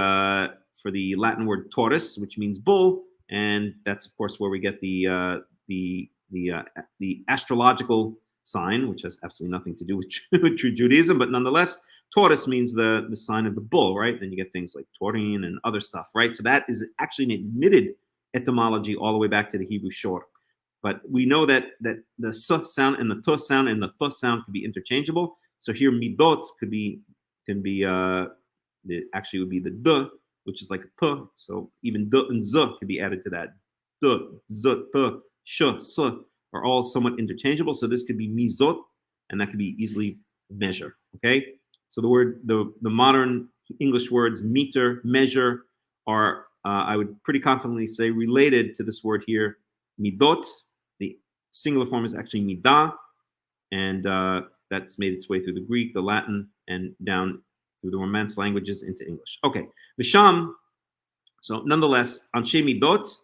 Latin word taurus, which means bull, and that's of course where we get the astrological sign, which has absolutely nothing to do with true Judaism, but nonetheless, taurus means the sign of the bull, right? Then you get things like taurine and other stuff, right? So that is actually an admitted etymology all the way back to the Hebrew shor. But we know that the s sound and the t sound and the th sound could be interchangeable. So here midot actually would be the d, which is like a p. So even d and z could be added to that. D, z, t, sh, s are all somewhat interchangeable. So this could be mizot, and that could be easily measure. Okay. So the modern English words meter, measure are I would pretty confidently say related to this word here, midot. The singular form is actually midah, and that's made its way through the Greek, the Latin, and down through the Romance languages into English. Okay, Visham. So nonetheless, Anshe midot,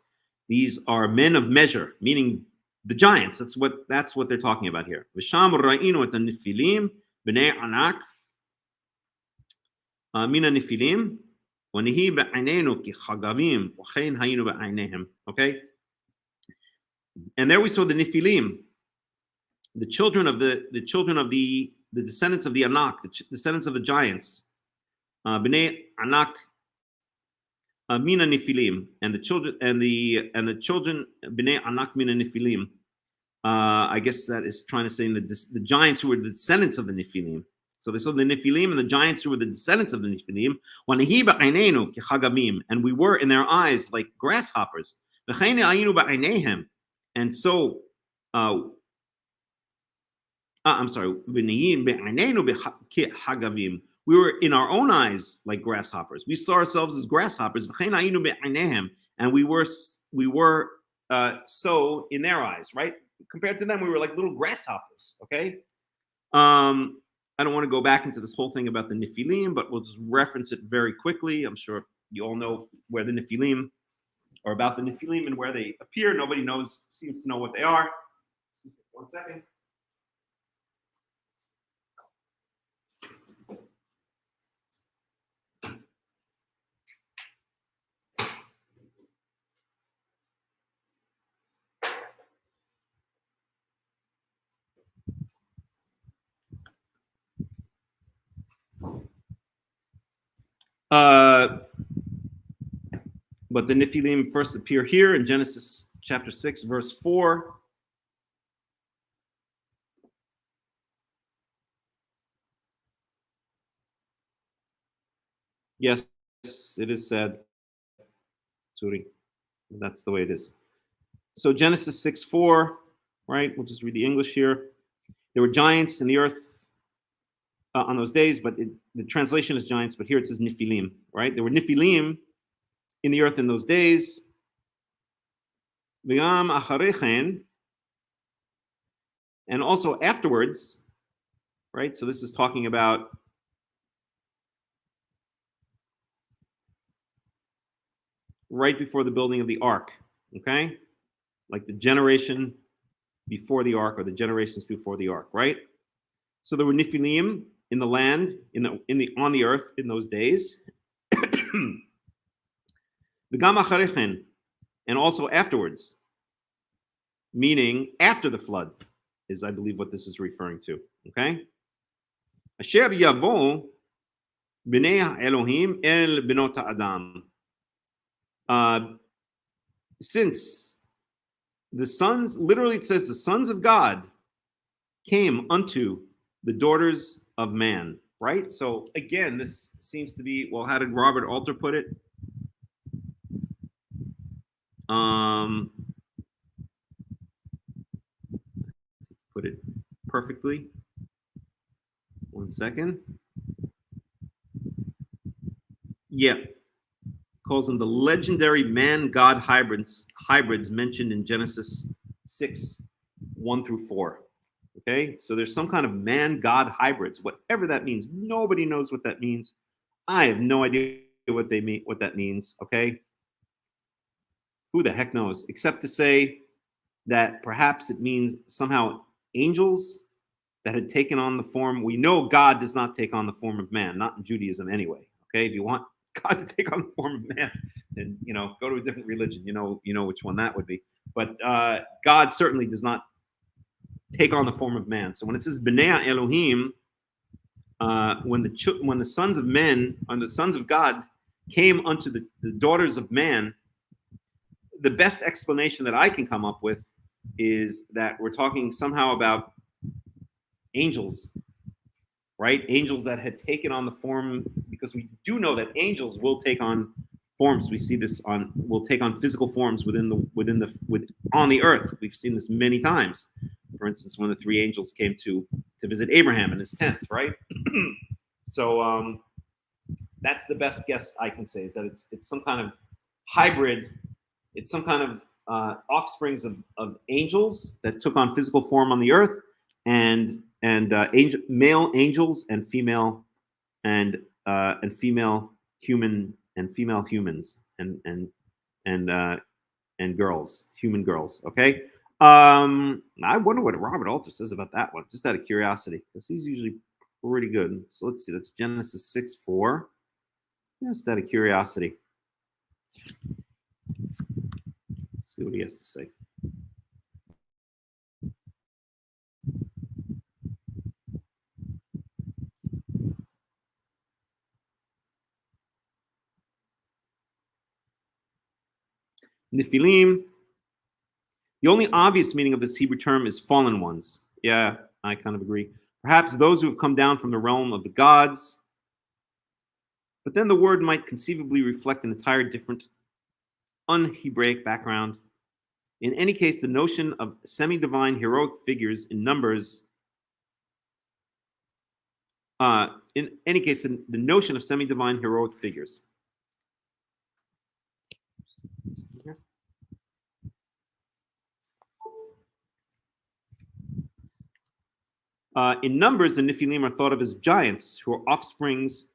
these are men of measure, meaning the giants. That's what they're talking about here. Visham ra'inu et nifilim b'nei anak mina nifilim wanihi ba'anenu ki chagavim w'chein hayinu ba'anehem. Okay, and there we saw the nifilim, the children of the descendants of the Anak, the descendants of the giants, b'nei Anak, mina nifilim, and the children b'nei Anak mina nifilim. I guess that is trying to say the giants who were the descendants of the Nephilim. So they saw the Nephilim and the giants who were the descendants of the Nephilim. وَنَهِي بَعَيْنَيْنُ كِخَغَمِيم, and we were in their eyes like grasshoppers. وَخَيْنِ أَيْنُ بَعَيْنَيْهِمْ, and so I'm sorry. We were in our own eyes like grasshoppers. We saw ourselves as grasshoppers, and we were so in their eyes, right? Compared to them, we were like little grasshoppers. Okay. I don't want to go back into this whole thing about the Nephilim, but we'll just reference it very quickly. I'm sure you all know where the Nephilim, or about the Nephilim and where they appear. Nobody seems to know what they are. 1 second. But the Nephilim first appear here in Genesis chapter 6, verse 4. Yes, it is said. Sorry, that's the way it is. So Genesis 6:4, right? We'll just read the English here. There were giants in the earth on those days, but the translation is giants, but here it says Nephilim, right? There were Nephilim in the earth in those days. V'gam acharechen, and also afterwards, right? So this is talking about right before the building of the ark, okay? Like the generation before the ark, or the generations before the ark, right? So there were Nephilim in the land, on the earth in those days. The Gam acharechen, and also afterwards, meaning after the flood, is I believe what this is referring to. Okay? Asher yavo b'nei Elohim el benot Adam. Since the sons, literally it says the sons of God came unto the daughters of man, right? So again, this seems to be, well, how did Robert Alter put it? Put it perfectly. One second. Yeah. Calls them the legendary man-God hybrids mentioned in Genesis 6:1-4. Okay, so there's some kind of man-God hybrids, whatever that means. Nobody knows what that means. I have no idea what that means. Okay, who the heck knows? Except to say that perhaps it means somehow angels that had taken on the form. We know God does not take on the form of man, not in Judaism anyway. Okay, if you want God to take on the form of man, then go to a different religion. You know which one that would be. But God certainly does not take on the form of man. So when it says B'nei Elohim, when the sons of men and the sons of God came unto the daughters of man, the best explanation that I can come up with is that we're talking somehow about angels, right? Angels that had taken on the form, because we do know that angels will take on forms. We see this will take on physical forms on the earth. We've seen this many times. For instance, when the three angels came to visit Abraham in his tent, right? So that's the best guess I can say, is that it's some kind of hybrid. It's some kind of offsprings of angels that took on physical form on the earth, and male angels and female female human and female humans and girls, human girls. Okay. I wonder what Robert Alter says about that one, just out of curiosity, because he's usually pretty good. So let's see. That's Genesis 6:4. Just out of curiosity. Let's see what he has to say. Nephilim. The only obvious meaning of this Hebrew term is fallen ones. Yeah, I kind of agree. Perhaps those who have come down from the realm of the gods. But then the word might conceivably reflect an entire different un-Hebraic background. In any case, the notion of semi-divine heroic figures in Numbers. In any case, the notion of semi-divine heroic figures. In Numbers, the Nephilim are thought of as giants who are offsprings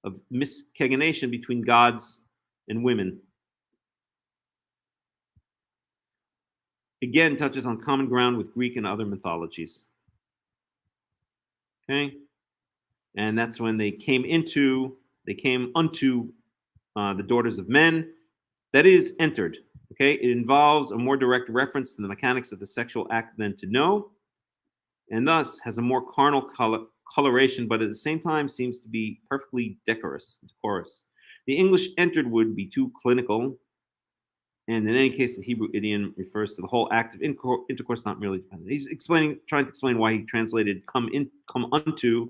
of miscegenation between gods and women. Again, touches on common ground with Greek and other mythologies. Okay, and that's when they came unto the daughters of men. That is entered. Okay, it involves a more direct reference to the mechanics of the sexual act than to know, and thus has a more carnal coloration, but at the same time seems to be perfectly decorous. The English entered would be too clinical, and in any case, the Hebrew idiom refers to the whole act of intercourse, not merely dependent. He's trying to explain why he translated come unto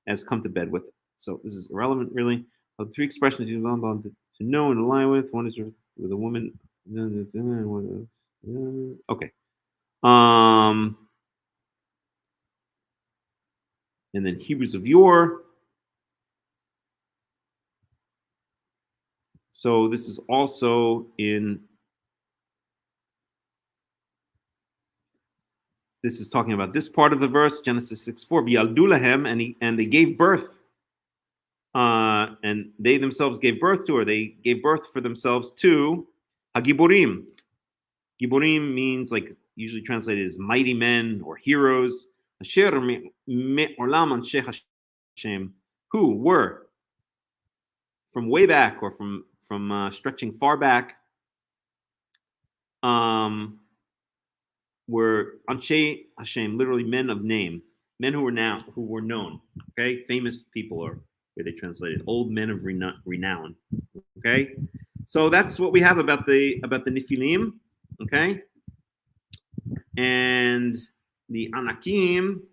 as come to bed with it. So this is irrelevant, really. Of the three expressions you want to know and align with, one is with a woman. Okay. And then Hebrews of yore. So this is also in. This is talking about this part of the verse, Genesis 6:4. V'yaldu lahem, and they gave birth. And they themselves gave birth to her. They gave birth for themselves to Hagiborim. Giborim means, like, usually translated as mighty men or heroes. Asher me'olam anshe Hashem, who were from way back, or from stretching far back, were anshe Hashem, literally men of name, men who were known. Okay, famous people, or where they translated old men of renown. Okay, so that's what we have about the Nephilim. Okay, and the Anakim.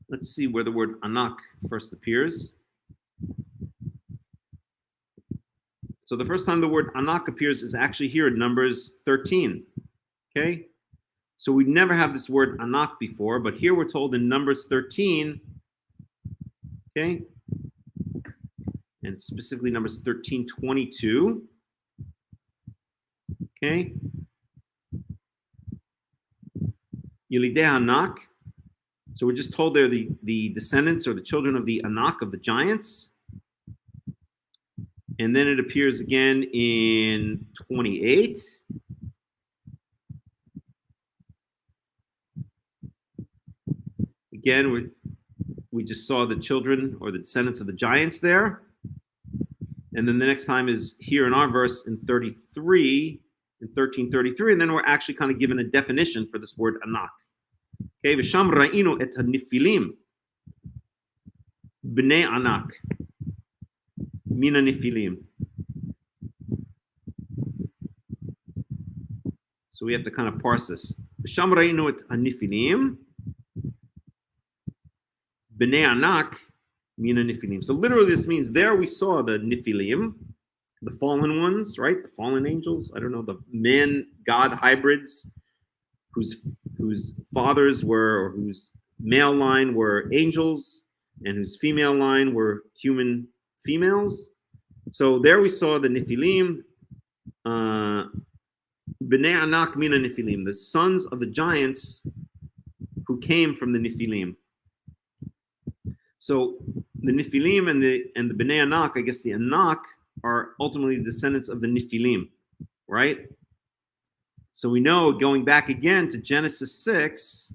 Let's see where the word Anak first appears. So the first time the word Anak appears is actually here in Numbers 13. Okay, so we never have this word Anak before, but here we're told in Numbers 13. Okay, and specifically Numbers 13:22. Okay, Yelidei Anak. So we're just told they're the descendants or the children of the Anak, of the giants. And then it appears again in 28. Again, we just saw the children or the descendants of the giants there. And then the next time is here in our verse in 33, in 13:33, and then we're actually kind of given a definition for this word Anak. Okay, v'sham ra'inu et hanifilim b'nei Anak mina nifilim. So we have to kind of parse this. V'sham ra'inu et hanifilim b'nei Anak mina nifilim. So literally this means there we saw the Nephilim, the fallen ones, right? The fallen angels. I don't know, the man-god hybrids whose fathers were, or whose male line were angels, and whose female line were human females. So there we saw the Nephilim, B'nei Anak mina Nephilim, the sons of the giants who came from the Nephilim. So the Nephilim and the B'nei Anak, I guess the Anak are ultimately the descendants of the Nephilim, right? So we know, going back again to Genesis 6,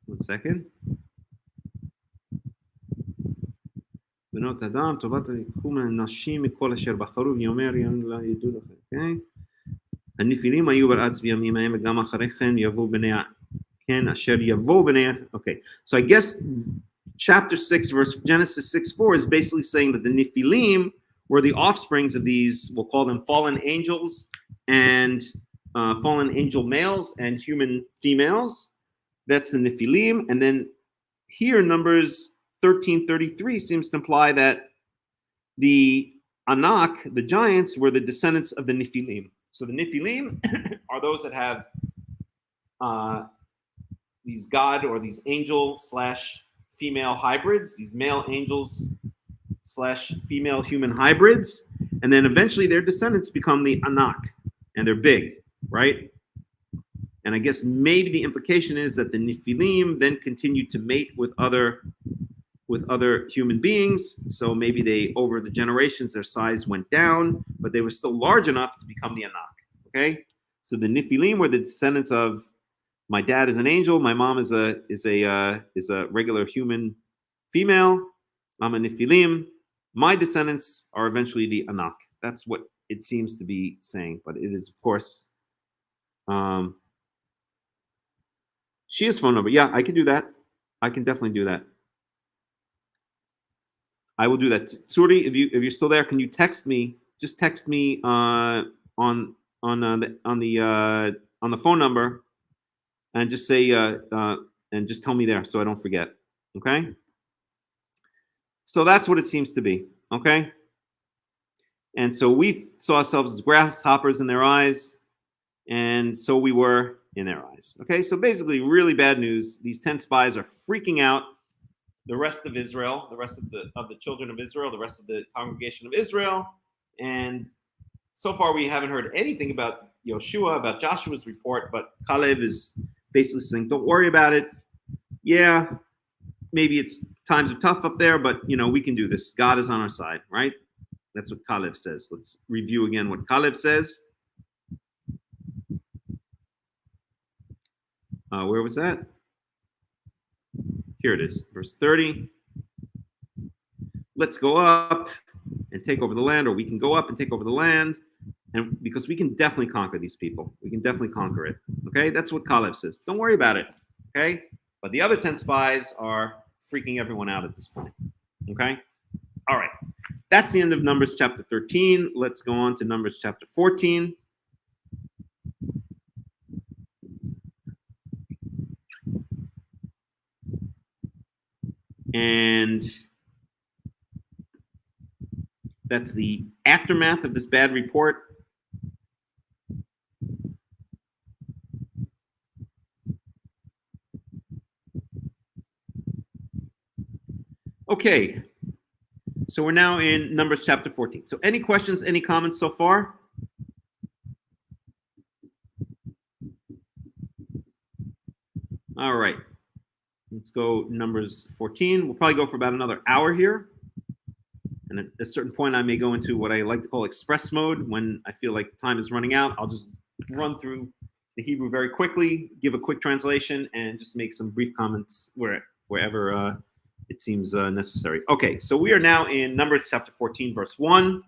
one second. בנות אדם, טובת יקחו מהנשים מכל אשר בחרו, ויאמר לה ידעו לכם. Okay? הנפילים היו בארץ בימים ההם, וגם אחרי כן יבואו בני, כן, אשר יבואו בני. Okay, so I guess chapter 6, verse Genesis 6:4 is basically saying that the Nephilim were the offsprings of these, we'll call them fallen angels, and fallen angel males and human females. That's the Nephilim. And then here, Numbers 13:33 seems to imply that the Anak, the giants, were the descendants of the Nephilim. So the Nephilim are those that have these god or these angel / female hybrids, these male angels / female human hybrids, and then eventually their descendants become the Anak, and they're big, right? And I guess maybe the implication is that the Nephilim then continued to mate with other human beings. So maybe they, over the generations, their size went down, but they were still large enough to become the Anak. Okay, so the Nephilim were the descendants of, my dad is an angel, my mom is a regular human female. I'm a Nephilim. My descendants are eventually the Anak. That's what it seems to be saying, but it is, of course, Shia's phone number. Yeah, I can do that. I can definitely do that. I will do that. Suri, if you're still there, can you text me? Just text me on the phone number, and just say and just tell me there so I don't forget. Okay. So that's what it seems to be. Okay. And so we saw ourselves as grasshoppers in their eyes, and so we were in their eyes. Okay. So basically, really bad news. These 10 spies are freaking out. The rest of Israel, the rest of the children of Israel, the rest of the congregation of Israel, and so far we haven't heard anything about Yoshua, about Joshua's report. But Caleb is basically saying, "Don't worry about it. Yeah, maybe times are tough up there, but we can do this. God is on our side, right?" That's what Caleb says. Let's review again what Caleb says. Where was that? Here it is, verse 30. Let's go up and take over the land, or we can go up and take over the land, and because we can definitely conquer these people. We can definitely conquer it. Okay, that's what Caleb says. Don't worry about it. Okay, but the other 10 spies are freaking everyone out at this point. Okay, all right. That's the end of Numbers chapter 13. Let's go on to Numbers chapter 14. And that's the aftermath of this bad report. Okay, so we're now in Numbers chapter 14. So any questions, any comments so far? All right, let's go Numbers 14. We'll probably go for about another hour here. And at a certain point, I may go into what I like to call express mode. When I feel like time is running out, I'll just run through the Hebrew very quickly, give a quick translation, and just make some brief comments wherever it seems necessary. Okay, so we are now in Numbers chapter 14, verse 1.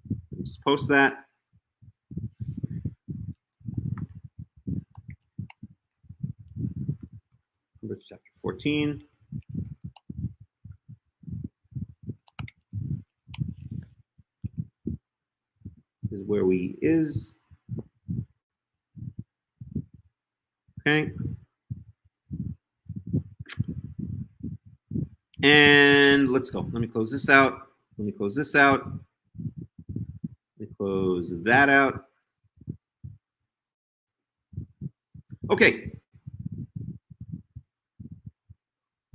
Let me just post that. Numbers chapter 14. This is where we is. Okay. And let's go. Let me close this out. Let me close this out. Let me close that out. Okay.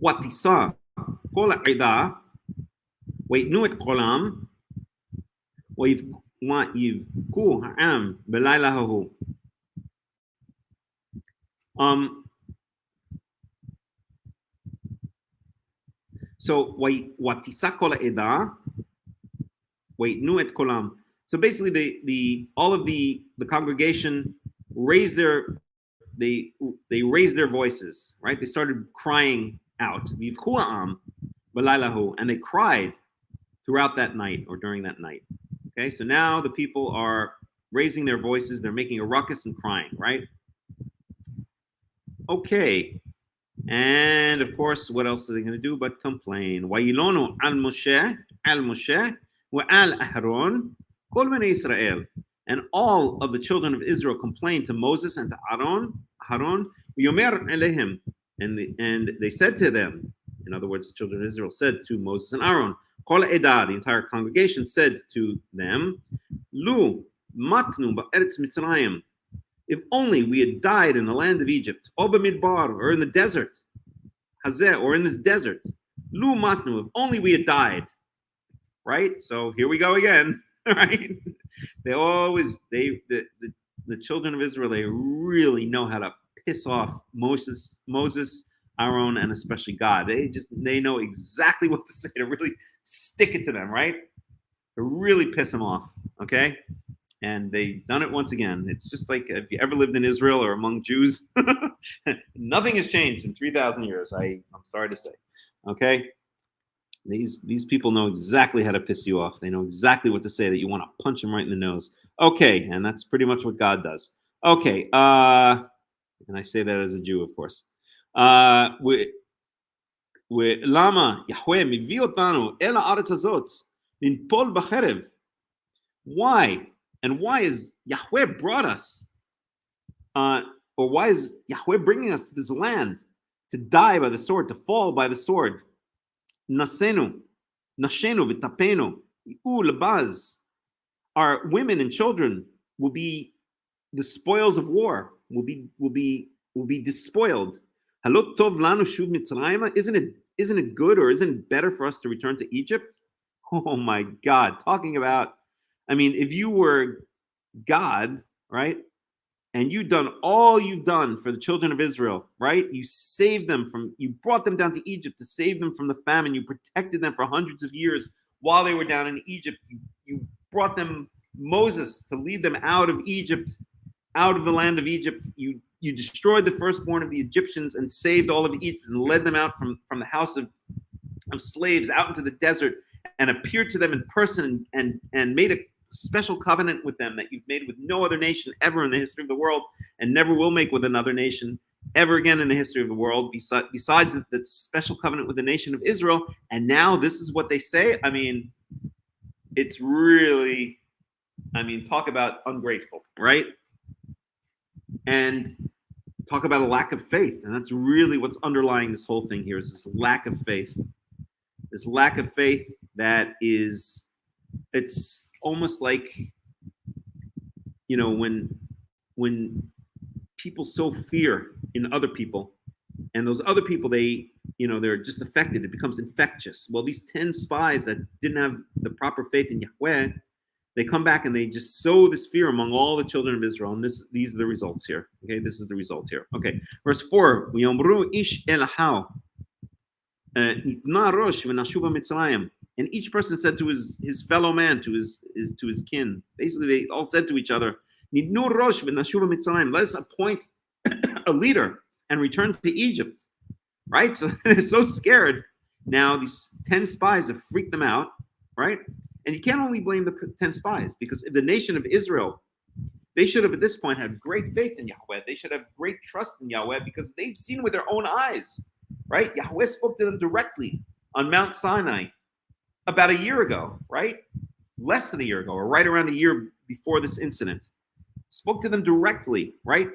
Watisa kol ha'ida ויתנו את קולם ויבכו העם בלילה ההוא. So watisa kol ha'ida ויתנו את קולם. So basically, all of the congregation raised their voices, right? They started crying out, vivchu ha'am b'layla hu, and they cried throughout that night or during that night. Okay, so now the people are raising their voices, they're making a ruckus and crying, right? Okay, and of course, what else are they going to do but complain? Wa'ilonu al Moshe wa'al Aharon kol bnei Israel. And all of the children of Israel complained to Moses and to Aaron, Yomer elehim, and they said to them, in other words, the children of Israel said to Moses and Aaron, Kol Edah, the entire congregation said to them, Lu matnu ba'eretz Mitzrayim, if only we had died in the land of Egypt, or b'midbar, or in the desert, Hazeh, or in this desert, Lu matnu, if only we had died, right? So here we go again, right? They always, the children of Israel, they really know how to piss off Moses, Aaron, and especially God. They know exactly what to say to really stick it to them, right? To really piss them off, okay? And they've done it once again. It's just like if you ever lived in Israel or among Jews, nothing has changed in 3,000 years, I'm sorry to say, okay? These people know exactly how to piss you off. They know exactly what to say that you want to punch them right in the nose. Okay, and that's pretty much what God does. Okay, and I say that as a Jew, of course. ולמה יחווה מביא אותנו אל הארץ הזאת לנפול בחרב? Why? And why is Yahweh brought us, or why is Yahweh bringing us to this land to die by the sword, to fall by the sword? Nasenu, nashenu v'tapenu, labaz. Our women and children will be the spoils of war. Will be despoiled. Halot tov lanu shuv mitzrayim. Isn't it good, or isn't it better for us to return to Egypt? Oh my God! Talking about, I mean, if you were God, right, and you've done all you've done for the children of Israel, right? You saved them you brought them down to Egypt to save them from the famine. You protected them for hundreds of years while they were down in Egypt. You brought them Moses to lead them out of Egypt, out of the land of Egypt. You destroyed the firstborn of the Egyptians and saved all of Egypt and led them out from the house of slaves out into the desert, and appeared to them in person and made a special covenant with them that you've made with no other nation ever in the history of the world, and never will make with another nation ever again in the history of the world, besides that special covenant with the nation of Israel. And now this is what they say. I mean, it's really, I mean, talk about ungrateful, right? And talk about a lack of faith. And that's really what's underlying this whole thing here, is this lack of faith. This lack of faith that is, it's almost like, you know, when people sow fear in other people, and those other people, they, you know, they're just affected, it becomes infectious. Well, these 10 spies that didn't have the proper faith in Yahweh, they come back and they just sow this fear among all the children of Israel. And these are the results here. Okay, this is the result here. Okay, verse 4. Ish elahau. And each person said to his fellow man, to his kin. Basically, they all said to each other, let us appoint a leader and return to Egypt. Right? So they're so scared. Now these 10 spies have freaked them out, right? And you can't only blame the 10 spies, because if the nation of Israel, they should have at this point had great faith in Yahweh. They should have great trust in Yahweh, because they've seen with their own eyes, right? Yahweh spoke to them directly on Mount Sinai about a year ago, right? Less than a year ago, or right around a year before this incident. Spoke to them directly, right?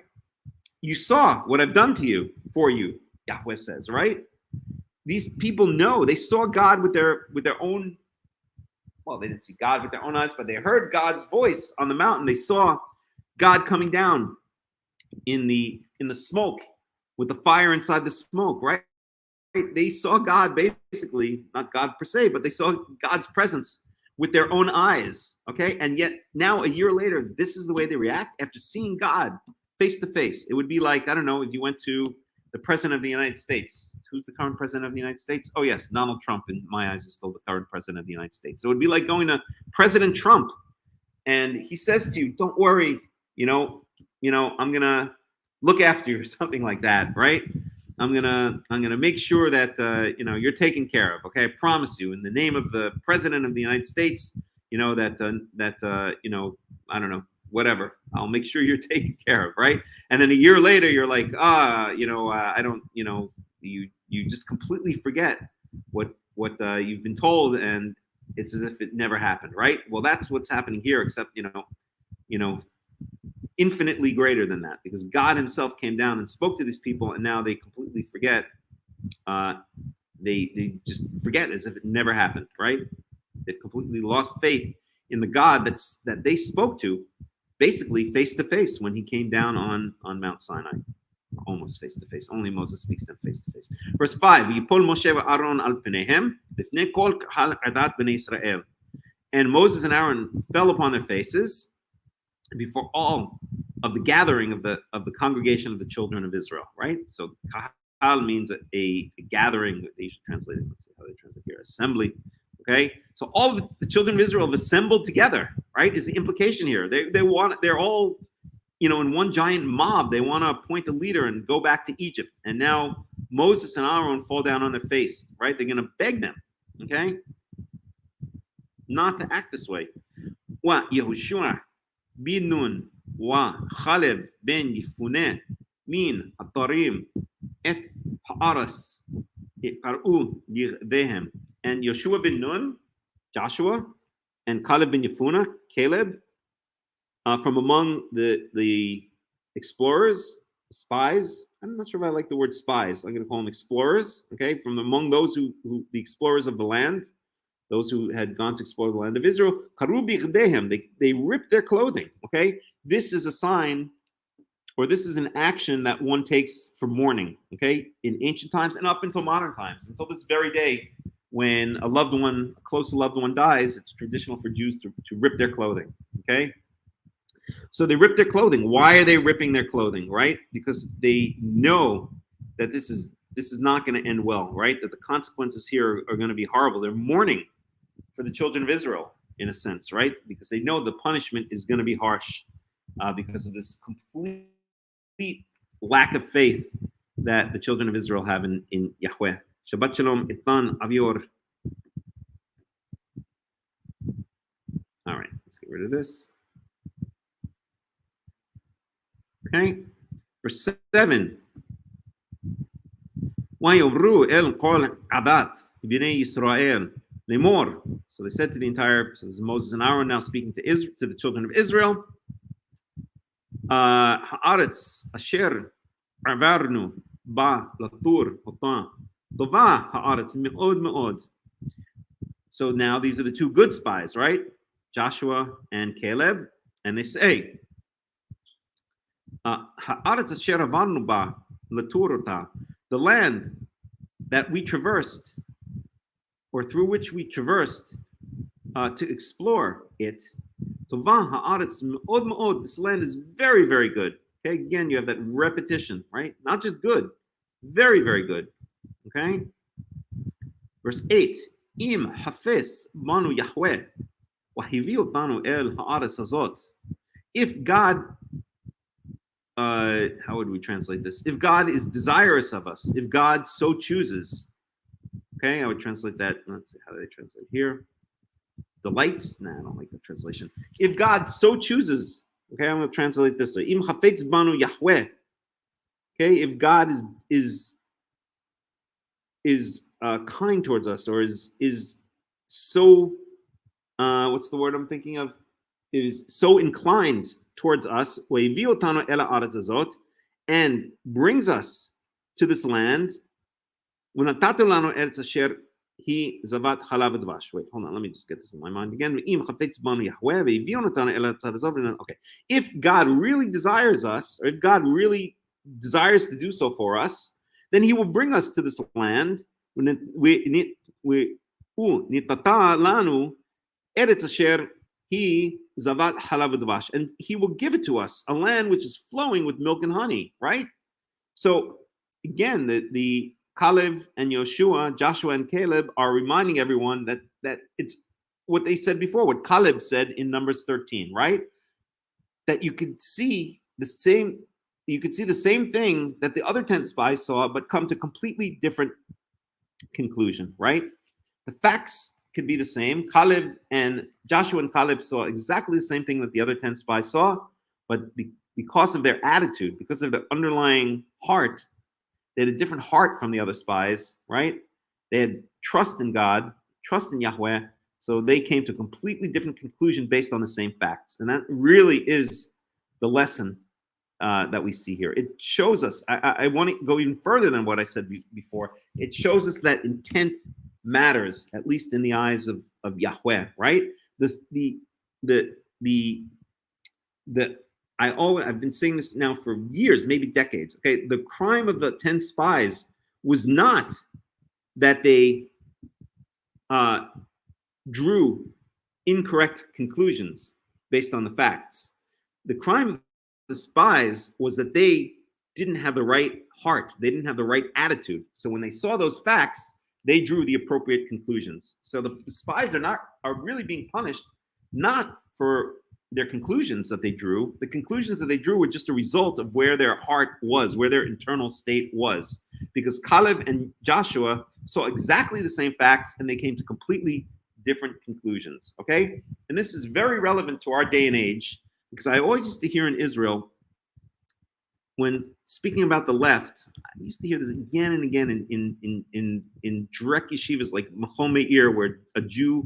You saw what I've done to you, for you, Yahweh says, right? These people know, they saw God with their own, well, they didn't see God with their own eyes, but they heard God's voice on the mountain. They saw God coming down in the smoke, with the fire inside the smoke, right? They saw God, basically, not God per se, but they saw God's presence with their own eyes, okay? And yet now, a year later, this is the way they react after seeing God face to face. It would be like, I don't know, if you went to the president of the United States. Who's the current president of the United States? Oh yes, Donald Trump, in my eyes, is still the current president of the United States. So it would be like going to President Trump, and he says to you, don't worry, you know, I'm gonna look after you, or something like that, right? I'm gonna make sure that you're taken care of. Okay, I promise you, in the name of the president of the United States, I don't know, whatever, I'll make sure you're taken care of, right? And then a year later, you're like, I don't, you just completely forget what you've been told, and it's as if it never happened, right? Well, that's what's happening here, except infinitely greater than that, because God himself came down and spoke to these people, and now they completely forget. They just forget as if it never happened, right? They've completely lost faith in the God that they spoke to, basically face to face, when he came down on Mount Sinai, almost face to face. Only Moses speaks to them face to face. Verse 5: and Moses and Aaron fell upon their faces before all of the gathering of the congregation of the children of Israel, right? So kahal means a gathering. They should translate it. Let's see how they translate here. Assembly. Okay, so all of the children of Israel have assembled together, right? Is the implication here? They're all, in one giant mob. They want to appoint a leader and go back to Egypt. And now Moses and Aaron fall down on their face, right? They're going to beg them, okay, not to act this way. Wa Yehoshua bin Nun wa Chalev ben Yifune min Atarim et Haaras And Yoshua bin Nun, Joshua, and Caleb bin Yefuneh, Caleb, from among the explorers, spies. I'm not sure if I like the word spies. I'm going to call them explorers. Okay, from among those who the explorers of the land, those who had gone to explore the land of Israel, they ripped their clothing. Okay, this is a sign, or this is an action that one takes for mourning. Okay, in ancient times and up until modern times, until this very day, when a loved one, a close loved one dies, it's traditional for Jews to rip their clothing. Okay. So they rip their clothing. Why are they ripping their clothing? Right? Because they know that this is not going to end well. Right? That the consequences here are going to be horrible. They're mourning for the children of Israel, in a sense, right? Because they know the punishment is going to be harsh because of this complete lack of faith that the children of Israel have in Yahweh. Shabbat Shalom, Itan Avior. All right, let's get rid of this. Okay, verse 7. وَيُبْرُوا el kol adat b'nei Yisrael lemor. So they said to the entire, so this is Moses and Aaron now speaking to the children of Israel. Haaretz asher avarnu ba latur otan tova haaretz me'od me'od. So now these are the two good spies, right? Joshua and Caleb, and they say, the land that we traversed, or through which we traversed to explore it, this land is very, very good. Okay, again, you have that repetition, right? Not just good, very, very good. Okay, verse 8. Im hafes banu Yahweh wahivi otanu el haaretz hazot. If God, how would we translate this? If God is desirous of us, if God so chooses, okay, I would translate that. Let's see, how do they translate here? Delights? Nah, I don't like the translation. If God so chooses, okay, I'm going to translate this way. Im hafetz banu Yahweh. Okay, if God is kind towards us, or is so what's the word I'm thinking of? Is so inclined towards us, and brings us to this land. Wait, hold on, let me just get this in my mind again. Okay, if God really desires us, or if God really desires to do so for us, then He will bring us to this land. And He will give it to us, a land which is flowing with milk and honey, right? So again, the Caleb and Joshua and Caleb are reminding everyone that it's what they said before, what Caleb said in Numbers 13, right? That you could see the same thing that the other 10 spies saw, but come to completely different conclusion, right? The facts could be the same. Joshua and Caleb saw exactly the same thing that the other 10 spies saw, but because of their attitude, because of their underlying heart, they had a different heart from the other spies, right? They had trust in God, trust in Yahweh, so they came to a completely different conclusion based on the same facts. And that really is the lesson that we see here. It shows us, I want to go even further than what I said before. It shows us that intent matters, at least in the eyes of Yahweh, right? I've been saying this now for years, maybe decades. Okay, the crime of the 10 spies was not that they drew incorrect conclusions based on the facts. The crime of the spies was that they didn't have the right heart. They didn't have the right attitude. So when they saw those facts, they drew the appropriate conclusions. So the spies are really being punished not for their conclusions that they drew. The conclusions that they drew were just a result of where their heart was, where their internal state was. Because Caleb and Joshua saw exactly the same facts and they came to completely different conclusions. Okay? And this is very relevant to our day and age, because I always used to hear in Israel when speaking about the left, I used to hear this again and again in direct yeshivas like Machom Meir, where a Jew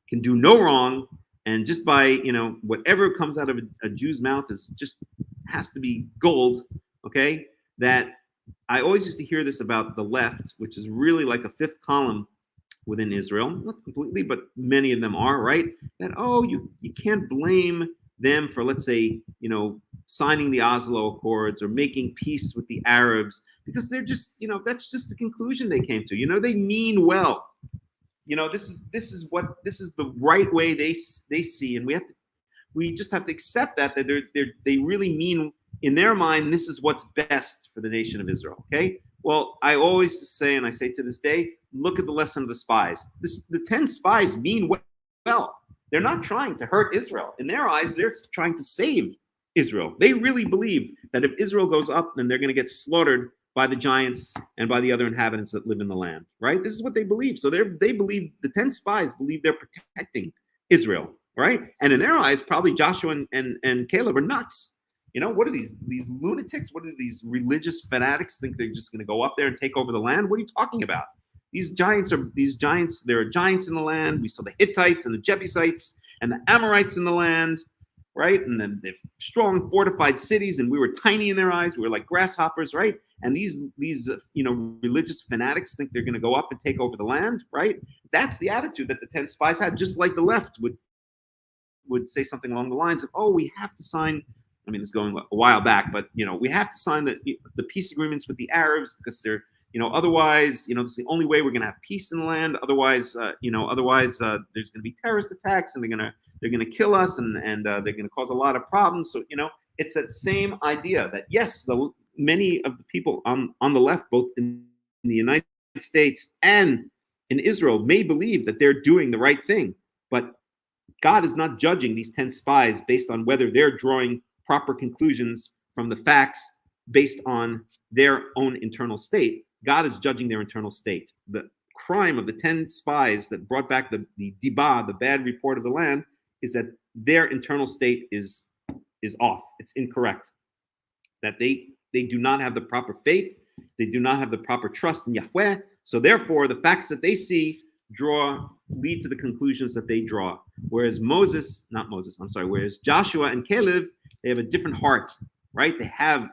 can do no wrong, and just by whatever comes out of a Jew's mouth is just has to be gold. Okay, that I always used to hear this about the left, which is really like a fifth column within Israel, not completely, but many of them are, right? That you can't blame them for, let's say, signing the Oslo Accords or making peace with the Arabs, because they're just, that's just the conclusion they came to. They mean well. This is the right way they see, and we just have to accept that they really mean, in their mind, this is what's best for the nation of Israel. Okay. Well, I always say, and I say to this day, look at the lesson of the spies. The 10 spies mean well. They're not trying to hurt Israel. In their eyes, they're trying to save Israel. They really believe that if Israel goes up, then they're going to get slaughtered by the giants and by the other inhabitants that live in the land, right? This is what they believe. So they believe, the 10 spies believe they're protecting Israel, right? And in their eyes, probably Joshua and Caleb are nuts. What are these lunatics? What are these religious fanatics think they're just going to go up there and take over the land? What are you talking about? There are giants in the land. We saw the Hittites and the Jebusites and the Amorites in the land, right? And then they've strong fortified cities, and we were tiny in their eyes. We were like grasshoppers, right? And these religious fanatics think they're going to go up and take over the land, right? That's the attitude that the 10 spies had, just like the left would say something along the lines of, we have to sign. I mean, it's going a while back, but we have to sign the peace agreements with the Arabs because they're, otherwise, this is the only way we're going to have peace in the land. Otherwise, there's going to be terrorist attacks, and they're going to kill us, and they're going to cause a lot of problems. So it's that same idea that yes, many of the people on the left, both in the United States and in Israel, may believe that they're doing the right thing, but God is not judging these 10 spies based on whether they're drawing proper conclusions from the facts based on their own internal state. God is judging their internal state. The crime of the 10 spies that brought back the dibah, the bad report of the land, is that their internal state is off. It's incorrect. That they do not have the proper faith. They do not have the proper trust in Yahweh. So therefore, the facts that they see lead to the conclusions that they draw. Whereas Joshua and Caleb, they have a different heart, right? They have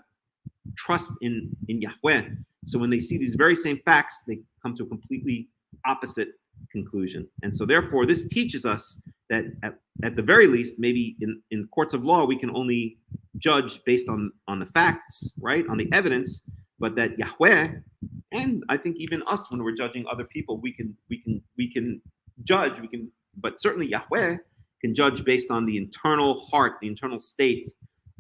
trust in Yahweh. So when they see these very same facts, they come to a completely opposite conclusion. And so therefore, this teaches us that at the very least, maybe in courts of law, we can only judge based on the facts, right? On the evidence, but that Yahweh, and I think even us, when we're judging other people, we can judge, but certainly Yahweh can judge based on the internal heart, the internal state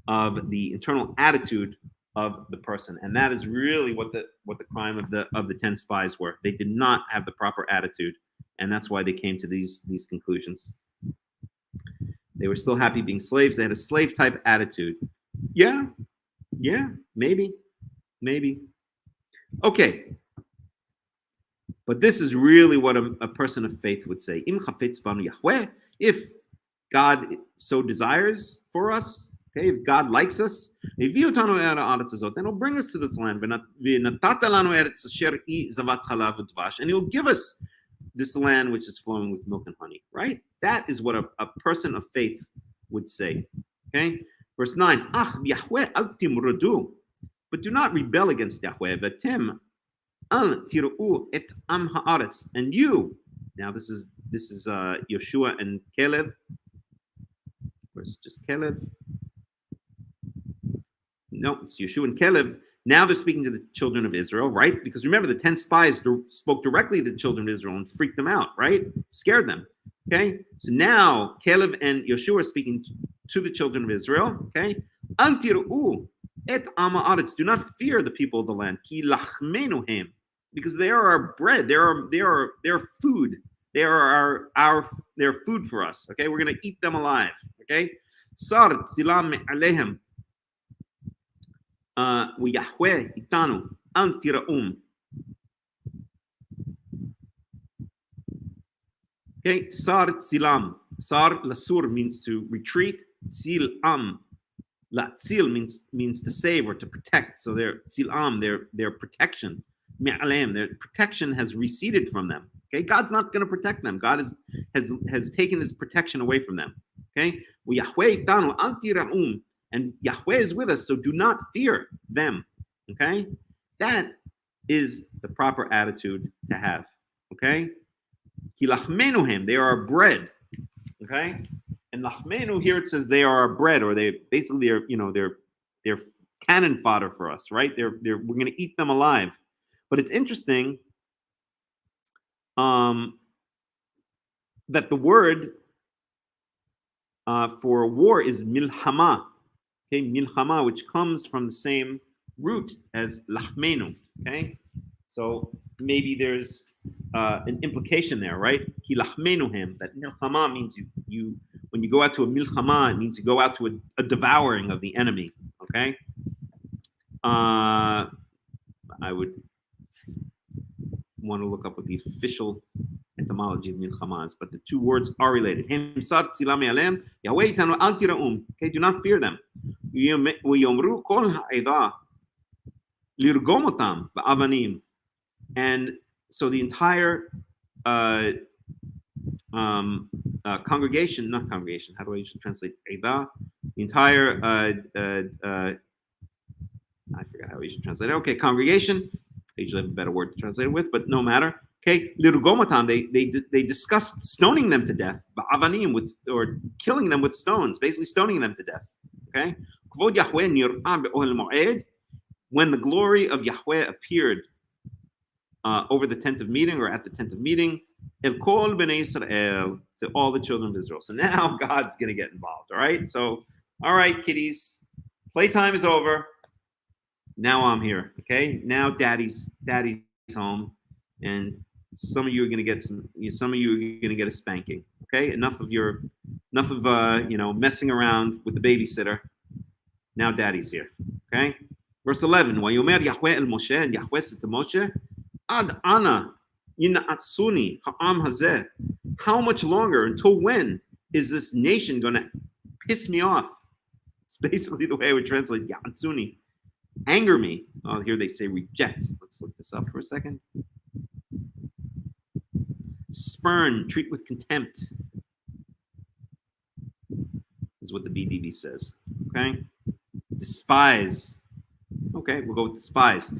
of the internal attitude of the person. And that is really what the crime of the 10 spies were. They did not have the proper attitude, and that's why they came to these conclusions. They were still happy being slaves. They had a slave type attitude. Yeah, maybe. Okay. But this is really what a person of faith would say. Im chafetz banu Yahweh, if God so desires for us, okay, if God likes us, then he'll bring us to this land. And he'll give us this land which is flowing with milk and honey, right? That is what a person of faith would say. Okay? Verse 9, Yahweh al timrudu, but do not rebel against Yahweh. V'tem al tiru et am haaretz, and you. Now this is Yeshua and Caleb. Where's just Caleb? No, it's Yeshua and Caleb. Now they're speaking to the children of Israel, right? Because remember, the 10 spies spoke directly to the children of Israel and freaked them out, right? Scared them. Okay? So now Caleb and Yeshua are speaking to the children of Israel. Okay? Antiru et ama aretz. Do not fear the people of the land. Ki lachmenu hem. Because they are our bread. They are food. They are they're food for us. Okay? We're going to eat them alive. Okay? Sar tzilam alehem. Yahweh itanu antiraum. Okay, sar tzilam. Sar lasur means to retreat. Tzilam Latzil means to save or to protect. So their tzilam, their protection, me'alem, their protection has receded from them. Okay, God's not going to protect them. God has taken His protection away from them. Okay, and Yahweh is with us, so do not fear them. Okay, that is the proper attitude to have. Okay, kilachmenuhem, they are our bread. Okay, and lachmenu here it says they are our bread, or they basically are, they're cannon fodder for us, right? We're going to eat them alive. But it's interesting that the word for war is milhama. Okay, milchama, which comes from the same root as lachmenu. Okay, so maybe there's an implication there, right? Ki lachmenuhem, that milchama means you when you go out to a milchama, it means you go out to a devouring of the enemy. Okay, I would want to look up what the official etymology of milchama is, but the two words are related. Okay, do not fear them. And so the entire congregation, not congregation, how do I usually translate Eidah? The entire, I forgot how we should translate it. Okay, congregation, I usually have a better word to translate it with, but no matter. Okay, Lirugomatam, they discussed stoning them to death, ba'avanim, or killing them with stones, basically stoning them to death. Okay, when the glory of Yahweh appeared over the tent of meeting, or at the tent of meeting, El Kol Bnei Israel, to all the children of Israel. So now God's going to get involved. All right, so all right, kiddies, playtime is over. Now I'm here. Okay, now daddy's home, and some of you are going to get some of you are going to get a spanking. Okay, enough of messing around with the babysitter. Now daddy's here. Okay, verse 11. Vayomer Yahweh el Moshe, and Yahweh said to Moshe, Ad ana yinatsuni ha'am hazeh. How much longer? Until when is this nation going to piss me off? It's basically the way I would translate yatsuni. Anger me. Oh, here they say reject. Let's look this up for a second. Spurn, treat with contempt, is what the BDB says. Okay? Despise. Okay, we'll go with despise.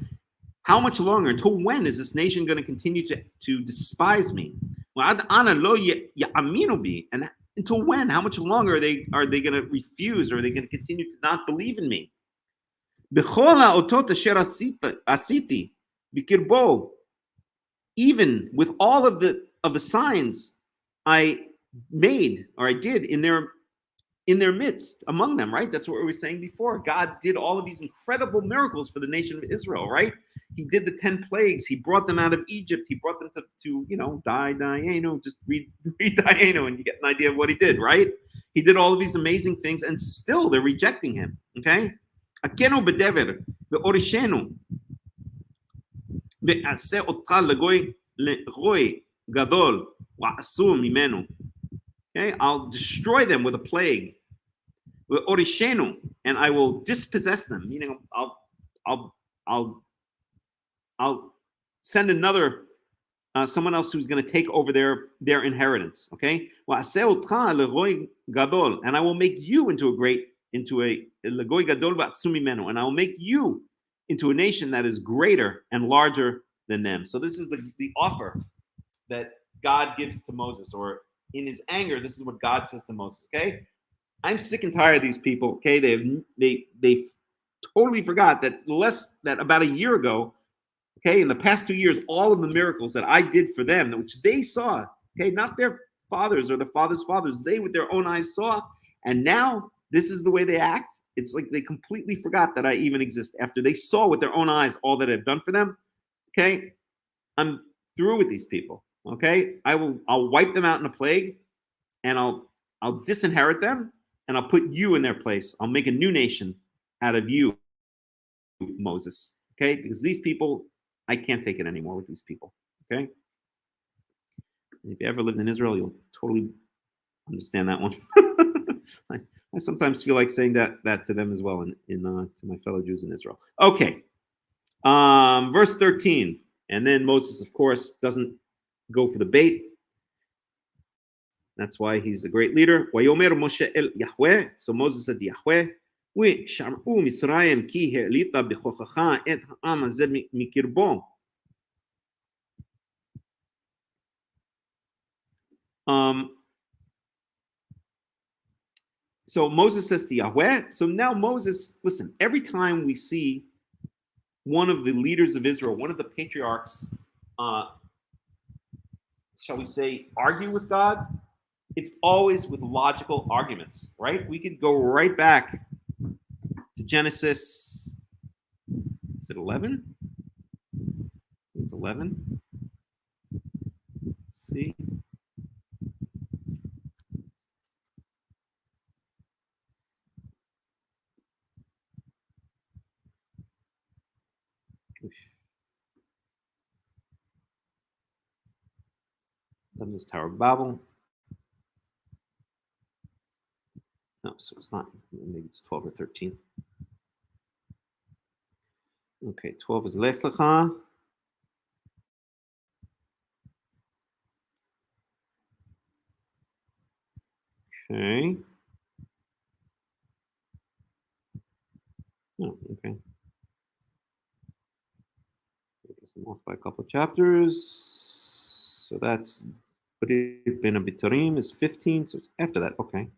How much longer? Until when is this nation going to continue to despise me? And until when? How much longer are they going to refuse, or are they going to continue to not believe in me? Even with all of the signs I made, or I did in their midst, among them, right? That's what we were saying before. God did all of these incredible miracles for the nation of Israel, right? He did the 10 plagues. He brought them out of Egypt. He brought them to Dayenu. Just read Dayenu and you get an idea of what he did, right? He did all of these amazing things, and still they're rejecting him, okay? Akenu bedever ve'orishenu ve'aseh otcha legoy gadol wa'asu mimenu. Okay, I'll destroy them with a plague, ve'orishenu, and I will dispossess them. Meaning, I'll send another someone else who's going to take over their inheritance. Okay, va'aseh otcha legoy gadol, and I will make you into a legoy gadol va'asu mimenu, and I will make you into a nation that is greater and larger than them. So this is the offer that God gives to Moses, or in his anger, this is what God says to Moses. Okay, I'm sick and tired of these people. Okay, they totally forgot that about a year ago. Okay, in the past 2 years, all of the miracles that I did for them, which they saw. Okay, not their fathers or their fathers' fathers, they with their own eyes saw, and now this is the way they act. It's like they completely forgot that I even exist after they saw with their own eyes all that I've done for them. Okay, I'm through with these people. Okay, I'll wipe them out in a plague, and I'll disinherit them, and I'll put you in their place. I'll make a new nation out of you, Moses. Okay, because these people, I can't take it anymore with these people. Okay, and if you ever lived in Israel, you'll totally understand that one. I I sometimes feel like saying that to them as well, to my fellow Jews in Israel. Okay, verse 13, and then Moses, of course, doesn't go for the bait. That's why he's a great leader. Wayomer Moshe el Yahweh. So Moses said to Yahweh, "Sham'u Misraim ki he'lita b'chochacha et ha'am hazeh mikirbo." So Moses says to Yahweh. So now Moses, listen, every time we see one of the leaders of Israel, one of the patriarchs, shall we say, argue with God, it's always with logical arguments, right? We could go right back to Genesis, is it 11? It's 11. Let's see. Then this Tower of Babel. No, so it's not. Maybe it's 12 or 13. Okay, 12 is Lech Lecha. Okay. Oh, okay. I guess I'm off by a couple of chapters. So that's Ben Abitarim is 15, so it's after that. Okay.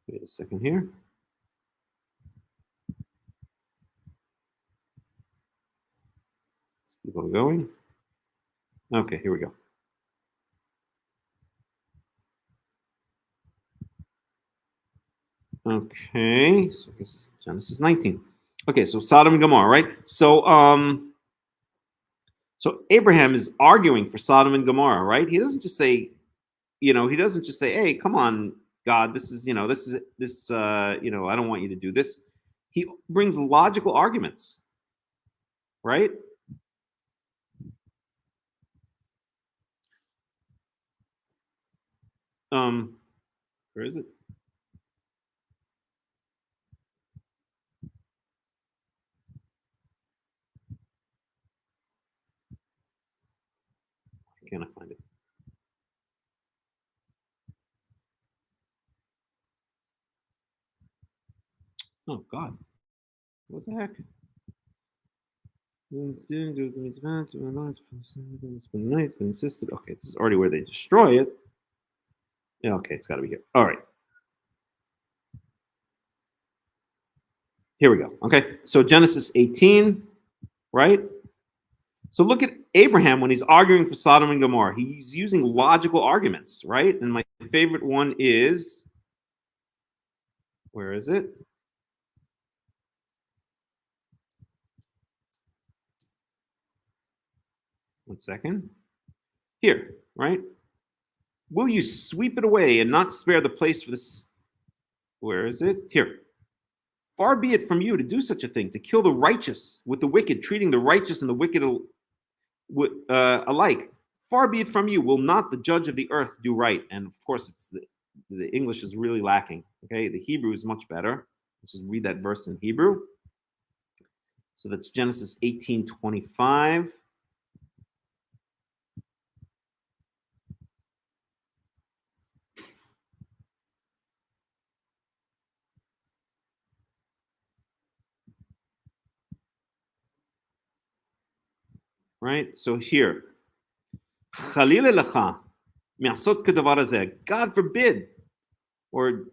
Wait a second here. Let's keep on going. Okay, here we go. Okay, so this is Genesis 19. Okay, so Sodom and Gomorrah, right? So so Abraham is arguing for Sodom and Gomorrah, right? He doesn't just say, he doesn't just say, "Hey, come on, God, this, I don't want you to do this." He brings logical arguments, right? Where is it? Can't I find it? Oh God, what the heck? Okay, this is already where they destroy it. Yeah, okay, it's got to be here. All right, here we go. Okay, so Genesis 18, right? So look at Abraham when he's arguing for Sodom and Gomorrah. He's using logical arguments, right? And my favorite one is, where is it? One second. Here, right? Will you sweep it away and not spare the place for this? Where is it? Here. Far be it from you to do such a thing, to kill the righteous with the wicked, treating the righteous and the wicked alike. Far be it from you. Will not the judge of the earth do right? And of course, it's the English is really lacking. Okay, the Hebrew is much better. Let's just read that verse in Hebrew. So that's Genesis 18:25. Right? So here, God forbid, or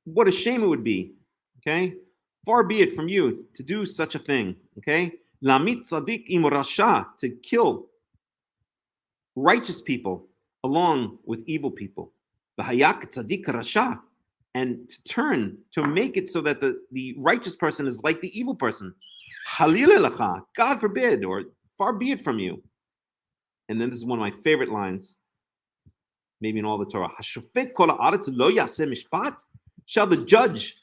what a shame it would be, okay? Far be it from you to do such a thing, okay? To kill righteous people along with evil people. And to make it so that the righteous person is like the evil person. God forbid, or far be it from you. And then this is one of my favorite lines, maybe in all the Torah. Shall the judge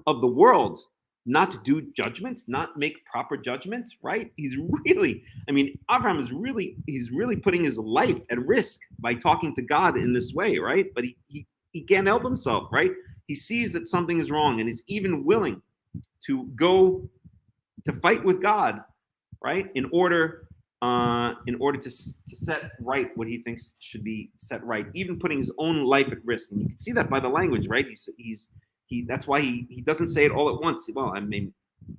of the world not to do judgment, not make proper judgment, right? Abraham is really putting his life at risk by talking to God in this way, right? But he can't help himself, right? He sees that something is wrong and is even willing to go to fight with God, right? In order to set right what he thinks should be set right, even putting his own life at risk. And you can see that by the language, right? That's why he doesn't say it all at once. Well, I mean,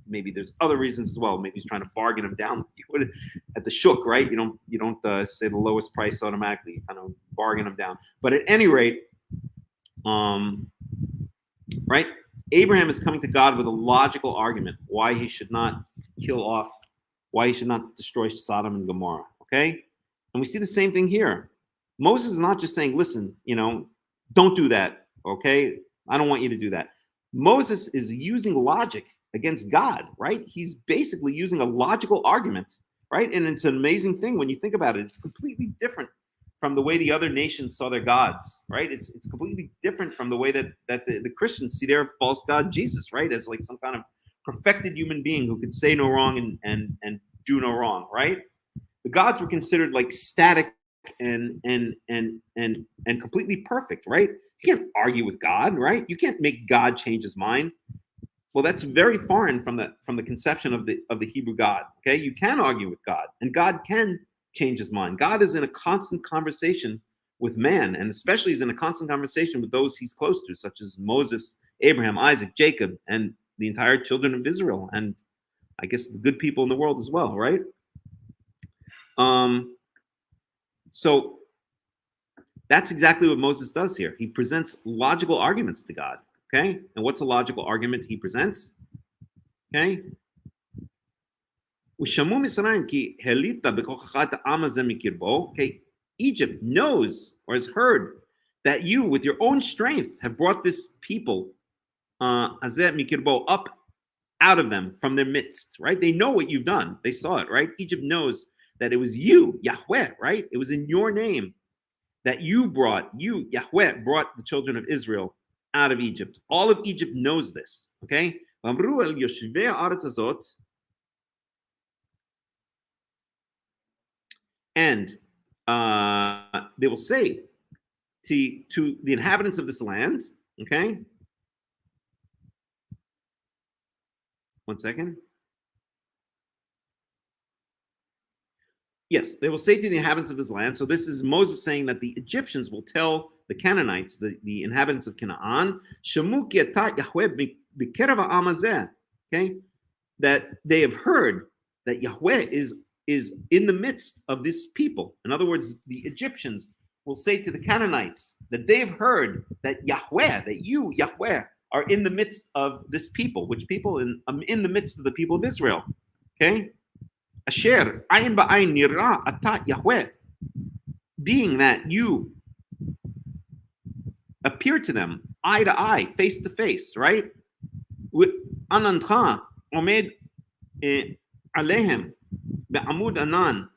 maybe there's other reasons as well. Maybe he's trying to bargain him down. You would at the shuk, right? You don't say the lowest price automatically. You kind of bargain him down. But at any rate, right? Abraham is coming to God with a logical argument why he should not destroy Sodom and Gomorrah. Okay, and we see the same thing here. Moses is not just saying, "Listen, don't do that." Okay. I don't want you to do that. Moses is using logic against God, right? He's basically using a logical argument, right? And it's an amazing thing when you think about it. It's completely different from the way the other nations saw their gods, right? It's completely different from the way that the Christians see their false god Jesus, right? As like some kind of perfected human being who could say no wrong and do no wrong, right? The gods were considered like static and completely perfect, right? You can't argue with God, right? You can't make God change his mind. Well, that's very foreign from the conception of the Hebrew God. Okay, you can argue with God, and God can change his mind. God is in a constant conversation with man, and especially is in a constant conversation with those he's close to, such as Moses, Abraham, Isaac, Jacob, and the entire children of Israel, and I guess the good people in the world as well, right? So that's exactly what Moses does here. He presents logical arguments to God. Okay, and what's a logical argument he presents? Okay. Okay, Egypt knows or has heard that you, with your own strength, have brought this people up out of them, from their midst, right? They know what you've done. They saw it, right? Egypt knows that it was you, Yahweh, right? It was in your name that Yahweh brought the children of Israel out of Egypt. All of Egypt knows this, okay? And they will say to the inhabitants of this land, okay? One second. Yes, they will say to the inhabitants of this land. So this is Moses saying that the Egyptians will tell the Canaanites, the inhabitants of Canaan, okay, that they have heard that Yahweh is in the midst of this people. In other words, the Egyptians will say to the Canaanites that they have heard that Yahweh, that you, Yahweh, are in the midst of this people. Which people? In the midst of the people of Israel. Okay? Asher, ayin ba'ayin nira ata Yahweh, being that you appear to them eye to eye, face to face, right? With anantcha omed alehem be'amud anan,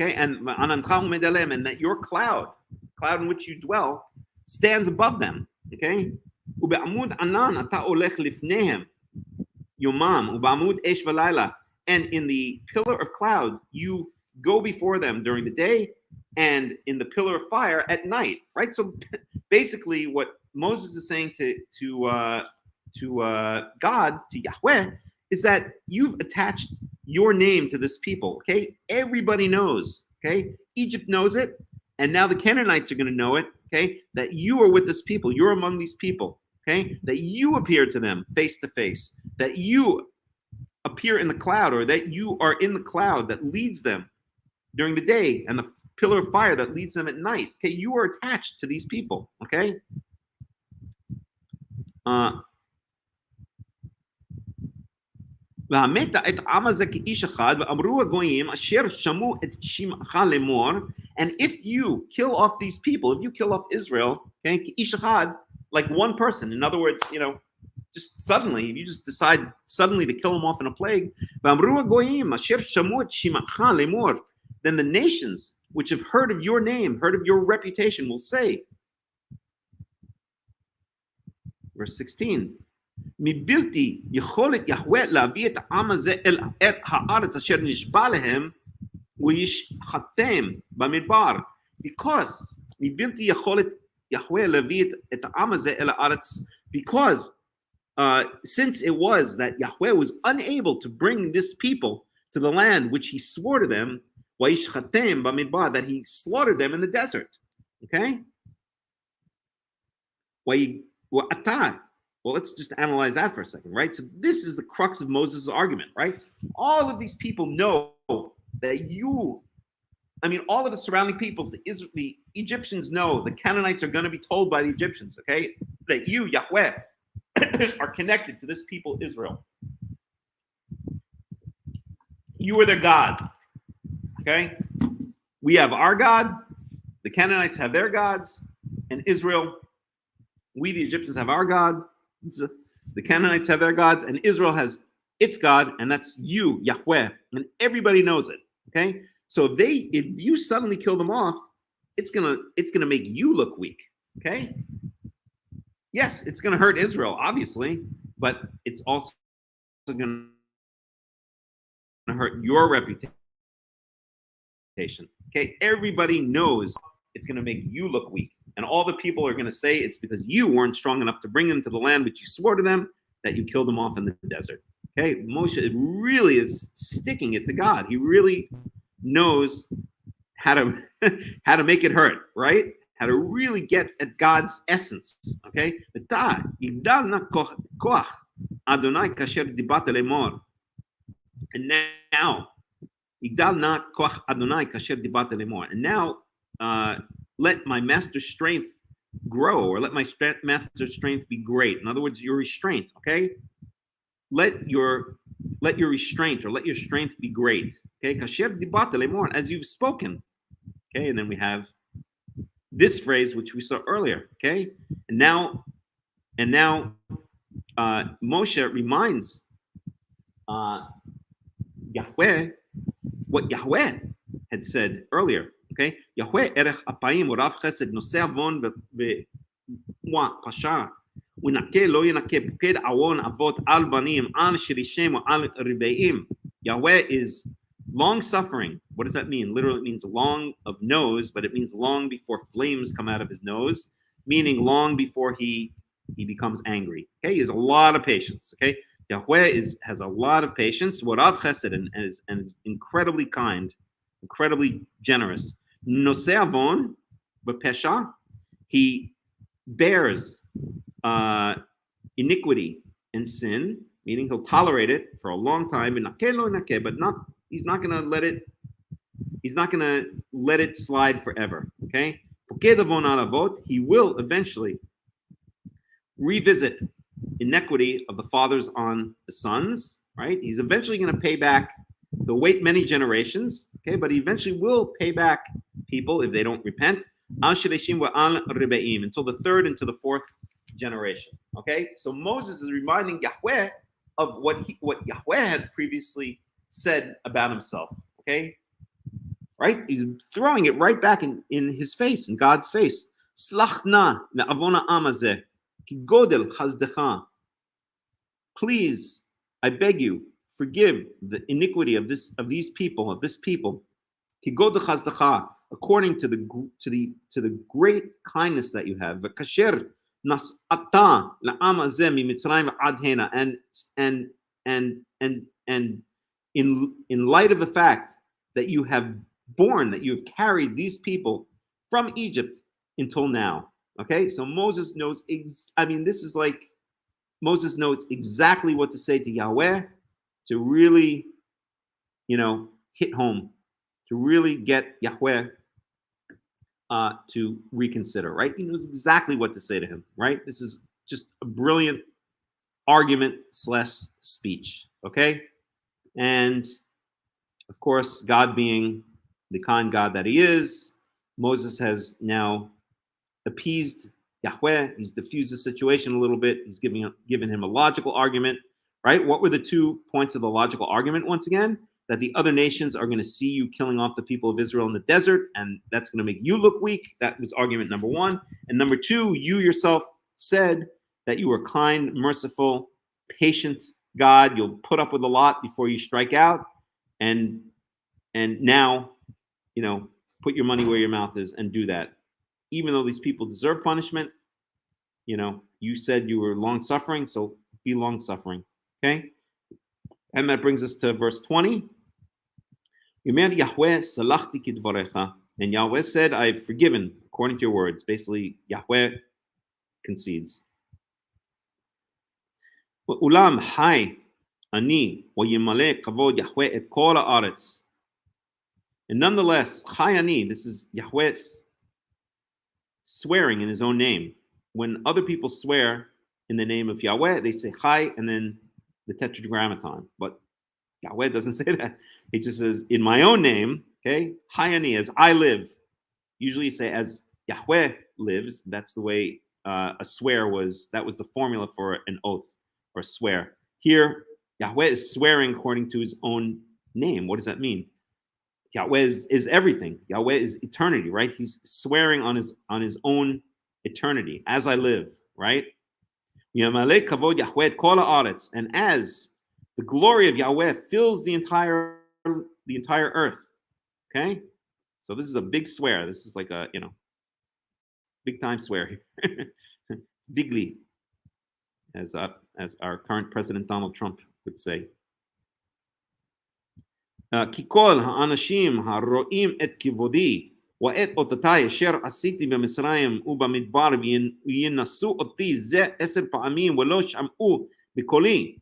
okay, and anantcha omed alehem, and that your cloud in which you dwell, stands above them, okay? Ube'amud anan ata olech lifnehem yomam ube'amud esh v'layla. And in the pillar of cloud, you go before them during the day, and in the pillar of fire at night, right? So basically what Moses is saying to God, to Yahweh, is that you've attached your name to this people, okay? Everybody knows, okay? Egypt knows it, and now the Canaanites are going to know it, okay? That you are with this people, you're among these people, okay? That you appear to them face to face, that you appear in the cloud, or that you are in the cloud that leads them during the day and the pillar of fire that leads them at night. Okay, you are attached to these people. Okay. And if you kill off these people, if you kill off Israel, okay, like one person, in other words, just suddenly, if you just decide suddenly to kill them off in a plague, then the nations which have heard of your name, heard of your reputation, will say, verse 16, מבלתי יכולת יהוה להביא את העם הזה אל הארץ אשר נשבע להם וישחטם במדבר. Because מבלתי יכולת יהוה להביא את העם הזה אל הארץ, because since it was that Yahweh was unable to bring this people to the land which he swore to them, וישחטם במדבר, that he slaughtered them in the desert. Okay? Well, let's just analyze that for a second, right? So this is the crux of Moses' argument, right? All of these people know that all of the surrounding peoples, the Egyptians know, the Canaanites are going to be told by the Egyptians, okay, that you, Yahweh, are connected to this people, Israel. You are their God, okay? We have our God, the Canaanites have their gods, and Israel, we, the Egyptians, have our God. The Canaanites have their gods, and Israel has its God, and that's you, Yahweh, and everybody knows it. Okay, so if you suddenly kill them off, it's gonna make you look weak. Okay, yes, it's gonna hurt Israel, obviously, but it's also gonna hurt your reputation. Okay, everybody knows it's gonna make you look weak. And all the people are going to say it's because you weren't strong enough to bring them to the land which you swore to them, that you killed them off in the desert. Okay, Moshe really is sticking it to God. He really knows how to make it hurt, right? How to really get at God's essence. Okay, and now let my master's strength grow, or let my master's strength be great. In other words, your restraint, okay? Let your restraint, or let your strength be great. Okay, as you've spoken. Okay, and then we have this phrase which we saw earlier. Okay, and now Moshe reminds Yahweh what Yahweh had said earlier. Okay, Yahweh erech apayim urav chesed nosei avon ופשע ונקה לא ינקה פוקד עוון אבות על בנים על שרישיהם ועל רבעים. Yahweh is long suffering. What does that mean? Literally it means long of nose, but it means long before flames come out of his nose, meaning long before he becomes angry. Okay, he has a lot of patience. Okay, Yahweh has a lot of patience. Urav chesed, and is incredibly kind, incredibly generous. Nosei avon b'pesha, he bears iniquity and sin, meaning he'll tolerate it for a long time, but he's not gonna let it slide forever. Okay? He will eventually revisit iniquity of the fathers on the sons, right? He's eventually gonna pay back. He'll wait many generations, okay, but he eventually will pay back people if they don't repent until the third and to the fourth generation. Okay, so Moses is reminding Yahweh of what Yahweh had previously said about himself. Okay, right? He's throwing it right back in his face, in God's face. Slachna le'avona amazeh ki godel chazdecha. Please, I beg you, forgive the iniquity of this people. Ki godel chazdecha, according to the great kindness that you have. V'kasher nas'ata la'am hazeh miMitzrayim ad hena, and in light of the fact that you have carried these people from Egypt until now. Okay, so Moses knows. This is like Moses knows exactly what to say to Yahweh to really, hit home, to really get Yahweh to reconsider. Right? He knows exactly what to say to him. Right? This is just a brilliant argument / speech. Okay, and of course, God being the kind God that he is, Moses has now appeased Yahweh. He's diffused the situation a little bit. He's given him a logical argument, right? What were the 2 points of the logical argument once again? That the other nations are going to see you killing off the people of Israel in the desert, and that's going to make you look weak. That was argument number 1. And number 2, you yourself said that you are kind, merciful, patient God. You'll put up with a lot before you strike out. And now, put your money where your mouth is and do that. Even though these people deserve punishment, you said you were long-suffering, so be long-suffering, okay? And that brings us to verse 20. And Yahweh said, I've forgiven according to your words. Basically, Yahweh concedes. And nonetheless, Chai Ani, this is Yahweh's swearing in his own name. When other people swear in the name of Yahweh, they say Chai and then the tetragrammaton. But Yahweh doesn't say that. He just says, in my own name, okay, Chai Ani, as I live. Usually you say, as Yahweh lives. That's the way a swear was. That was the formula for an oath or swear. Here, Yahweh is swearing according to his own name. What does that mean? Yahweh is everything. Yahweh is eternity, right? He's swearing on his own eternity, as I live, right? And as the glory of Yahweh fills the entire earth, okay? So this is a big swear. This is like a big time swear. It's bigly, as our current President Donald Trump would say. כי כל האנשים הרואים את כבודי ואת אותותיי אשר עשיתי במצרים ובמדבר וינשאו אותי זה 10 פעמים ולא שמעו בקולי.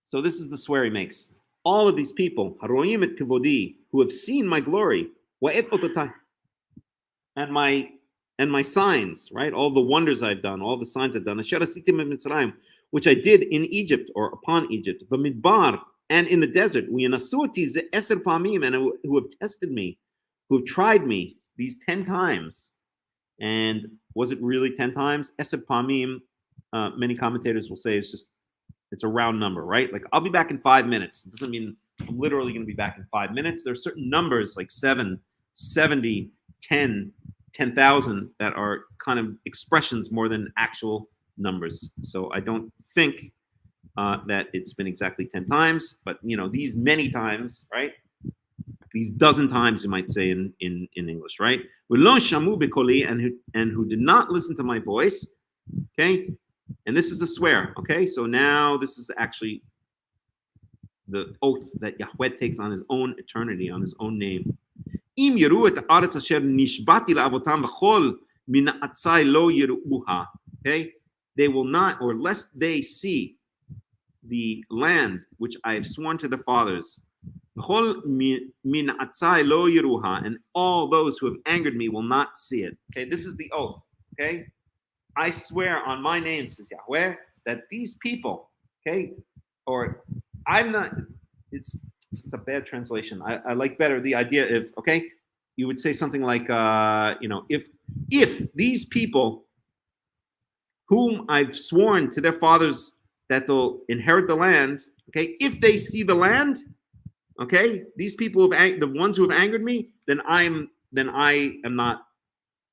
So this is the swear he makes. All of these people, הרואים את כבודי, who have seen my glory, ואת אותותיי, and my signs, right? All the wonders I've done, all the signs I've done, אשר עשיתי במצרים, which I did in Egypt or upon Egypt, במדבר, and in the desert, and who have tested me, who have tried me these 10 times. And was it really 10 times? Eser pamim, many commentators will say it's a round number, right? Like, I'll be back in 5 minutes. It doesn't mean I'm literally going to be back in 5 minutes. There are certain numbers like 7, 70, 10, 10,000 that are kind of expressions more than actual numbers. So I don't think that it's been exactly 10 times, but these many times, right? These dozen times, you might say in English, right? And who did not listen to my voice, okay? And this is the swear, okay? So now this is actually the oath that Yahweh takes on his own eternity, on his own name. Okay? They will not, or lest they see the land which I have sworn to the fathers, and all those who have angered me will not see it. Okay, this is the oath. Okay, I swear on my name, says Yahweh, that these people, okay, or I'm not, it's a bad translation. I like better the idea of, okay, you would say something like, if these people whom I've sworn to their fathers that they'll inherit the land, okay, if they see the land, okay, these people the ones who have angered me, then I am not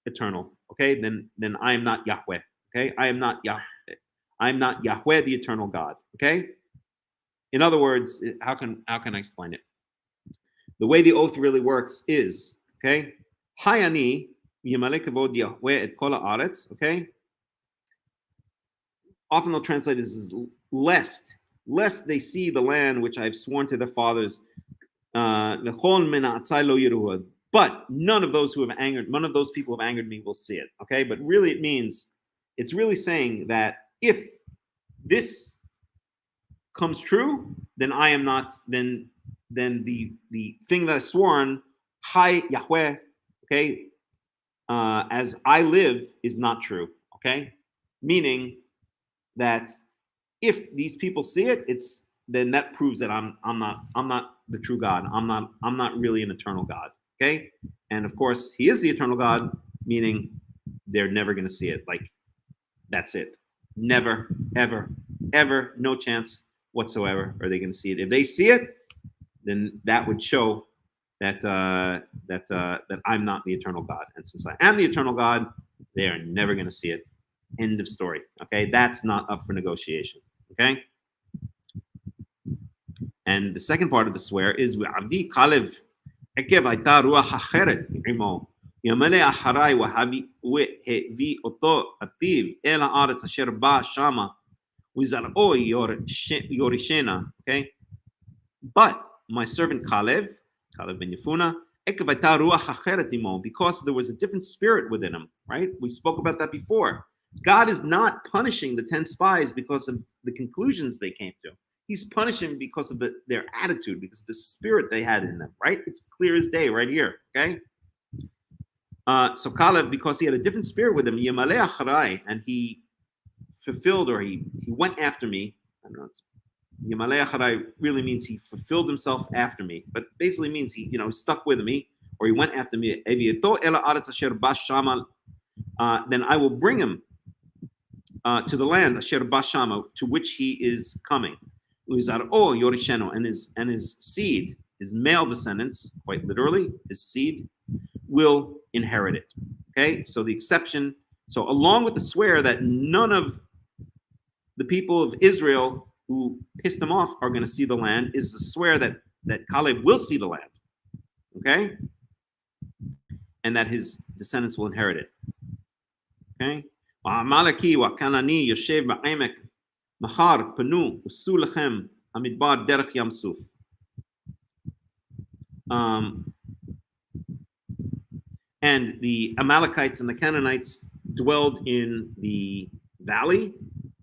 eternal, okay, then I am not Yahweh, okay, I am not Yahweh, the eternal God, okay. In other words, how can I explain it? The way the oath really works is, okay, Chai Ani Yimale Kavod Yahweh et Kol Haaretz, okay. Often they'll translate this as lest they see the land which I've sworn to their fathers. But none of those people who have angered me will see it. Okay, but really it's really saying that if this comes true, then I am not. Then the thing that I've sworn, Hi Yahweh, okay, as I live, is not true. Okay, meaning that if these people see it, then that proves that I'm not the true God. I'm not really an eternal God. Okay, and of course He is the eternal God, meaning they're never going to see it. Like, that's it. Never, ever, ever, no chance whatsoever are they going to see it. If they see it, then that would show that I'm not the eternal God. And since I am the eternal God, they are never going to see it. End of story. Okay, that's not up for negotiation. Okay. And the second part of the swear is وعبدي قالب عقب הייתה רוח אחרת עמו ימלא אחריי והביא אותו עתיב אל הארץ אשר בא שמה וזרעו יורישנה. Okay, but my servant Caleb ben Yefuna, עקב הייתה רוח אחרת עמו, because there was a different spirit within him. Right, we spoke about that before. God is not punishing the 10 spies because of the conclusions they came to. He's punishing because of their attitude, because of the spirit they had in them, right? It's clear as day right here, okay? So Caleb, because he had a different spirit with him, Yemaleh Acharai, and he fulfilled, or he went after me. I don't know. Yemaleh Acharai really means he fulfilled himself after me, but basically means he, stuck with me, or he went after me. Then I will bring him to the land, Asher Bashama, to which he is coming. And his seed, his male descendants, quite literally, his seed will inherit it. Okay, so the exception, so along with the swear that none of the people of Israel who pissed them off are going to see the land, is the swear that Caleb will see the land. Okay, and that his descendants will inherit it. Okay. והעמלקי והכנעני יושב בעמק מחר פנו וסעו לכם המדבר דרך ים סוף. And the Amalekites and the Canaanites dwelled in the valley.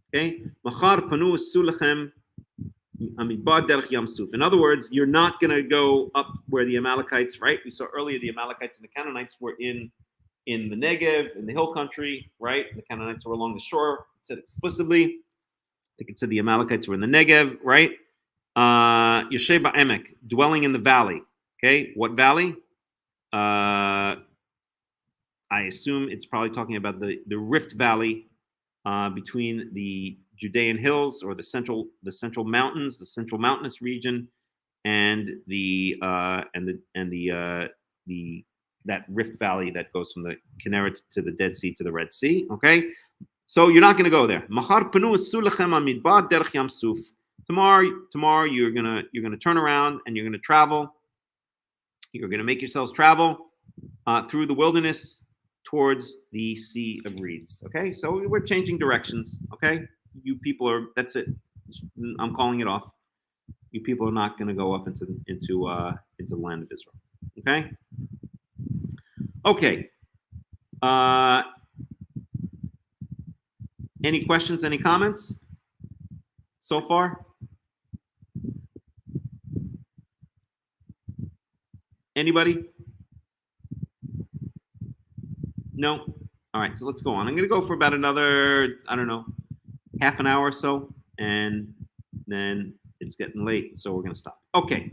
Okay. מחר פנו וסעו לכם המדבר דרך ים סוף. In other words, you're not going to go up where the Amalekites, right? We saw earlier the Amalekites and the Canaanites were in the Negev, in the hill country, right? The Canaanites were along the shore. It said explicitly. I think it said the Amalekites were in the Negev, right? Yoshe Ba'emek, dwelling in the valley. Okay, what valley? I assume it's probably talking about the Rift Valley between the Judean hills, or the central mountains, the central mountainous region, and the that Rift Valley that goes from the Kinneret to the Dead Sea to the Red Sea. Okay, so you're not going to go there. Tomorrow you're gonna turn around and you're gonna travel. You're gonna make yourselves travel through the wilderness towards the Sea of Reeds. Okay, so we're changing directions. Okay, you people are. That's it. I'm calling it off. You people are not going to go up into the land of Israel. Okay. Okay. Any questions? Any comments so far? Anybody? No? All right, so let's go on. I'm going to go for about another, I don't know, half an hour or so, and then it's getting late, so we're going to stop. Okay.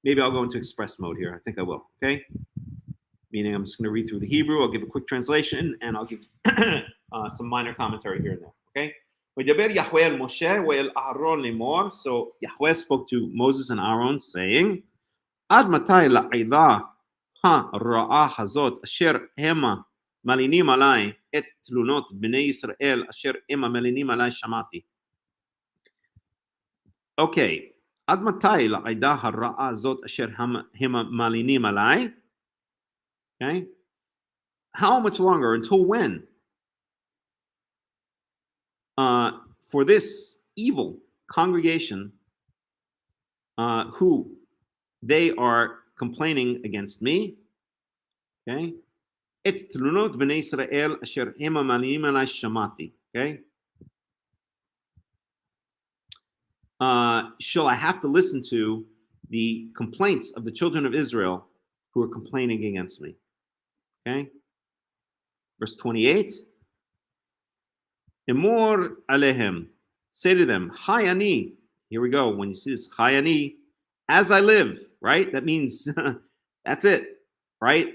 Maybe I'll go into express mode here. I think I will, okay? Meaning I'm just going to read through the Hebrew. I'll give a quick translation, and I'll give some minor commentary here and there, okay? So Yahweh spoke to Moses and Aaron, saying, Ad matai la'ida ha-ra'ah hazot asher hema malinim alai et tlunot b'nei Yisrael asher hema malinim alai shamati. Okay. Ad matai la'ida ha-ra'ah hazot asher hema malinim alai. Okay. How much longer? Until when? For this evil congregation, who they are complaining against me. Okay. Et tlunot b'nei Israel asher hema malinim alai shamati. Okay. Shall I have to listen to the complaints of the children of Israel who are complaining against me? Okay. Verse 28. Emor alehem. Say to them, Hi ani. Here we go. When you see this, Hi ani, as I live, right? That means that's it, right?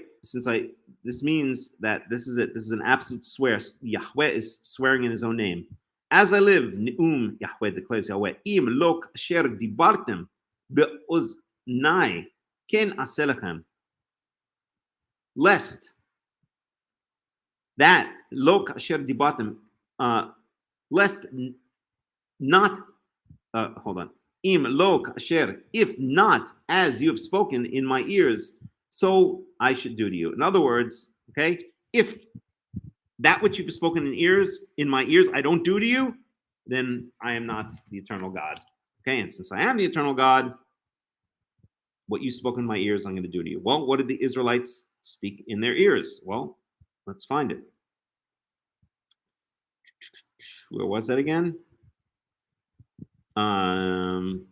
This means that this is it. This is an absolute swear. Yahweh is swearing in his own name. As I live, Ne'um, Yahweh declares Yahweh, Im lok asher dibartem be'oznai ken aselechem. Lest that lok asher dibartem, lest not, hold on. Im lo kasher, if not as you have spoken in my ears, so I should do to you. In other words, okay, if that which you've spoken in my ears, I don't do to you, then I am not the eternal God. Okay, and since I am the eternal God, what you spoke in my ears, I'm going to do to you. Well, what did the Israelites speak in their ears? Well, let's find it. Where was that again? One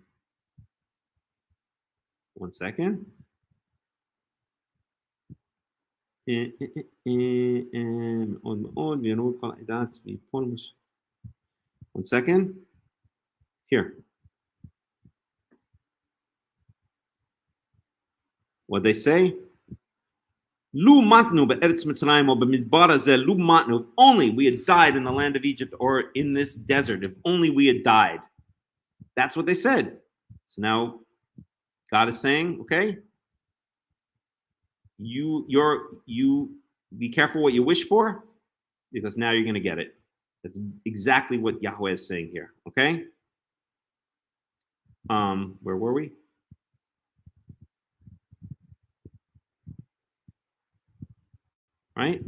second. One second. Here. What they say? Lu matnu be'eretz Mitzrayim or b'midbar hazeh lu matnu. If only we had died in the land of Egypt or in this desert. If only we had died. That's what they said. So now God is saying, okay, you be careful what you wish for, because now you're going to get it. That's exactly what Yahweh is saying here. Okay. Where were we? Right?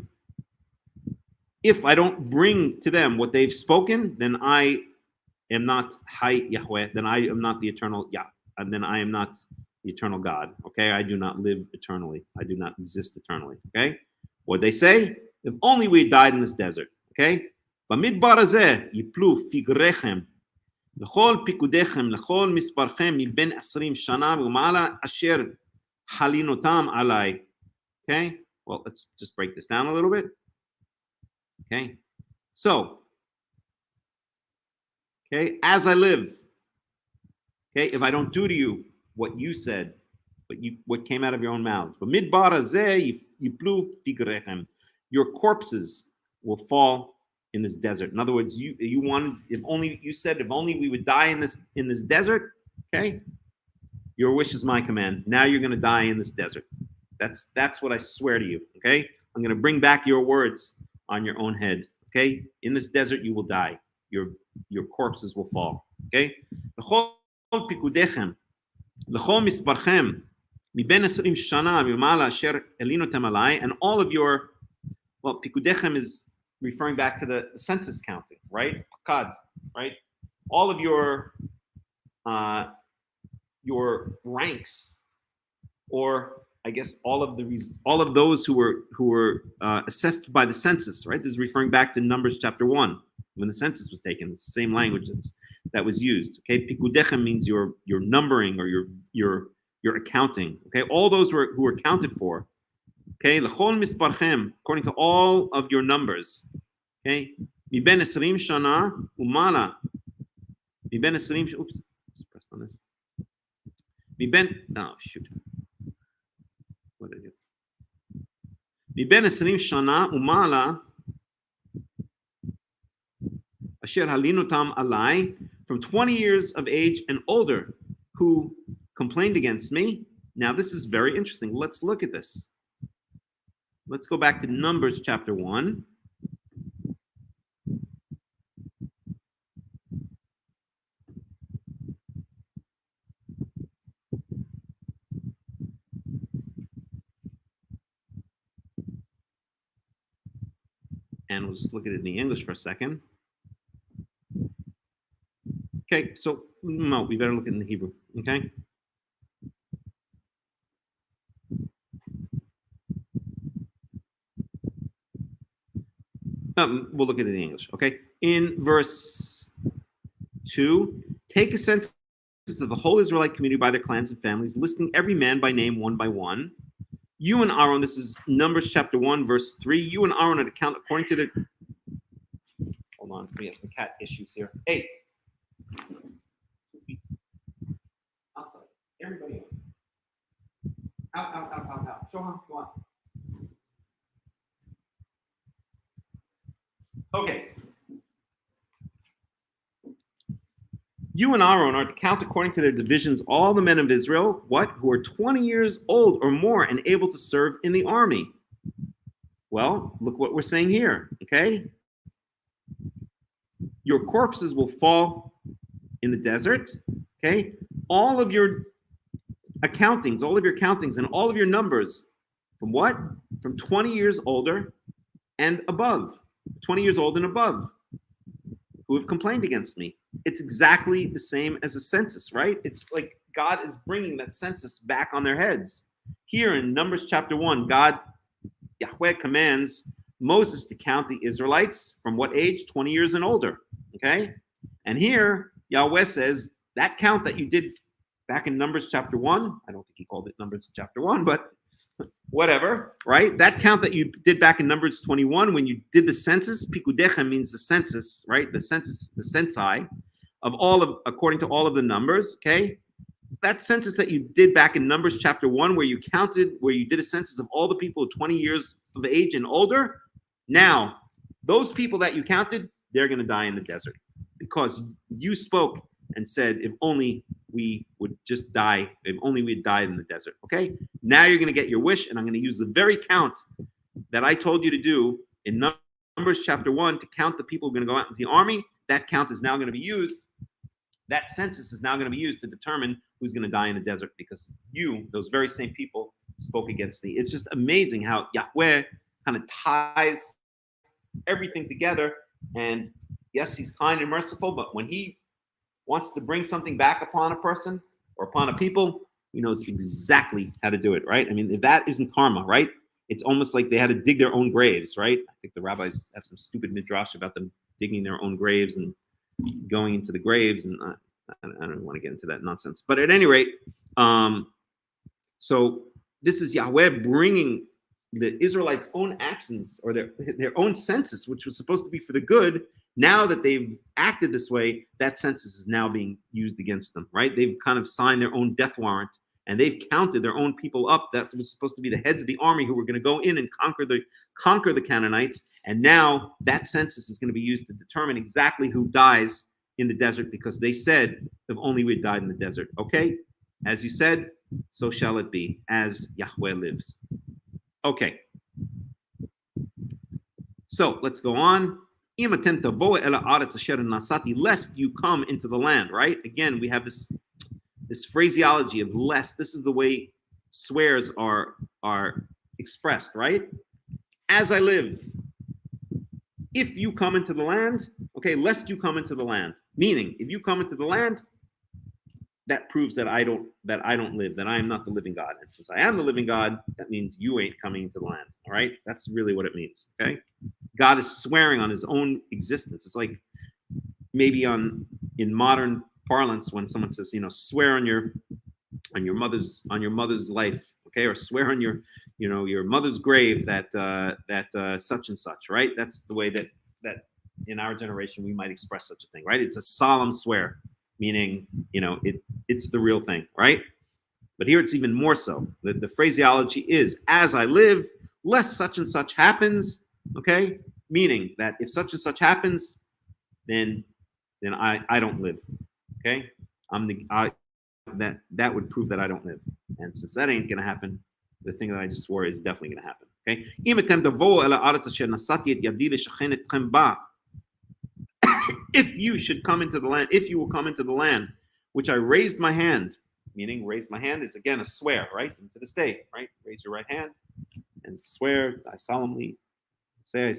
If I don't bring to them what they've spoken, then I am not Hai Yahweh, then I am not the eternal Yah, and then I am not the eternal God. Okay, I do not live eternally. I do not exist eternally. Okay, what they say? If only we died in this desert. Okay, במדבר הזה יפלו פגריכם לכל פיקודיכם לכל מספרכם מבין 20 שנה ומעלה אשר חלינותם עליי. Okay, well, let's just break this down a little bit. Okay, so, okay, as I live, okay, if I don't do to you what you said, what came out of your own mouths, but midbar hazeh yiplu figrechem, your corpses will fall in this desert. In other words, you wanted, if only we would die in this desert, okay, your wish is my command. Now you're going to die in this desert. That's what I swear to you. Okay, I'm going to bring back your words on your own head. Okay, in this desert you will die. Your corpses will fall. Okay, lechol pikudechem, lechol misparchem, miben 20 shana mimala asher elinotem alai, and all of your, well, pikudechem is referring back to the census counting, right? Pakad, right? All of your ranks, or I guess all of those who were assessed by the census, right? This is referring back to Numbers chapter 1 when the census was taken. It's the same language that was used. Okay, pikudechem means your numbering or your accounting. Okay, all those who were counted for. Okay, lechol misparchem, according to all of your numbers. Okay, miben 20 shana umala, miben 20. Oops, just pressed on this. Miben, oh shoot. What did I do? Miben 20 shana umala asher halinutam alai, from 20 years of age and older, who complained against me. Now this is very interesting. Let's look at this. Let's go back to Numbers chapter 1. And we'll just look at it in the English for a second. Okay, so no, we better look at it in the Hebrew. Okay. We'll look at it in English. Okay. In verse 2, take a census of the whole Israelite community by their clans and families, listing every man by name one by one. You and Aaron, this is Numbers chapter 1, verse 3. You and Aaron are to count according to the. Hold on, we have some cat issues here. Hey. Outside. Everybody out. Show on, go on. Okay. You and Aaron are to count according to their divisions all the men of Israel, who are 20 years old or more and able to serve in the army. Well, look what we're saying here, okay? your corpses will fall in the desert. Okay, all of your accountings, and all of your numbers from what? From 20 years older and above, 20 years old and above, who have complained against me. It's exactly the same as a census, right? It's like God is bringing that census back on their heads. Here in Numbers chapter 1, God, Yahweh, commands Moses to count the Israelites from what age? 20 years and older, okay? And here, Yahweh says, that count that you did back in Numbers chapter 1, I don't think he called it Numbers chapter 1, but whatever, right? That count that you did back in Numbers 21, when you did the census, Pikudecha means the census, right? The census, the censi of all of, according to all of the numbers, okay? That census that you did back in Numbers chapter 1, where you did a census of all the people 20 years of age and older, now, those people that you counted, they're going to die in the desert because you spoke and said, if only we would just die, if only we'd died in the desert, okay? Now you're going to get your wish, and I'm going to use the very count that I told you to do in Numbers chapter 1 to count the people who are going to go out into the army. That count is now going to be used. That census is now going to be used to determine who's going to die in the desert because you, those very same people, spoke against me. It's just amazing how Yahweh kind of ties everything together. And yes, he's kind and merciful, but when he wants to bring something back upon a person or upon a people, he knows exactly how to do it, right? I mean, if that isn't karma, right? It's almost like they had to dig their own graves, right? I think the rabbis have some stupid midrash about them digging their own graves and going into the graves, and I don't want to get into that nonsense. But at any rate, so this is Yahweh bringing the Israelites' own actions or their own census, which was supposed to be for the good. Now that they've acted this way, that census is now being used against them, right? They've kind of signed their own death warrant, and they've counted their own people up. That was supposed to be the heads of the army who were going to go in and conquer the Canaanites. And now that census is going to be used to determine exactly who dies in the desert, because they said, if only we had died in the desert. Okay, as you said, so shall it be, as Yahweh lives. Okay, so let's go on. Lest you come into the land, right? Again, we have this phraseology of lest. This is the way swears are expressed, right? As I live, if you come into the land, okay, lest you come into the land. Meaning, if you come into the land, that proves that I don't live, that I am not the living God. And since I am the living God, that means you ain't coming into the land. All right? That's really what it means. Okay? God is swearing on his own existence. It's like maybe in modern parlance when someone says, swear on your mother's life, okay, or swear on your mother's grave that such and such, right? That's the way that in our generation we might express such a thing, right? It's a solemn swear, meaning it's the real thing, right? But here it's even more so. The phraseology is, as I live, lest such and such happens, okay? Meaning that if such and such happens, then I don't live, okay? That would prove that I don't live. And since that ain't gonna happen, the thing that I just swore is definitely gonna happen, okay? If you should come into the land, if you will come into the land, which I raised my hand, meaning raised my hand is again a swear, right? And to this day, right? Raise your right hand and swear, I solemnly swear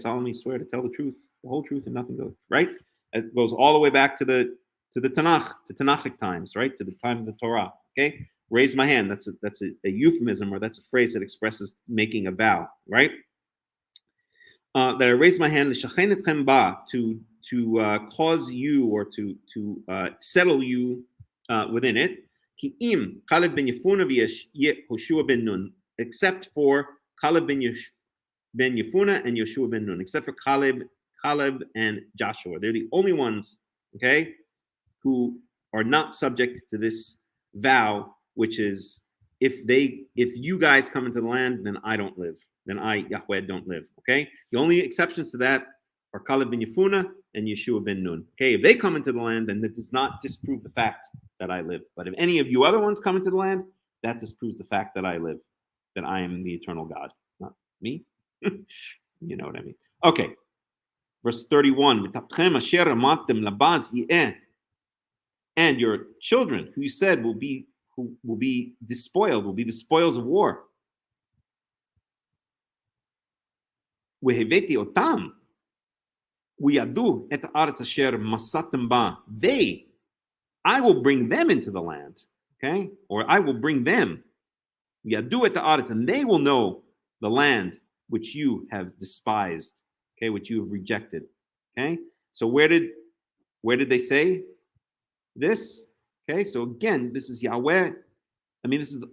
to tell the truth, the whole truth, and nothing goes, right? It goes all the way back to the Tanakh, to Tanakhic times, right? To the time of the Torah, okay? Raise my hand, that's a euphemism, or that's a phrase that expresses making a vow, right? That I raise my hand, to cause you or to settle you within it. Except for Caleb ben Yefuna and Yoshua ben Nun, except for Caleb and Joshua. They're the only ones, okay, who are not subject to this vow, which is if you guys come into the land, then I don't live. Then I, Yahweh, don't live. Okay? The only exceptions to that are Caleb ben Yefuna and Yeshua ben Nun. Okay, if they come into the land, then that does not disprove the fact that I live. But if any of you other ones come into the land, that disproves the fact that I live, that I am the eternal God, not me. You know what I mean? Okay. Verse 31, and your children, who you said will be despoiled, will be the spoils of war. They, I will bring them into the land, okay? Or I will bring them, and they will know the land which you have despised, okay, which you have rejected, okay? So where did they say this? Okay, so again, this is Yahweh. I mean, this is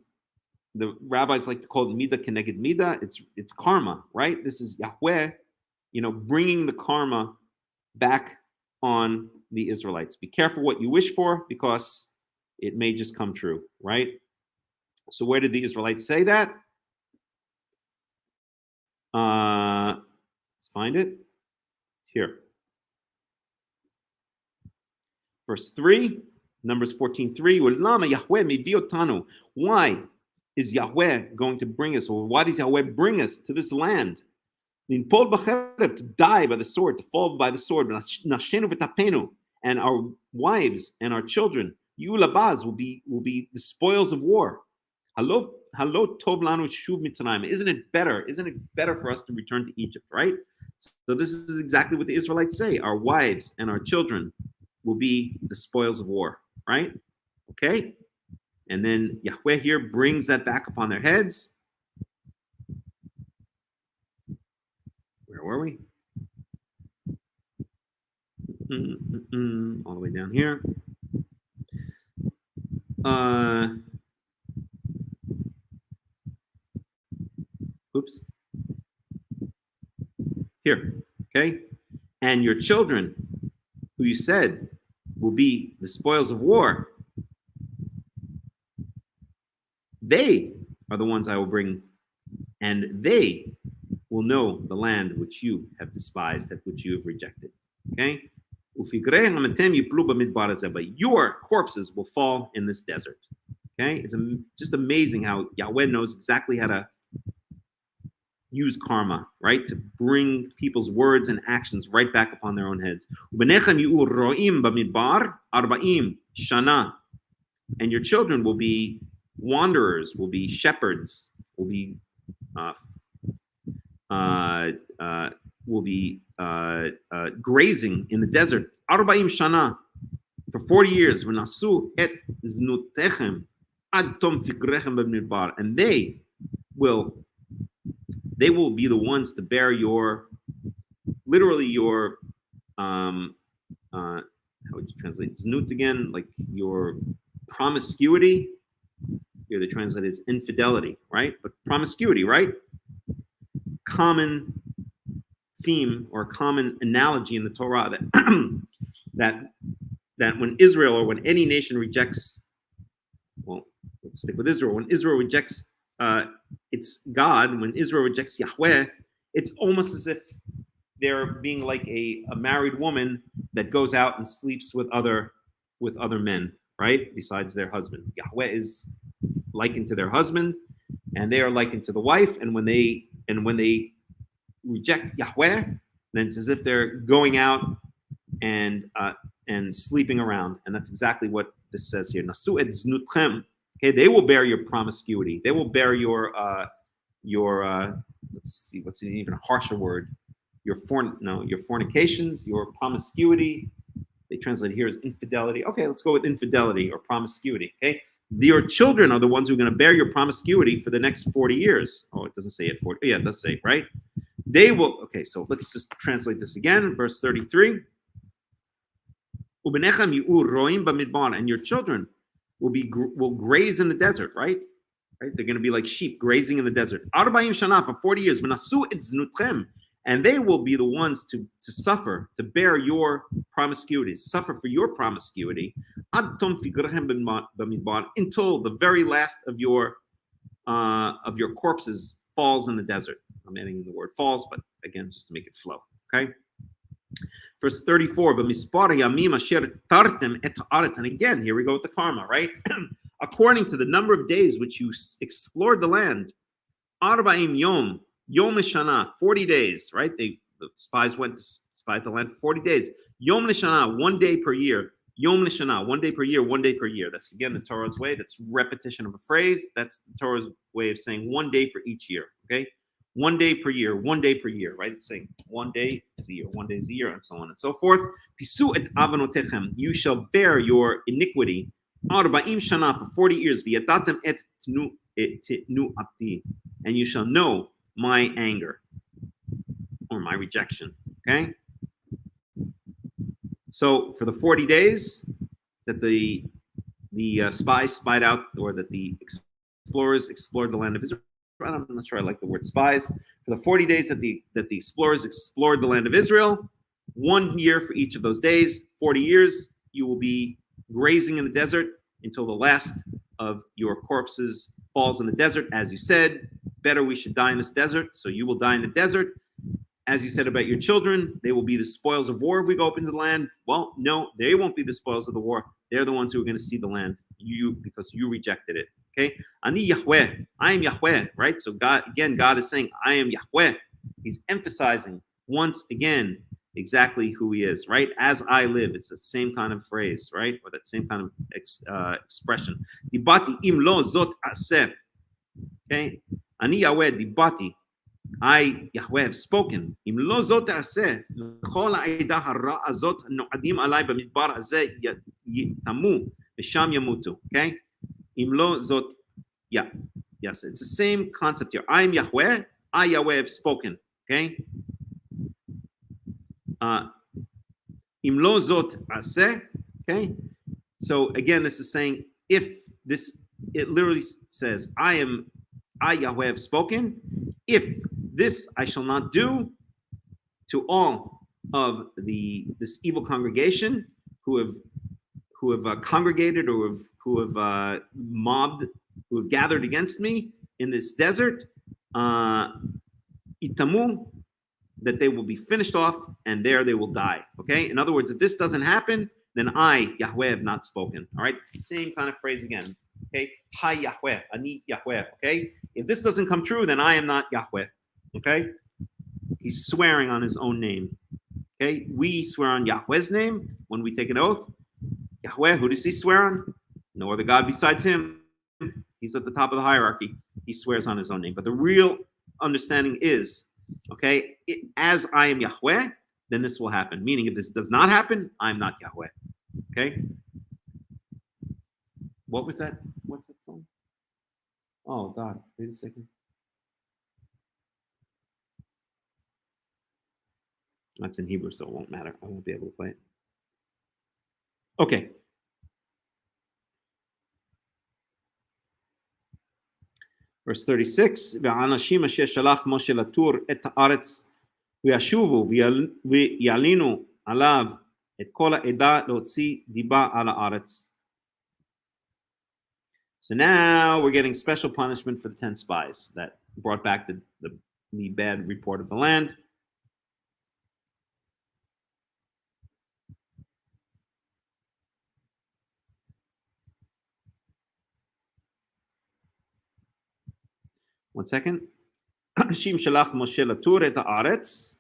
the rabbis like to call it midah keneged midah. It's karma, right? This is Yahweh, bringing the karma back on the Israelites. Be careful what you wish for, because it may just come true, right? So where did the Israelites say that? Let's find it here. Verse 3, Numbers 14:3. Why is Yahweh going to bring us, or why does Yahweh bring us to this land? To die by the sword, to fall by the sword, and our wives and our children, will be the spoils of war. Isn't it better for us to return to Egypt, right? So this is exactly what the Israelites say. Our wives and our children will be the spoils of war, right? Okay? And then Yahweh here brings that back upon their heads. Where were we? All the way down here. Oops. Here, okay? And your children, who you said will be the spoils of war, they are the ones I will bring, and they will know the land which you have despised, that which you have rejected. Okay? But your corpses will fall in this desert. Okay? It's just amazing how Yahweh knows exactly how to use karma, right? To bring people's words and actions right back upon their own heads. And your children will be wanderers, will be shepherds, will be grazing in the desert. 40 shana, for 40 years. And they will be the ones to bear your, literally your, how would you translate znut again? Like your promiscuity. Here they translate as infidelity, right? But promiscuity, right? Common theme or common analogy in the Torah that that when Israel or when any nation rejects, well, let's stick with Israel. When Israel rejects it's God, when Israel rejects Yahweh, it's almost as if they're being like a married woman that goes out and sleeps with other men, right? Besides their husband. Yahweh is likened to their husband, and they are likened to the wife. And when they reject Yahweh, then it's as if they're going out and sleeping around. And that's exactly what this says here. Nasu et znutchem. Okay, they will bear your promiscuity. They will bear your let's see, what's an even harsher word? Your fornications, your promiscuity. They translate it here as infidelity. Okay, let's go with infidelity or promiscuity. Okay, your children are the ones who are going to bear your promiscuity for the next 40 years. Oh, it doesn't say it 40. Yeah, it does say, right? They will. Okay, so let's just translate this again. Verse 33. And your children will graze in the desert, right? Right? They're going to be like sheep grazing in the desert. 40 years. And they will be the ones to suffer, to bear your promiscuity, suffer for your promiscuity, until the very last of your corpses falls in the desert. I'm adding the word falls, but again, just to make it flow. Okay. Verse 34. And again, here we go with the karma, right? According to the number of days which you explored the land, 40 Yom Shana, 40 days, right? The spies went to spy out the land for 40 days. Yom Lishana, 1 day per year. Yom Lishana, 1 day per year, 1 day per year. That's again the Torah's way. That's repetition of a phrase. That's the Torah's way of saying 1 day for each year. Okay, 1 day per year, 1 day per year. Right? It's saying 1 day is a year, 1 day is a year, and so on and so forth. Pisu et avanotechem. You shall bear your iniquity. Arba'im shana for 40 years. V'yadatem et tnu'ati, and you shall know my anger or my rejection. Okay. So for the 40 days that the spies spied out, or that the explorers explored the land of Israel, I'm not sure I like the word spies. For the 40 days that the explorers explored the land of Israel, 1 year for each of those days, 40 years, you will be grazing in the desert until the last of your corpses falls in the desert. As you said, better we should die in this desert, so you will die in the desert. As you said about your children, they will be the spoils of war if we go up into the land. Well, no, they won't be the spoils of the war. They're the ones who are going to see the land, because you rejected it. Okay? Ani Yahweh, I am Yahweh, right? So God is saying, I am Yahweh. He's emphasizing once again exactly who he is, right? As I live, it's the same kind of phrase, right? Or that same kind of expression. Dibati im lo zot aseh. Okay? Ani Yahweh dibati. I, Yahweh, have spoken. Im lo zot aseh, l'chol ha'edah hara azot no'adim alai b'midbar hazeh yitamu v'sham yamutu. Okay? Im lo zot, yeah. Yes, it's the same concept here. I am Yahweh. I, Yahweh, have spoken. Okay? Im lo zot aseh. Okay? So again, this is saying, if this, it literally says, I, Yahweh, have spoken. If this I shall not do to all of this evil congregation who have congregated, or who have mobbed, who have gathered against me in this desert, itamu, that they will be finished off, and there they will die. Okay. In other words, if this doesn't happen, then I, Yahweh, have not spoken. All right. Same kind of phrase again. Okay. Hi Yahweh, Ani Yahweh. Okay. If this doesn't come true, then I am not Yahweh. Okay. He's swearing on his own name. Okay. We swear on Yahweh's name when we take an oath. Yahweh, who does he swear on? No other God besides him. He's at the top of the hierarchy. He swears on his own name. But the real understanding is, okay, as I am Yahweh, then this will happen. Meaning, if this does not happen, I'm not Yahweh. Okay. What was that? What's that song? Oh God, wait a second. That's in Hebrew, so it won't matter. I won't be able to play it. Okay. Verse 36, והאנשים אשר שלח משה לתור את הארץ וישובו ויעלינו עליו את כל העדה להוציא דיבה על הארץ. So now we're getting special punishment for the 10 spies that brought back the bad report of the land. One second. אנשים שלח משה לתור את הארץ,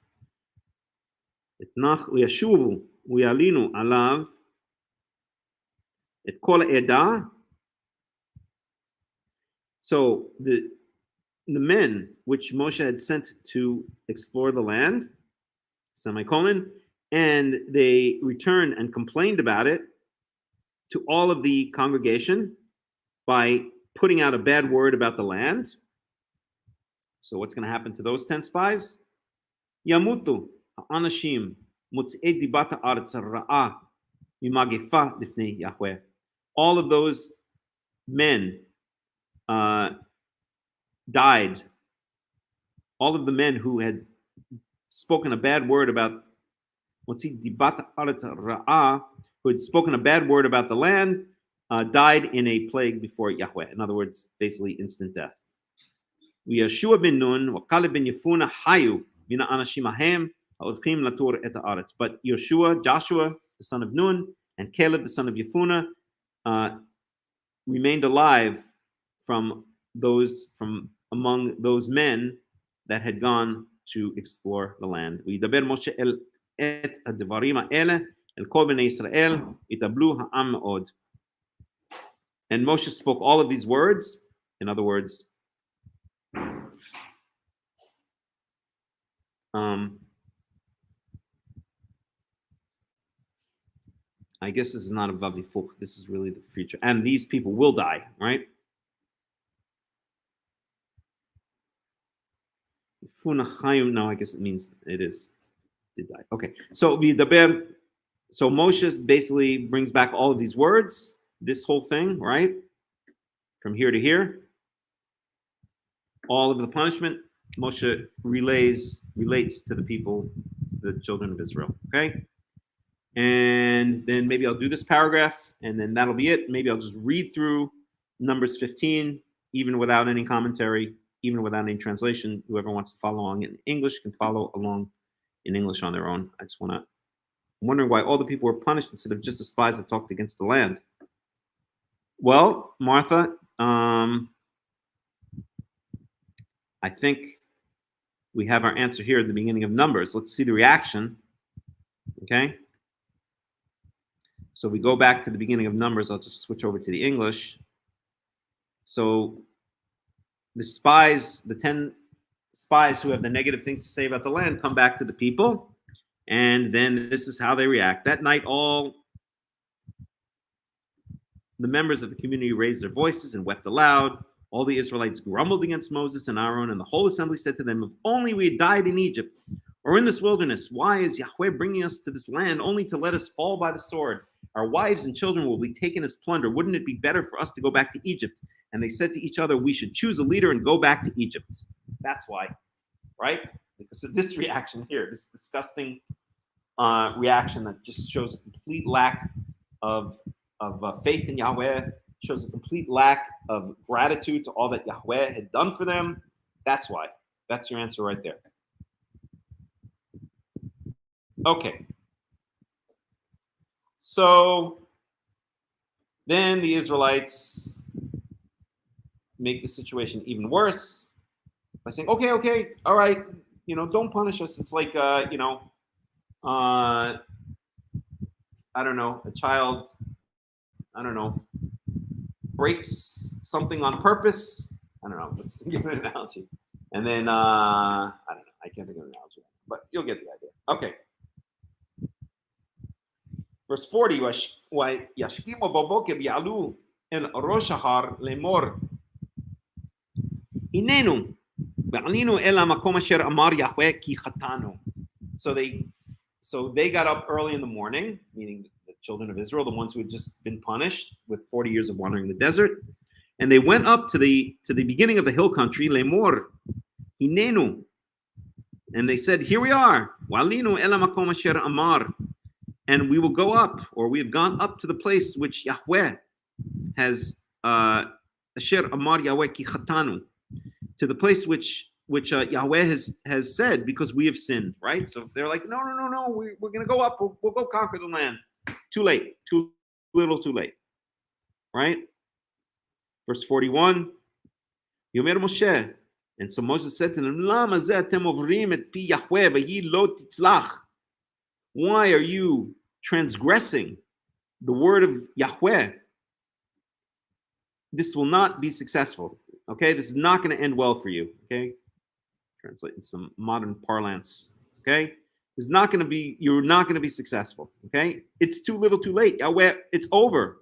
וישובו ויעלינו עליו את כל העדה. So the men which Moshe had sent to explore the land, semicolon, and they returned and complained about it to all of the congregation by putting out a bad word about the land. So what's going to happen to those 10 spies? Yamutu ha'anashim mutzi'ei dibat ha'aretz ha'ra'a mimagefa lifnei Yahweh. All of those men died. All of the men who had spoken a bad word about dibat ha'aretz ha'ra'a, who had spoken a bad word about the land, died in a plague before Yahweh. In other words, basically instant death. ויהושע בן נון וכלב בן יפונה חיו מן האנשים ההם ההולכים לתור את הארץ. But Joshua, the son of Nun, and Caleb, the son of Yefuna, remained alive from among those men that had gone to explore the land. וידבר משה אל את הדברים האלה אל כל בני ישראל, יתאבלו העם מאוד. And Moshe spoke all of these words. In other words, I guess this is not a vavifuch. This is really the future. And these people will die, right? No, I guess it means it is. Did die. Okay. So Moshe basically brings back all of these words, this whole thing, right? From here to here. All of the punishment, Moshe relates to the people, the children of Israel. Okay. And then maybe I'll do this paragraph, and then that'll be it. Maybe I'll just read through Numbers 15, even without any commentary, even without any translation. Whoever wants to follow along in English can follow along in English on their own. I'm wondering why all the people were punished instead of just the spies that talked against the land. Well, Martha, I think we have our answer here at the beginning of Numbers. Let's see the reaction. Okay. So we go back to the beginning of Numbers. I'll just switch over to the English. So the spies, the 10 spies who have the negative things to say about the land, come back to the people. And then this is how they react. That night, all the members of the community raised their voices and wept aloud. All the Israelites grumbled against Moses and Aaron, and the whole assembly said to them, if only we had died in Egypt or in this wilderness. Why is Yahweh bringing us to this land only to let us fall by the sword? Our wives and children will be taken as plunder. Wouldn't it be better for us to go back to Egypt? And they said to each other, we should choose a leader and go back to Egypt. That's why, right? Because of this reaction here, this disgusting reaction that just shows a complete lack of faith in Yahweh, shows a complete lack of gratitude to all that Yahweh had done for them. That's why. That's your answer right there. Okay. So then the Israelites make the situation even worse by saying, okay, all right, don't punish us. It's like, I don't know, a child, breaks something on purpose. I don't know, let's give an analogy. And then, I don't know, I can't think of an analogy, but you'll get the idea. Okay. Verse 40, Yashkimu boboker ya'alu el rosh hahar lemor. Hinenu ba'alinu el hamakom asher amar Yahweh ki chatanu. So they got up early in the morning, meaning the children of Israel, the ones who had just been punished with 40 years of wandering the desert, and they went up to the beginning of the hill country, lemor, hinenu, and they said, here we are, wa'alinu el hamakom asher amar. And we will go up, or we have gone up to the place which Yahweh has, Asher Amar Yahweh Ki Chatanu, to the place which Yahweh has said, because we have sinned, right? So they're like, no, we're going to go up, we'll go conquer the land. Too late, too little, too late, right? Verse 41, Yomer Moshe, and so Moses said to them, Lama zeh atem ovrim et pi Yahweh v'yi lo titzlach. Why are you transgressing the word of Yahweh? This will not be successful. Okay, this is not going to end well for you. Okay, translate in some modern parlance. Okay, it's not going to be. You're not going to be successful. Okay, it's too little, too late. Yahweh, it's over,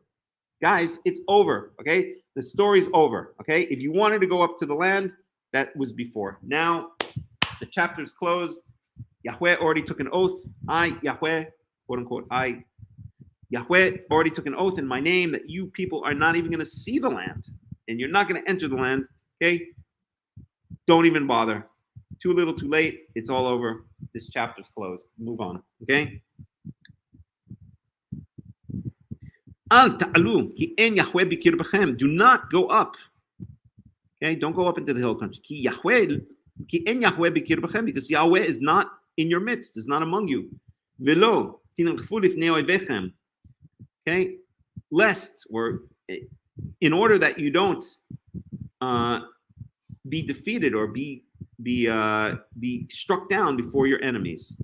guys. It's over. Okay, the story's over. Okay, if you wanted to go up to the land, that was before. Now the chapter's closed. Yahweh already took an oath. I, Yahweh, quote unquote, Yahweh already took an oath in my name that you people are not even going to see the land and you're not going to enter the land. Okay? Don't even bother. Too little, too late. It's all over. This chapter's closed. Move on. Okay? Al ta'alu ki en Yahweh bikirбechem. Do not go up. Okay? Don't go up into the hill country. Ki en Yahweh bikirбechem, because Yahweh is not in your midst, is not among you. Velo tinelchu lifnei oivechem. Okay? Lest, or in order that you don't be defeated or be struck down before your enemies.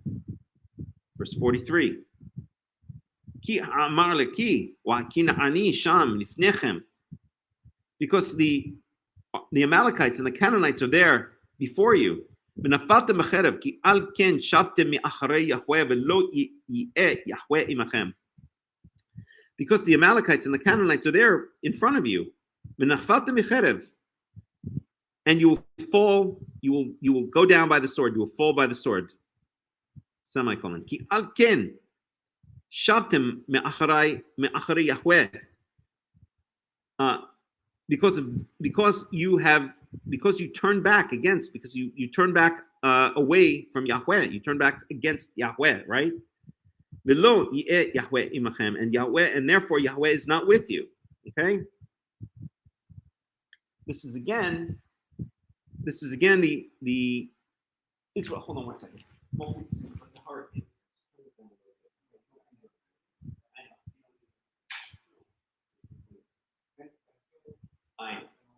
Verse Verse 43. Ki amar leki wa kina'ani sham lifnechem. Because the Amalekites and the Canaanites are there before you. Because the Amalekites and the Canaanites are there in front of you. And you will fall, you will go down by the sword, you will fall by the sword. Semicolon. Ki al ken shavtem me'acharei Yahweh. Because you turn back away from Yahweh, you turn back against Yahweh, right? And therefore Yahweh is not with you. Okay. This is again the Israel. Hold on one second.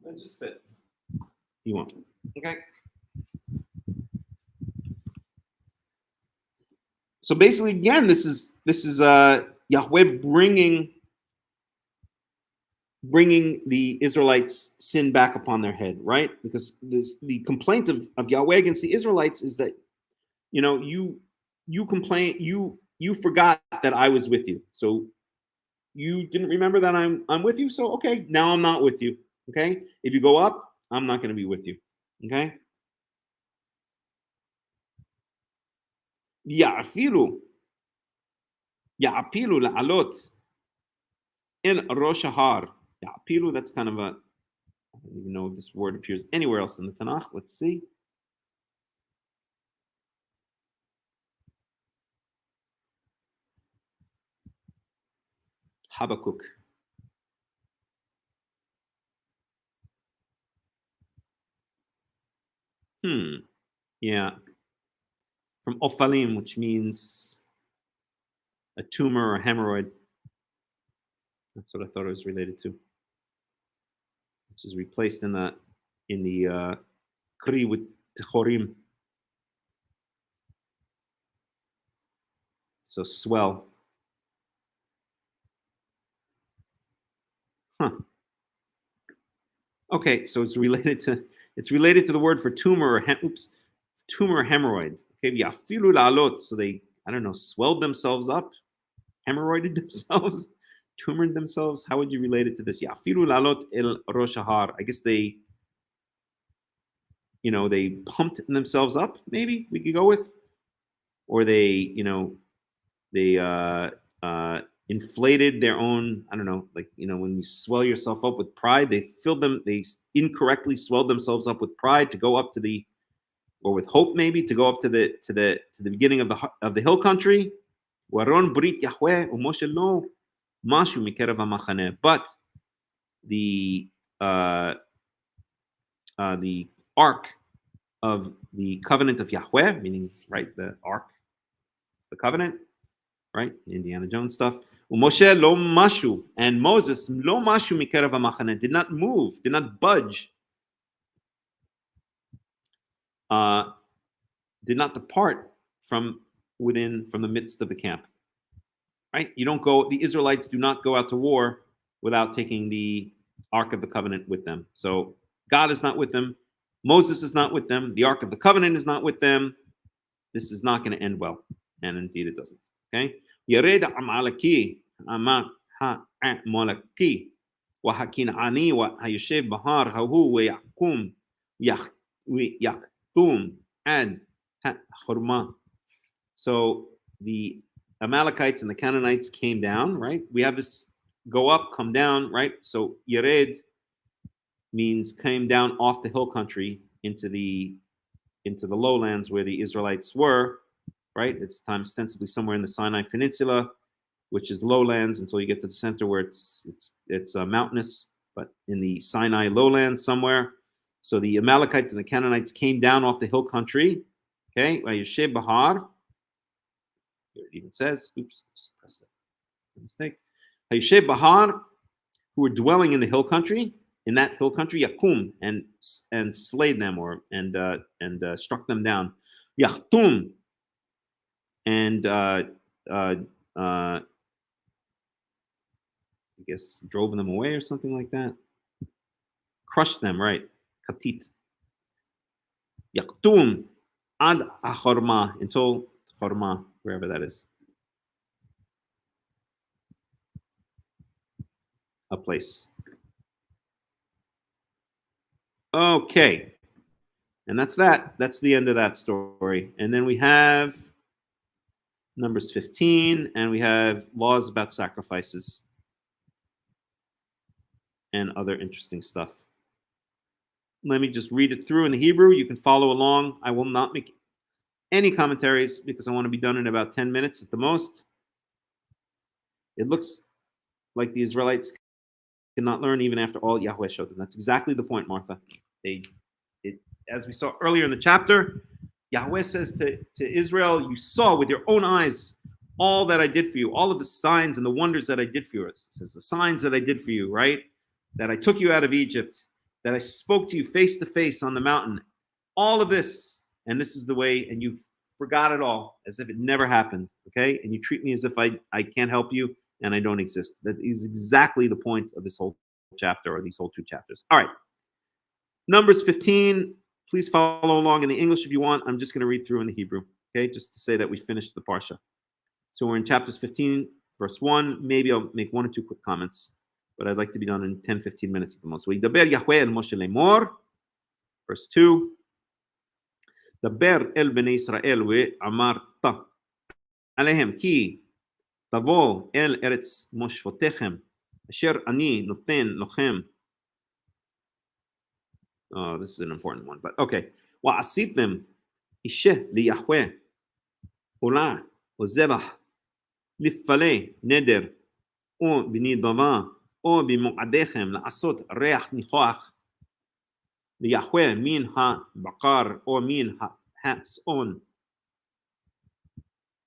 Let's just sit. You won't. Okay. So basically, again, this is Yahweh bringing the Israelites' sin back upon their head, right? Because the complaint of Yahweh against the Israelites is that, you complain, you forgot that I was with you, so you didn't remember that I'm with you. So okay, now I'm not with you. Okay, if you go up, I'm not going to be with you. Okay. Ya'apilu la'alot in Rosh Har. Ya'apilu, that's kind of I don't even know if this word appears anywhere else in the Tanakh. Let's see. Habakkuk. Yeah. From Ophalim, which means a tumor or a hemorrhoid. That's what I thought it was related to. Which is replaced in the Kri with Techorim. So swell. Okay, so it's related to the word for tumor or hemorrhoid. Okay, yafilu la'alot. So they, I don't know, swelled themselves up, hemorrhoided themselves, tumored themselves. How would you relate it to this? Yafilu la'alot el Rosh Har. I guess they pumped themselves up. Maybe we could go with, or they, inflated their own, I don't know, when you swell yourself up with pride, they incorrectly swelled themselves up with pride to go up to or with hope maybe, to go up to the beginning of the hill country. But the ark of the covenant of Yahweh, meaning, right, the ark, the covenant, right, Indiana Jones stuff. Moshe lo mashu, and Moses lo mashu mikerav hamachane, did not move, did not budge, did not depart from the midst of the camp. Right? The Israelites do not go out to war without taking the Ark of the Covenant with them. So God is not with them. Moses is not with them. The Ark of the Covenant is not with them. This is not going to end well. And indeed it doesn't. Okay? Yared Amaleki, Amak Ha-Moleki, Wahakinani, Wahayushev Bahar, Hahu, Yakum, Ad Ha-Khurma. So the Amalekites and the Canaanites came down, right? We have this go up, come down, right? So Yered means came down off the hill country into the lowlands where the Israelites were, right? It's time ostensibly somewhere in the Sinai Peninsula, which is lowlands until you get to the center where it's mountainous, but in the Sinai lowlands somewhere. So the Amalekites and the Canaanites came down off the hill country. Okay, Yeshev Bahar. Here it even says, oops, just press that. Mistake. Hayeshev Bahar, who were dwelling in the hill country, Yakum, and slayed them and struck them down. Yachtum, and I guess drove them away or something like that. Crushed them, right? Katit. Yaktum ad achorma, until Chorma, wherever that is. A place. Okay. And that's that. That's the end of that story. And then we have Numbers 15, and we have laws about sacrifices and other interesting stuff. Let me just read it through in the Hebrew. You can follow along. I will not make any commentaries because I want to be done in about 10 minutes at the most. It looks like the Israelites cannot learn even after all Yahweh showed them. That's exactly the point, Martha. As we saw earlier in the chapter, Yahweh says to Israel, you saw with your own eyes all that I did for you, all of the signs and the wonders that I did for you. It says the signs that I did for you, right? That I took you out of Egypt, that I spoke to you face to face on the mountain. All of this, and this is the way, and you forgot it all as if it never happened, okay? And you treat me as if I can't help you and I don't exist. That is exactly the point of this whole chapter, or these whole two chapters. All right. Numbers 15. Please follow along in the English if you want. I'm just going to read through in the Hebrew, okay? Just to say that we finished the Parsha. So we're in chapters 15, verse 1. Maybe I'll make one or two quick comments, but I'd like to be done in 10, 15 minutes at the most. וידבר יהוה אל משה לאמור, verse 2. דבר אל בני ישראל ואמרת עליהם כי תבוא אל ארץ מושבותיכם אשר אני נותן לכם. Oh, this is an important one, but okay. ועשיתם אישה ליהוה עולה וזבח לפני נדר או בנדבה או במועדיכם לעשות ריח ניחוח ליהוה מן הבקר או מן הצאן.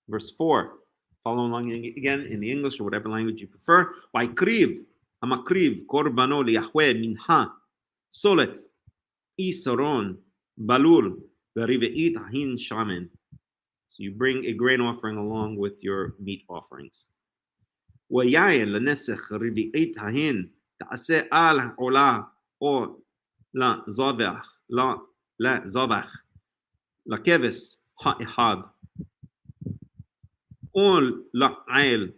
Verse 4. Follow along again in the English or whatever language you prefer. ויקריב המקריב קורבנו ליהוה מנחה סולת Isaron, Balul, Verive'it Ahin Shaman. So you bring a grain offering along with your meat offerings. Wayayin Lanesech Rivi'it Ahin, Ta'ase al Ola, or La Zavach, La Zavach, La Kevis Ha'ihad, or La Ail,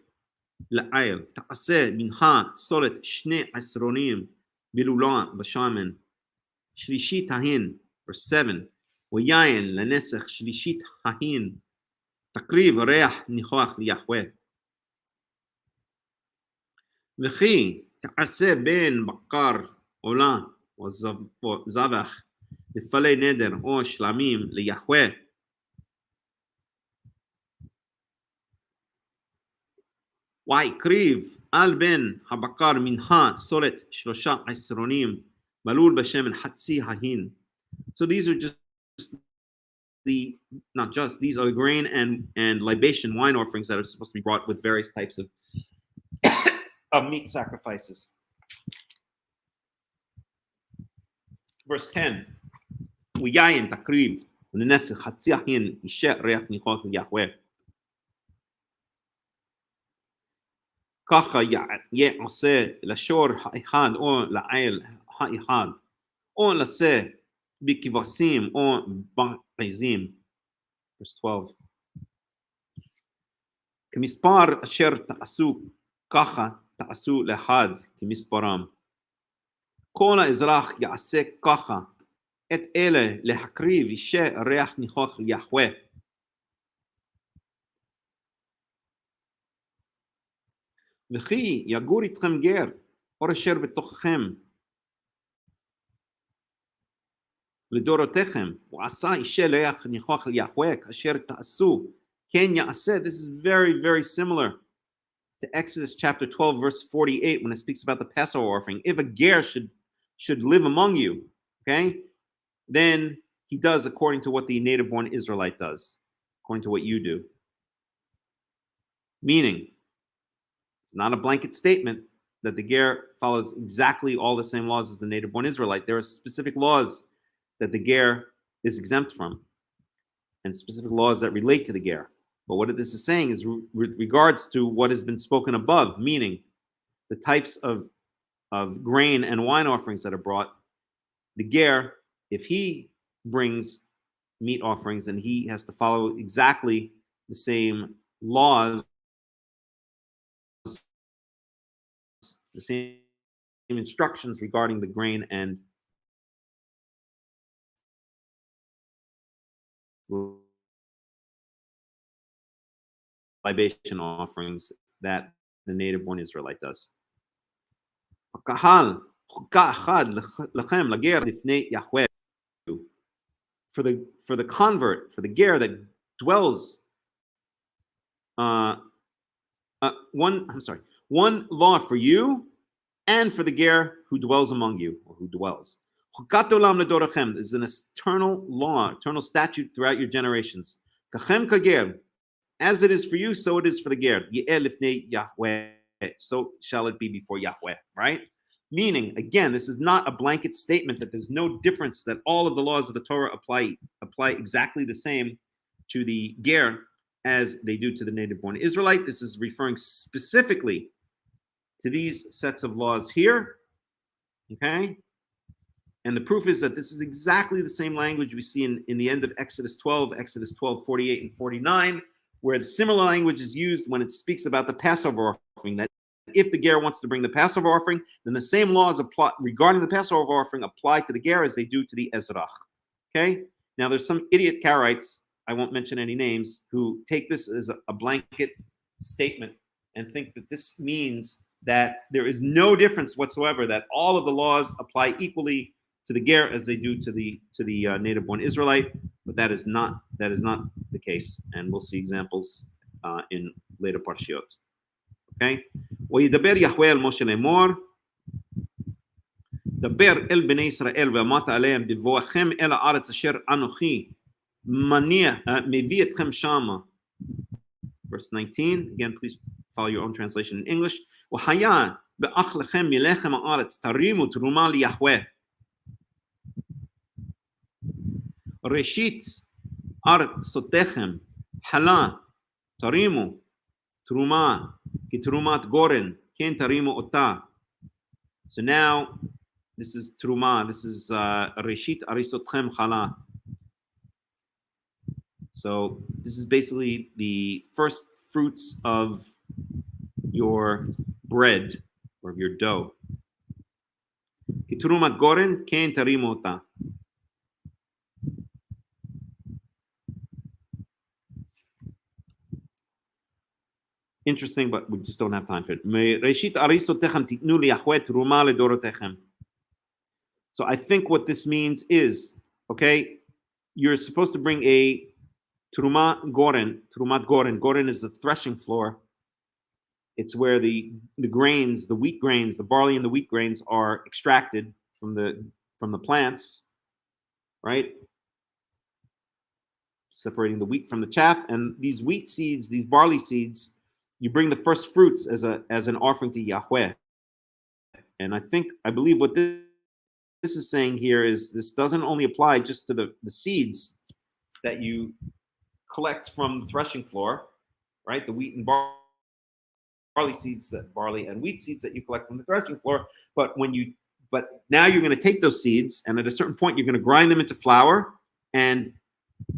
Ta'ase Minha, Solet Shne Asronim, Bilula Bashaman. Shlishit Hahin, verse 7. Wayayin lanesech Shlishit Hahin. Takriv reach nichoach liyahweh. V'chi ta'aseh ben bakar ola or zavach lefalei neder or shlamim liyahweh. ויקריב על בן הבקר מנחה סולת 13 Malul Bashem and Hatzi Hahin. So these are just these are the grain and libation wine offerings that are supposed to be brought with various types of meat sacrifices. Verse 10. Uyayin takriv unenesich Hatzi Hahin ishe reach nichoch Yahweh. ככה יעשה לשור האחד או לעיל האחד או לשא בכבשים או בעזים. Verse 12. כמספר אשר תעשו ככה תעשו לאחד כמספרם. כל האזרח יעשה ככה את אלה להקריב אישה ריח ניחוח ליהוה. וכי יגור איתכם גר, אור אשר בתוככם, לדורותיכם, ועשה אישה ריח ניחוח ליהוה, כאשר תעשו, כן יעשה. This is very, very similar to Exodus chapter 12, verse 48, when it speaks about the Passover offering. If a ger should live among you, okay, then he does according to what the native-born Israelite does, according to what you do. Meaning, not a blanket statement that the ger follows exactly all the same laws as the native-born Israelite. There are specific laws that the ger is exempt from, and specific laws that relate to the ger. But what this is saying is with regards to what has been spoken above, meaning the types of grain and wine offerings that are brought, the ger, if he brings meat offerings, then he has to follow exactly the same laws, the same instructions regarding the grain and libation offerings that the native-born Israelite does. For the convert, for the ger that dwells, one law for you and for the ger who dwells among you, or who dwells. Is an eternal law, eternal statute throughout your generations. As it is for you, so it is for the ger. So shall it be before Yahweh, right? Meaning, again, this is not a blanket statement that there's no difference, that all of the laws of the Torah apply exactly the same to the ger as they do to the native-born Israelite. This is referring specifically to these sets of laws here, okay? And the proof is that this is exactly the same language we see in the end of Exodus 12, 48, and 49, where the similar language is used when it speaks about the Passover offering, that if the ger wants to bring the Passover offering, then the same laws apply regarding the Passover offering apply to the ger as they do to the Ezrach. Okay? Now, there's some idiot Karaites, I won't mention any names, who take this as a blanket statement and think that this means that there is no difference whatsoever, that all of the laws apply equally to the ger as they do to the native-born Israelite, but that is not the case, and we'll see examples in later parshiot. Okay, וידבר יחווה אל משה לאמור, דבר אל בני ישראל ואמרת עליהם בבואכם אל הארץ אשר אנוכי מביא אתכם שמה. Verse 19, again, please follow your own translation in English. והיה באח לכם מלחם הארץ תרימו תרומה ליחווה. ראשית ארצותיכם חלה תרימו תרומה כתרומת גורן כן תרימו אותה. So now this is truma, this is ראשית ארצותיכם חלה. So this is basically the first fruits of your bread or of your dough. כתרומת גורן כן תרימו אותה. Interesting, but we just don't have time for it. So I think what this means is, okay, you're supposed to bring a trumat goren. Goren is the threshing floor. It's where the grains, the wheat grains, the barley and the wheat grains are extracted from the plants, right? Separating the wheat from the chaff. And these wheat seeds, these barley seeds, you bring the first fruits as an offering to Yahweh. And I believe what this is saying here is this doesn't only apply just to the seeds that you collect from the threshing floor, right? The wheat and barley seeds, barley and wheat seeds that you collect from the threshing floor. But now you're going to take those seeds, and at a certain point you're going to grind them into flour, and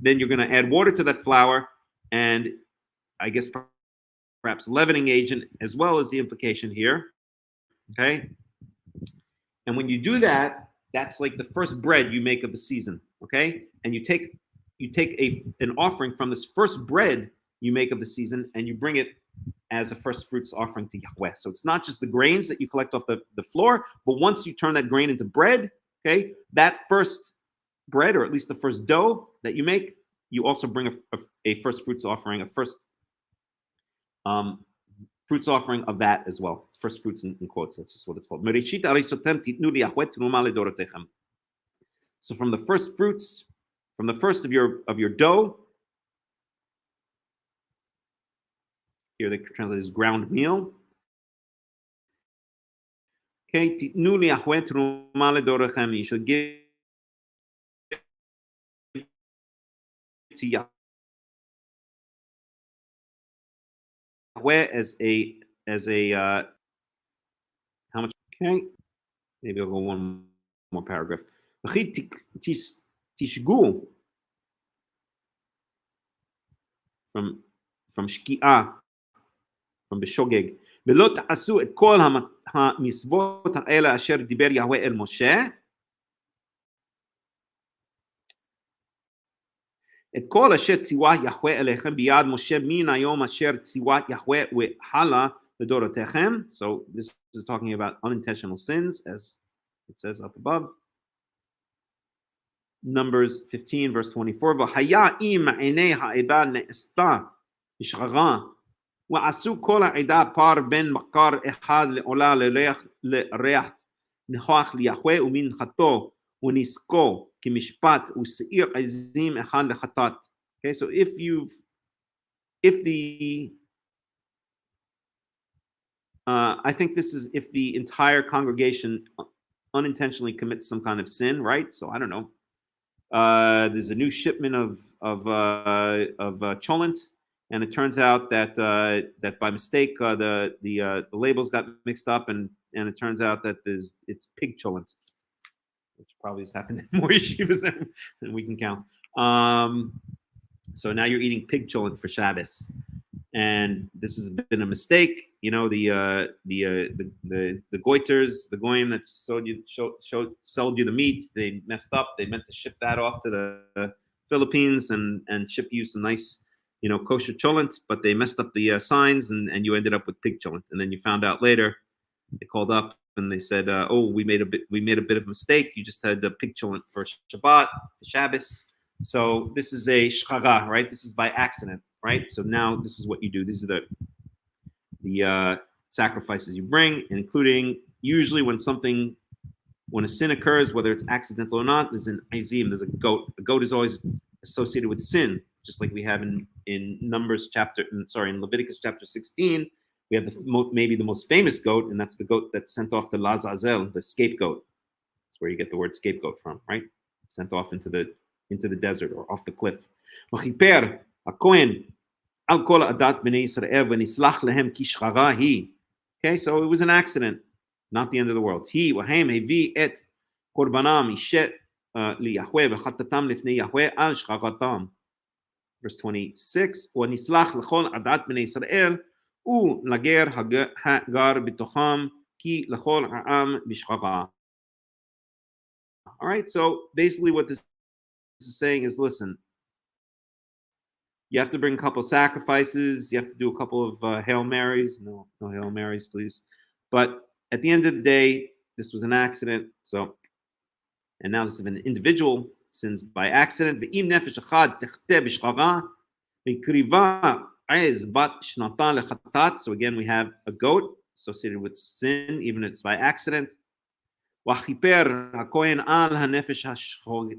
then you're going to add water to that flour, and I guess perhaps leavening agent as well as the implication here, okay? And when you do that, that's like the first bread you make of the season, okay? And you take an offering from this first bread you make of the season, and you bring it as a first fruits offering to Yahweh. So it's not just the grains that you collect off the floor, but once you turn that grain into bread, okay, that first bread, or at least the first dough that you make, you also bring a first fruits offering, a first fruits offering of that as well. First fruits in quotes, that's just what it's called. So from the first fruits, from the first of your dough, here they translate as ground meal. Okay, you should give to Yahweh as a how much? Okay, maybe I'll go one more paragraph. Tishgu from shki'ah, from בשוגג, ולא תעשו את כל המצוות האלה אשר דיבר יהוה אל משה, את כל אשר ציווה יהוה אליכם ביד משה מן היום אשר ציווה יהוה והלאה לדורותיכם. So this is talking about unintentional sins, as it says up above. Numbers 15 verse 24, והיה אם עיני העדה נעשתה בשגגה, ועשו כל העדה פר בין בקר אחד לעולה לריח נוח ליהוה ומנחתו ונזקו כמשפט ושעיר עזים אחד לחטאת. Okay, so if the I think this is if the entire congregation unintentionally commits some kind of sin, right? So I don't know. There's a new shipment of cholent, and it turns out that that by mistake the labels got mixed up, and it turns out that it's pig cholent, which probably has happened in more yeshivas than we can count. So now you're eating pig cholent for Shabbos, and this has been a mistake. You know, the goiters, the goyim that sold you the meat, they messed up. They meant to ship that off to the Philippines and ship you some nice, you know, kosher cholent, but they messed up the signs, and you ended up with pig cholent. And then you found out later, they called up and they said, "Oh, we made a bit of a mistake. You just had the pig cholent for Shabbat, for Shabbos." So this is a shchaga, right? This is by accident, right? So now this is what you do. These are the sacrifices you bring, including usually when a sin occurs, whether it's accidental or not, there's an izim, there's a goat. A goat is always associated with sin, just like we have in Leviticus chapter 16. We have maybe the most famous goat, and that's the goat that's sent off to Lazazel, the scapegoat. That's where you get the word scapegoat from, right? Sent off into the desert or off the cliff. Okay, so it was an accident, not the end of the world. Verse 26, all right, so basically what this is saying is, listen, you have to bring a couple of sacrifices. You have to do a couple of Hail Marys. No Hail Marys, please. But at the end of the day, this was an accident. So, and now this is an individual sins by accident. So again, we have a goat associated with sin, even if it's by accident. וכיפר הכהן על הנפש השוגגת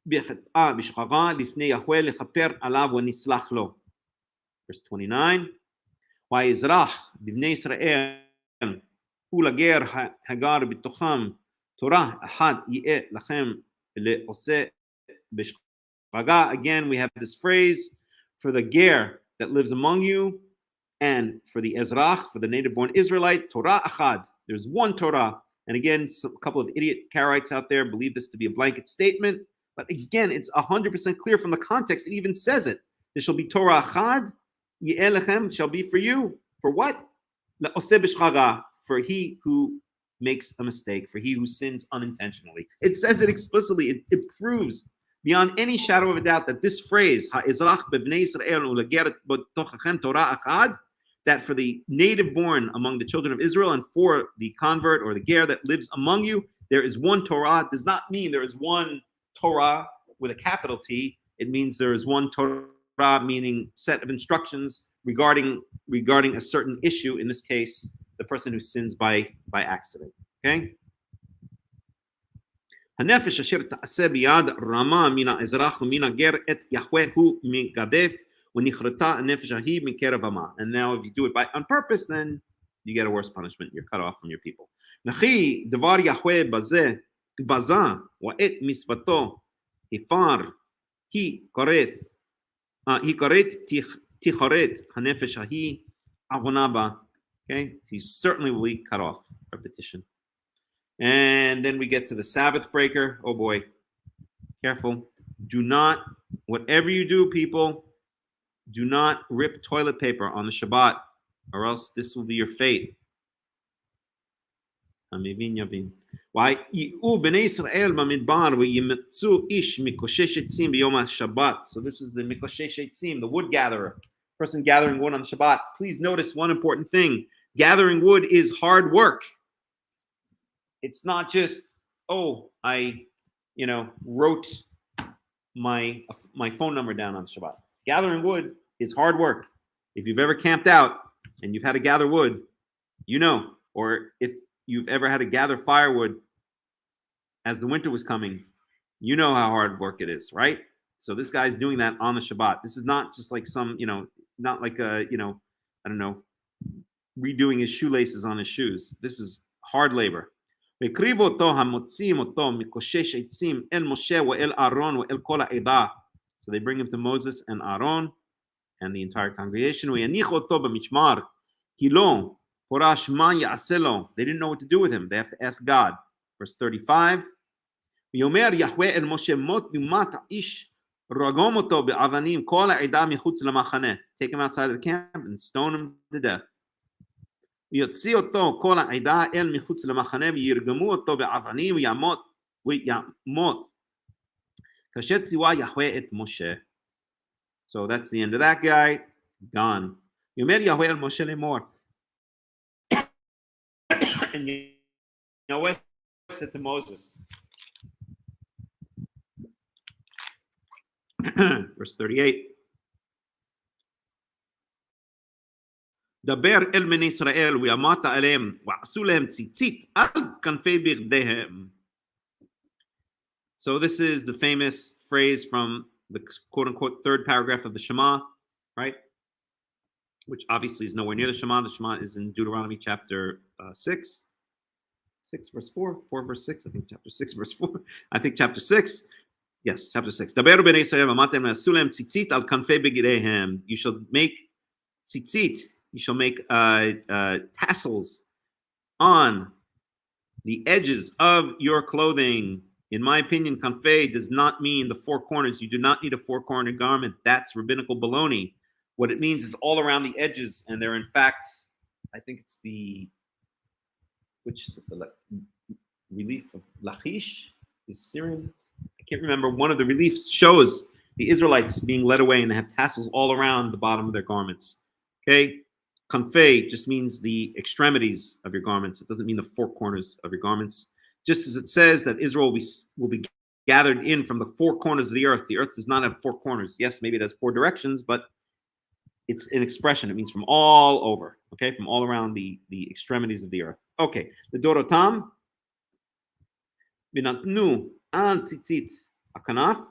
בחטאה בשחרה לפני יהוה לכפר עליו ונסלח לו. Verse 29, והאזרח בבני ישראל ולגר הגר בתוכם תורה אחת יהיה לכם לעושה בשחרה. Again, we have this phrase for the ger that lives among you, and for the Ezrach, for the native-born Israelite, Torah achad. There's one Torah. And again, a couple of idiot Karaites out there believe this to be a blanket statement. But again, it's 100% clear from the context. It even says it. There shall be Torah achad, ye'elechem, shall be for you. For what? La'oseh b'shchaga, for he who makes a mistake, for he who sins unintentionally. It says it explicitly. It proves beyond any shadow of a doubt that this phrase, ha'ezrach b'bnei Yisrael u'legeret b'tochachem Torah achad, that for the native born among the children of Israel and for the convert or the ger that lives among you, there is one Torah. It does not mean there is one Torah with a capital T. It means there is one Torah, meaning set of instructions regarding a certain issue, in this case, the person who sins by accident. Okay? הנפש אשר תעשה ביד רמה מן האזרח ומן הגר את יהוה הוא מגדף ונכרתה הנפש ההיא מקרב עמה. And now if you do it on purpose, then you get a worse punishment. You're cut off from your people. וכי דבר יהוה בזה ואת מצוותו הפר היא קוראת Okay, he certainly will be cut off. Repetition. And then we get to the Sabbath breaker. Oh boy, careful. Do not, whatever you do, people, do not rip toilet paper on the Shabbat, or else this will be your fate. Why? So this is the mikoshesh etzim, the wood gatherer, person gathering wood on Shabbat. Please notice one important thing. Gathering wood is hard work. It's not just, oh, I, wrote my phone number down on Shabbat. Gathering wood is hard work. If you've ever camped out and you've had to gather wood, or if you've ever had to gather firewood as the winter was coming, you know how hard work it is, right? So this guy's doing that on the Shabbat. This is not just like some, not like a, I don't know, redoing his shoelaces on his shoes. This is hard labor. So they bring him to Moses and Aaron and the entire congregation. They didn't know what to do with him. They have to ask God. Verse 35. Take him outside of the camp and stone him to death. ויוציא אותו כל העדה אל מחוץ למחנה וירגמו אותו באבנים וימות כאשר ציווה יהוה את משה. So that's the end of that guy. Gone. יאמר יהוה אל משה לאמור. And Yahweh said to Moses. Verse 38. דבר אל בני ישראל ויאמרת עליהם ועשו להם ציצית על כנפי בגדיהם. So this is the famous phrase from the quote-unquote third paragraph of the Shema, right? Which obviously is nowhere near the Shema. The Shema is in Deuteronomy chapter 6 verse 4, 4 verse 6, I think chapter 6 verse 4, I think chapter 6. Yes, chapter 6. דבר בני ישראל ואמרתם ועשו להם ציצית על כנפי בגדיהם. You shall make tzitzit. You shall make tassels on the edges of your clothing. In my opinion, kanfei does not mean the four corners. You do not need a four-cornered garment. That's rabbinical baloney. What it means is all around the edges, and they're in fact, I think it's the relief of Lachish, the Syrian. I can't remember. One of the reliefs shows the Israelites being led away, and they have tassels all around the bottom of their garments. Okay. Kanfei just means the extremities of your garments. It doesn't mean the four corners of your garments. Just as it says that Israel will be gathered in from the four corners of the earth. The earth does not have four corners. Yes, maybe it has four directions, but it's an expression. It means from all over, okay? From all around the extremities of the earth. Okay, the Dorotam. Binatnu al tzitzit akanaf.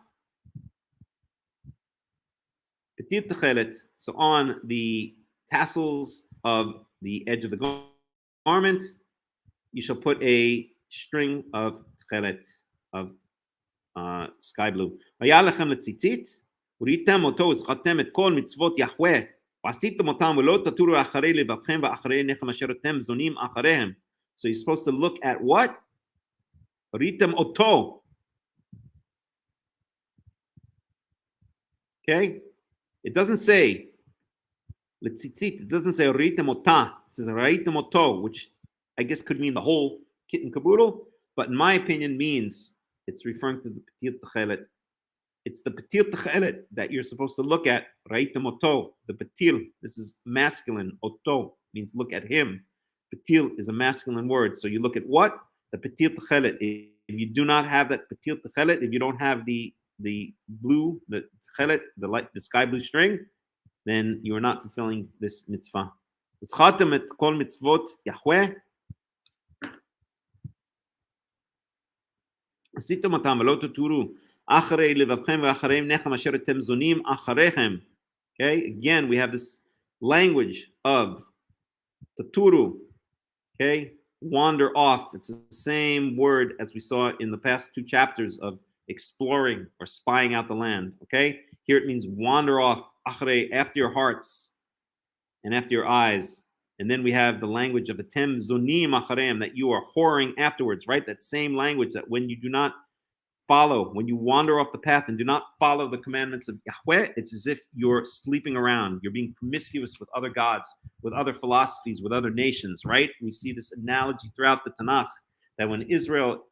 Petit techelet. So on the tassels of the edge of the garment, you shall put a string of tchelet, of sky blue. Vayalachem letzitzit, uritem oto uzchatem et kol mitzvot Yahweh, v'asitem otam v'lo taturu acharei levavchem v'acharei nechem asher otem zonim acharehem. So you're supposed to look at what? Uritem oto. Okay? It doesn't say Letzitzit, it doesn't say Ritem Ota, it says Ritem Oto, which I guess could mean the whole kit and caboodle, but in my opinion means it's referring to the Petit Techelet. It's the Petit Techelet that you're supposed to look at, Ritem Oto, the Petil. This is masculine, Oto means look at him. Petil is a masculine word, so you look at what? The Petit Techelet. If you do not have that Petit Techelet, if you don't have the blue, the Techelet, the sky blue string, then you are not fulfilling this mitzvah. V'schatem et kol mitzvot Yahweh. Asitem otam v'lo taturu acharei levavchem v'acharei nechem asher etem zonim acharechem. Okay, again we have this language of taturu. Okay, wander off. It's the same word as we saw in the past two chapters of exploring or spying out the land. Okay, Here it means wander off, after your hearts and after your eyes. And then we have the language of atem zonim achareim, that you are whoring afterwards, right? That same language that when you do not follow, when you wander off the path and do not follow the commandments of Yahweh, it's as if you're sleeping around. You're being promiscuous with other gods, with other philosophies, with other nations, right? We see this analogy throughout the Tanakh, that when Israel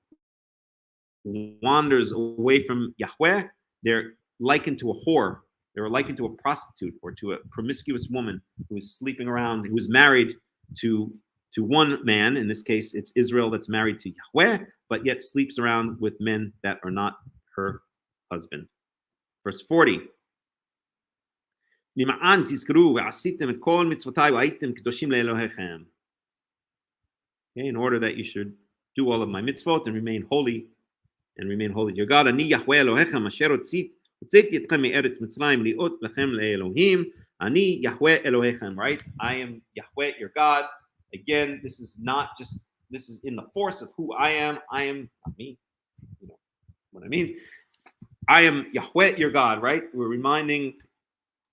wanders away from Yahweh, they're likened to a whore. They're likened to a prostitute or to a promiscuous woman who is sleeping around, who is married to one man. In this case, it's Israel that's married to Yahweh, but yet sleeps around with men that are not her husband. Verse 40. Okay, in order that you should do all of my mitzvot and remain holy to your God. Ani Yahweh Elohechem asher hotzeti etchem me'eretz Mitzrayim liot lechem le'elohim. Ani Yahweh Elohechem, right? I am Yahweh, your God. Again, this is in the force of who I am. I am not me. You know what I mean? I am Yahweh, your God, right?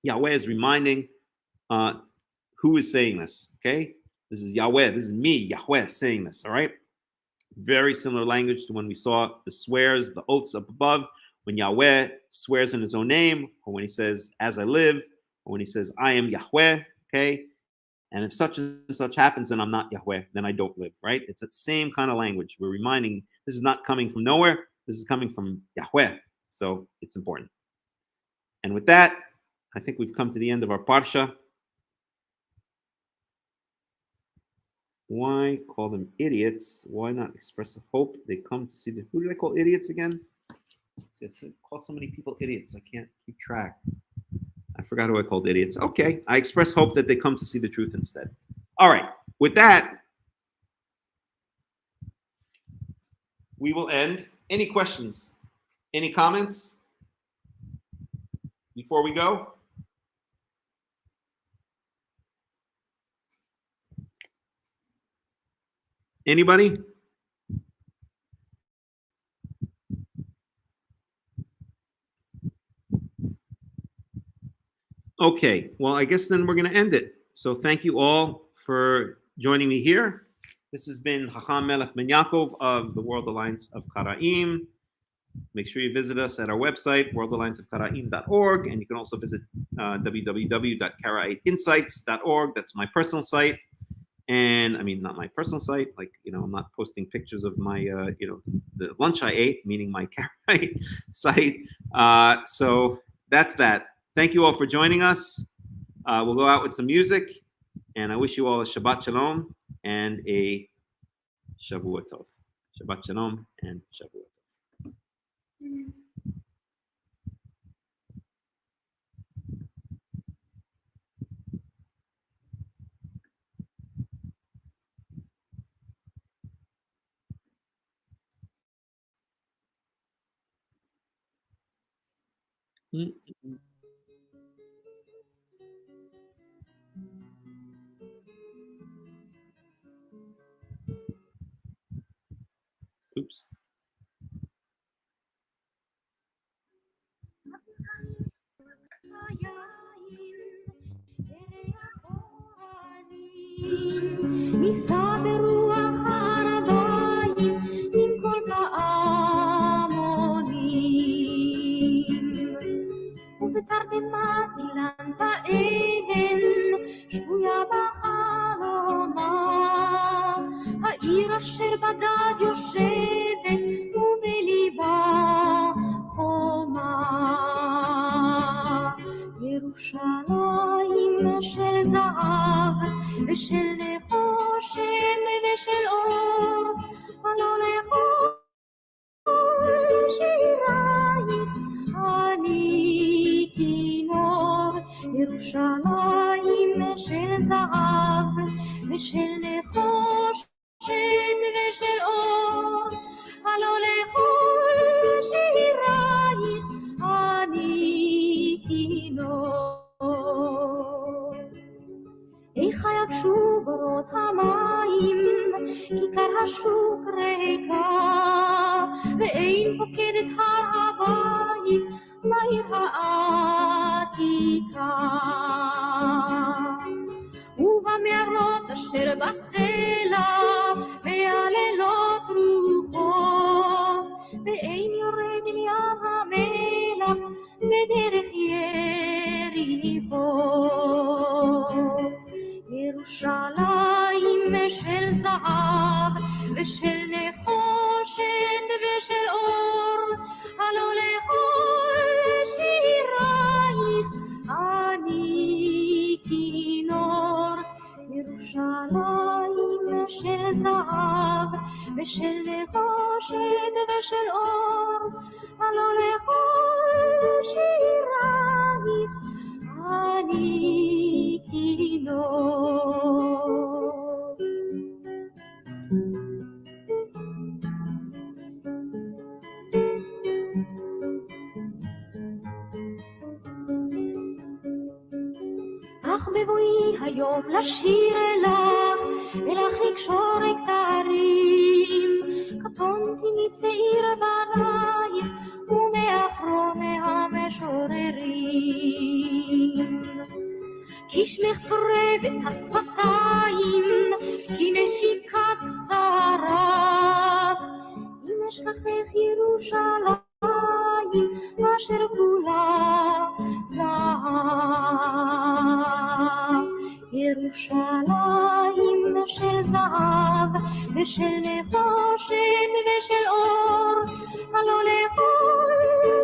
Yahweh is reminding who is saying this, okay? This is Yahweh. This is me, Yahweh, saying this, all right? Very similar language to when we saw the swears, the oaths up above, when Yahweh swears in his own name, or when he says, as I live, or when he says, I am Yahweh, okay? And if such and such happens, then I'm not Yahweh, then I don't live, right? It's that same kind of language. We're reminding, this is not coming from nowhere, this is coming from Yahweh. So it's important. And with that, I think we've come to the end of our parsha. Why call them idiots? Why not express a hope they come to see the... Who did I call idiots again? I call so many people idiots, I can't keep track. I forgot who I called idiots. Okay, I express hope that they come to see the truth instead. All right, with that, we will end. Any questions? Any comments before we go? Anybody? Okay, well, I guess then we're going to end it. So thank you all for joining me here. This has been Hakham Melech Ben Yaakov of the World Alliance of Qara'im. Make sure you visit us at our website, worldallianceofqara'im.org, and you can also visit www.karaiteinsights.org. That's my personal site. And I mean, not my personal site, like, I'm not posting pictures of my, the lunch I ate, meaning my Karaite site. So that's that. Thank you all for joining us. We'll go out with some music, and I wish you all a Shabbat Shalom and a Shavua Tov. Shabbat Shalom and Shavua Tov. Oops. ניסע ברוח הערביים עם כל פעמונים ובתרדמת אילן ואבן שבויה בחלומה העיר אשר בדד יושבת ובליבה חומה ירושלים של זהב ושל נחושת ושל אור הלא לכל שירייך אני כינור ירושלים של זהב ושל נחושת ושל אור הלא לכל שירייך אני כינור איך יבשו בורות המים, כיכר השוק ריקה, ואין פוקדת הר הבית, לעיר העם. ובמערות אשר בסלע מהלילות רוחות ואין יורד אל ים המלח בדרך יריחו ירושלים של זהב ושל נחושת ושל אור הלא לכל שירייך אני כינור ירושלים של זהב ושל נחושת ושל אור הלא לכל שירייך אני כינור אך בבואי היום לשיר אלך ולך לקשור כתרים קטונתי מצעיר בנייך ומאחרוני המשוררים כי שמך צורבת השפתיים כי נשיקת שרף אם אשכחך ירושלים אשר כולה זהב ירושלים של זהב ושל נחושת ושל אור הלא לכל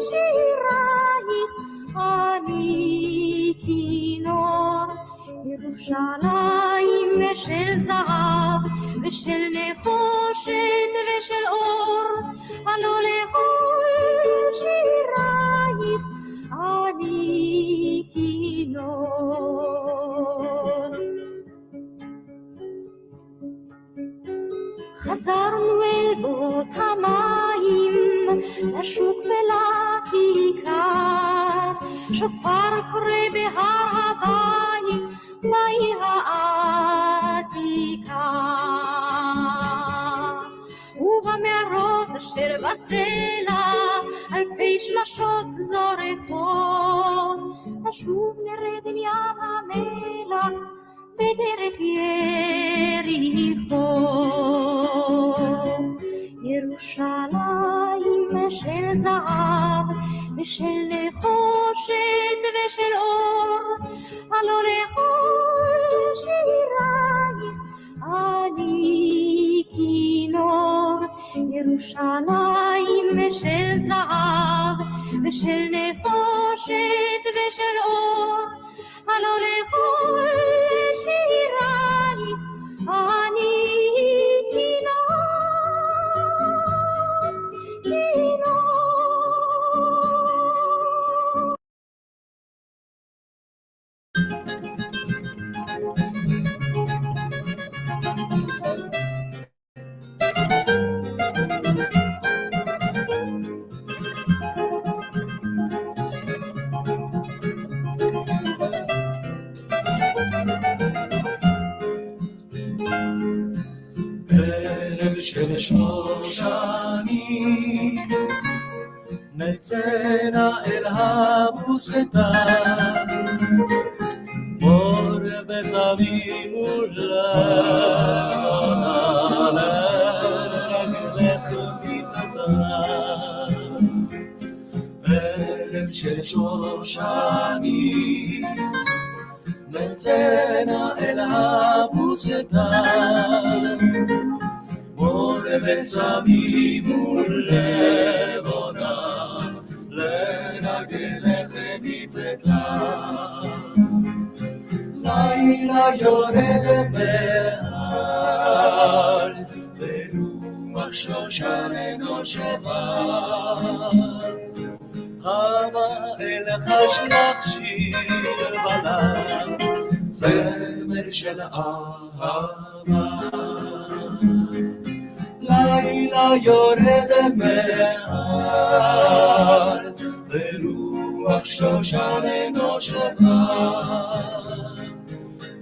שירייך אני כינור ירושלים של זהב ושל נחושת ושל אור הלא לכל שירייך אני כינור חזרנו אל בורות המים לשוק ולכיכר שופר קורא בהר הבית בעיר העתיקה ובמערות אשר בסלע אלפי שמשות זורחות נשוב נרד אל ים המלח בדרך יריחו ירושלים של זהב ושל נחושת ושל אור הלא לכל שירייך אני כינור ירושלים של זהב ושל נחושת ושל אור הלא לכל שירייך אני כינור כינור של שושנים נצאנה אל הבוסתן מור וזבים ולבנה לרגלך מפתן ערב של שושנים נצאנה אל הבוסתן מור ושמים ולבונה לרגלך מפתן לילה יורד בהר ברוח שושן נושבה הבה אלך אשלח שיר בלב זמר של אהבה לילה יורד מהר ברוח שושן נושבה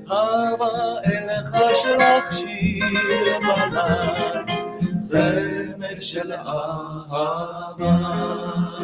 הבה אלך אשלח שיר בלב זמר של אהבה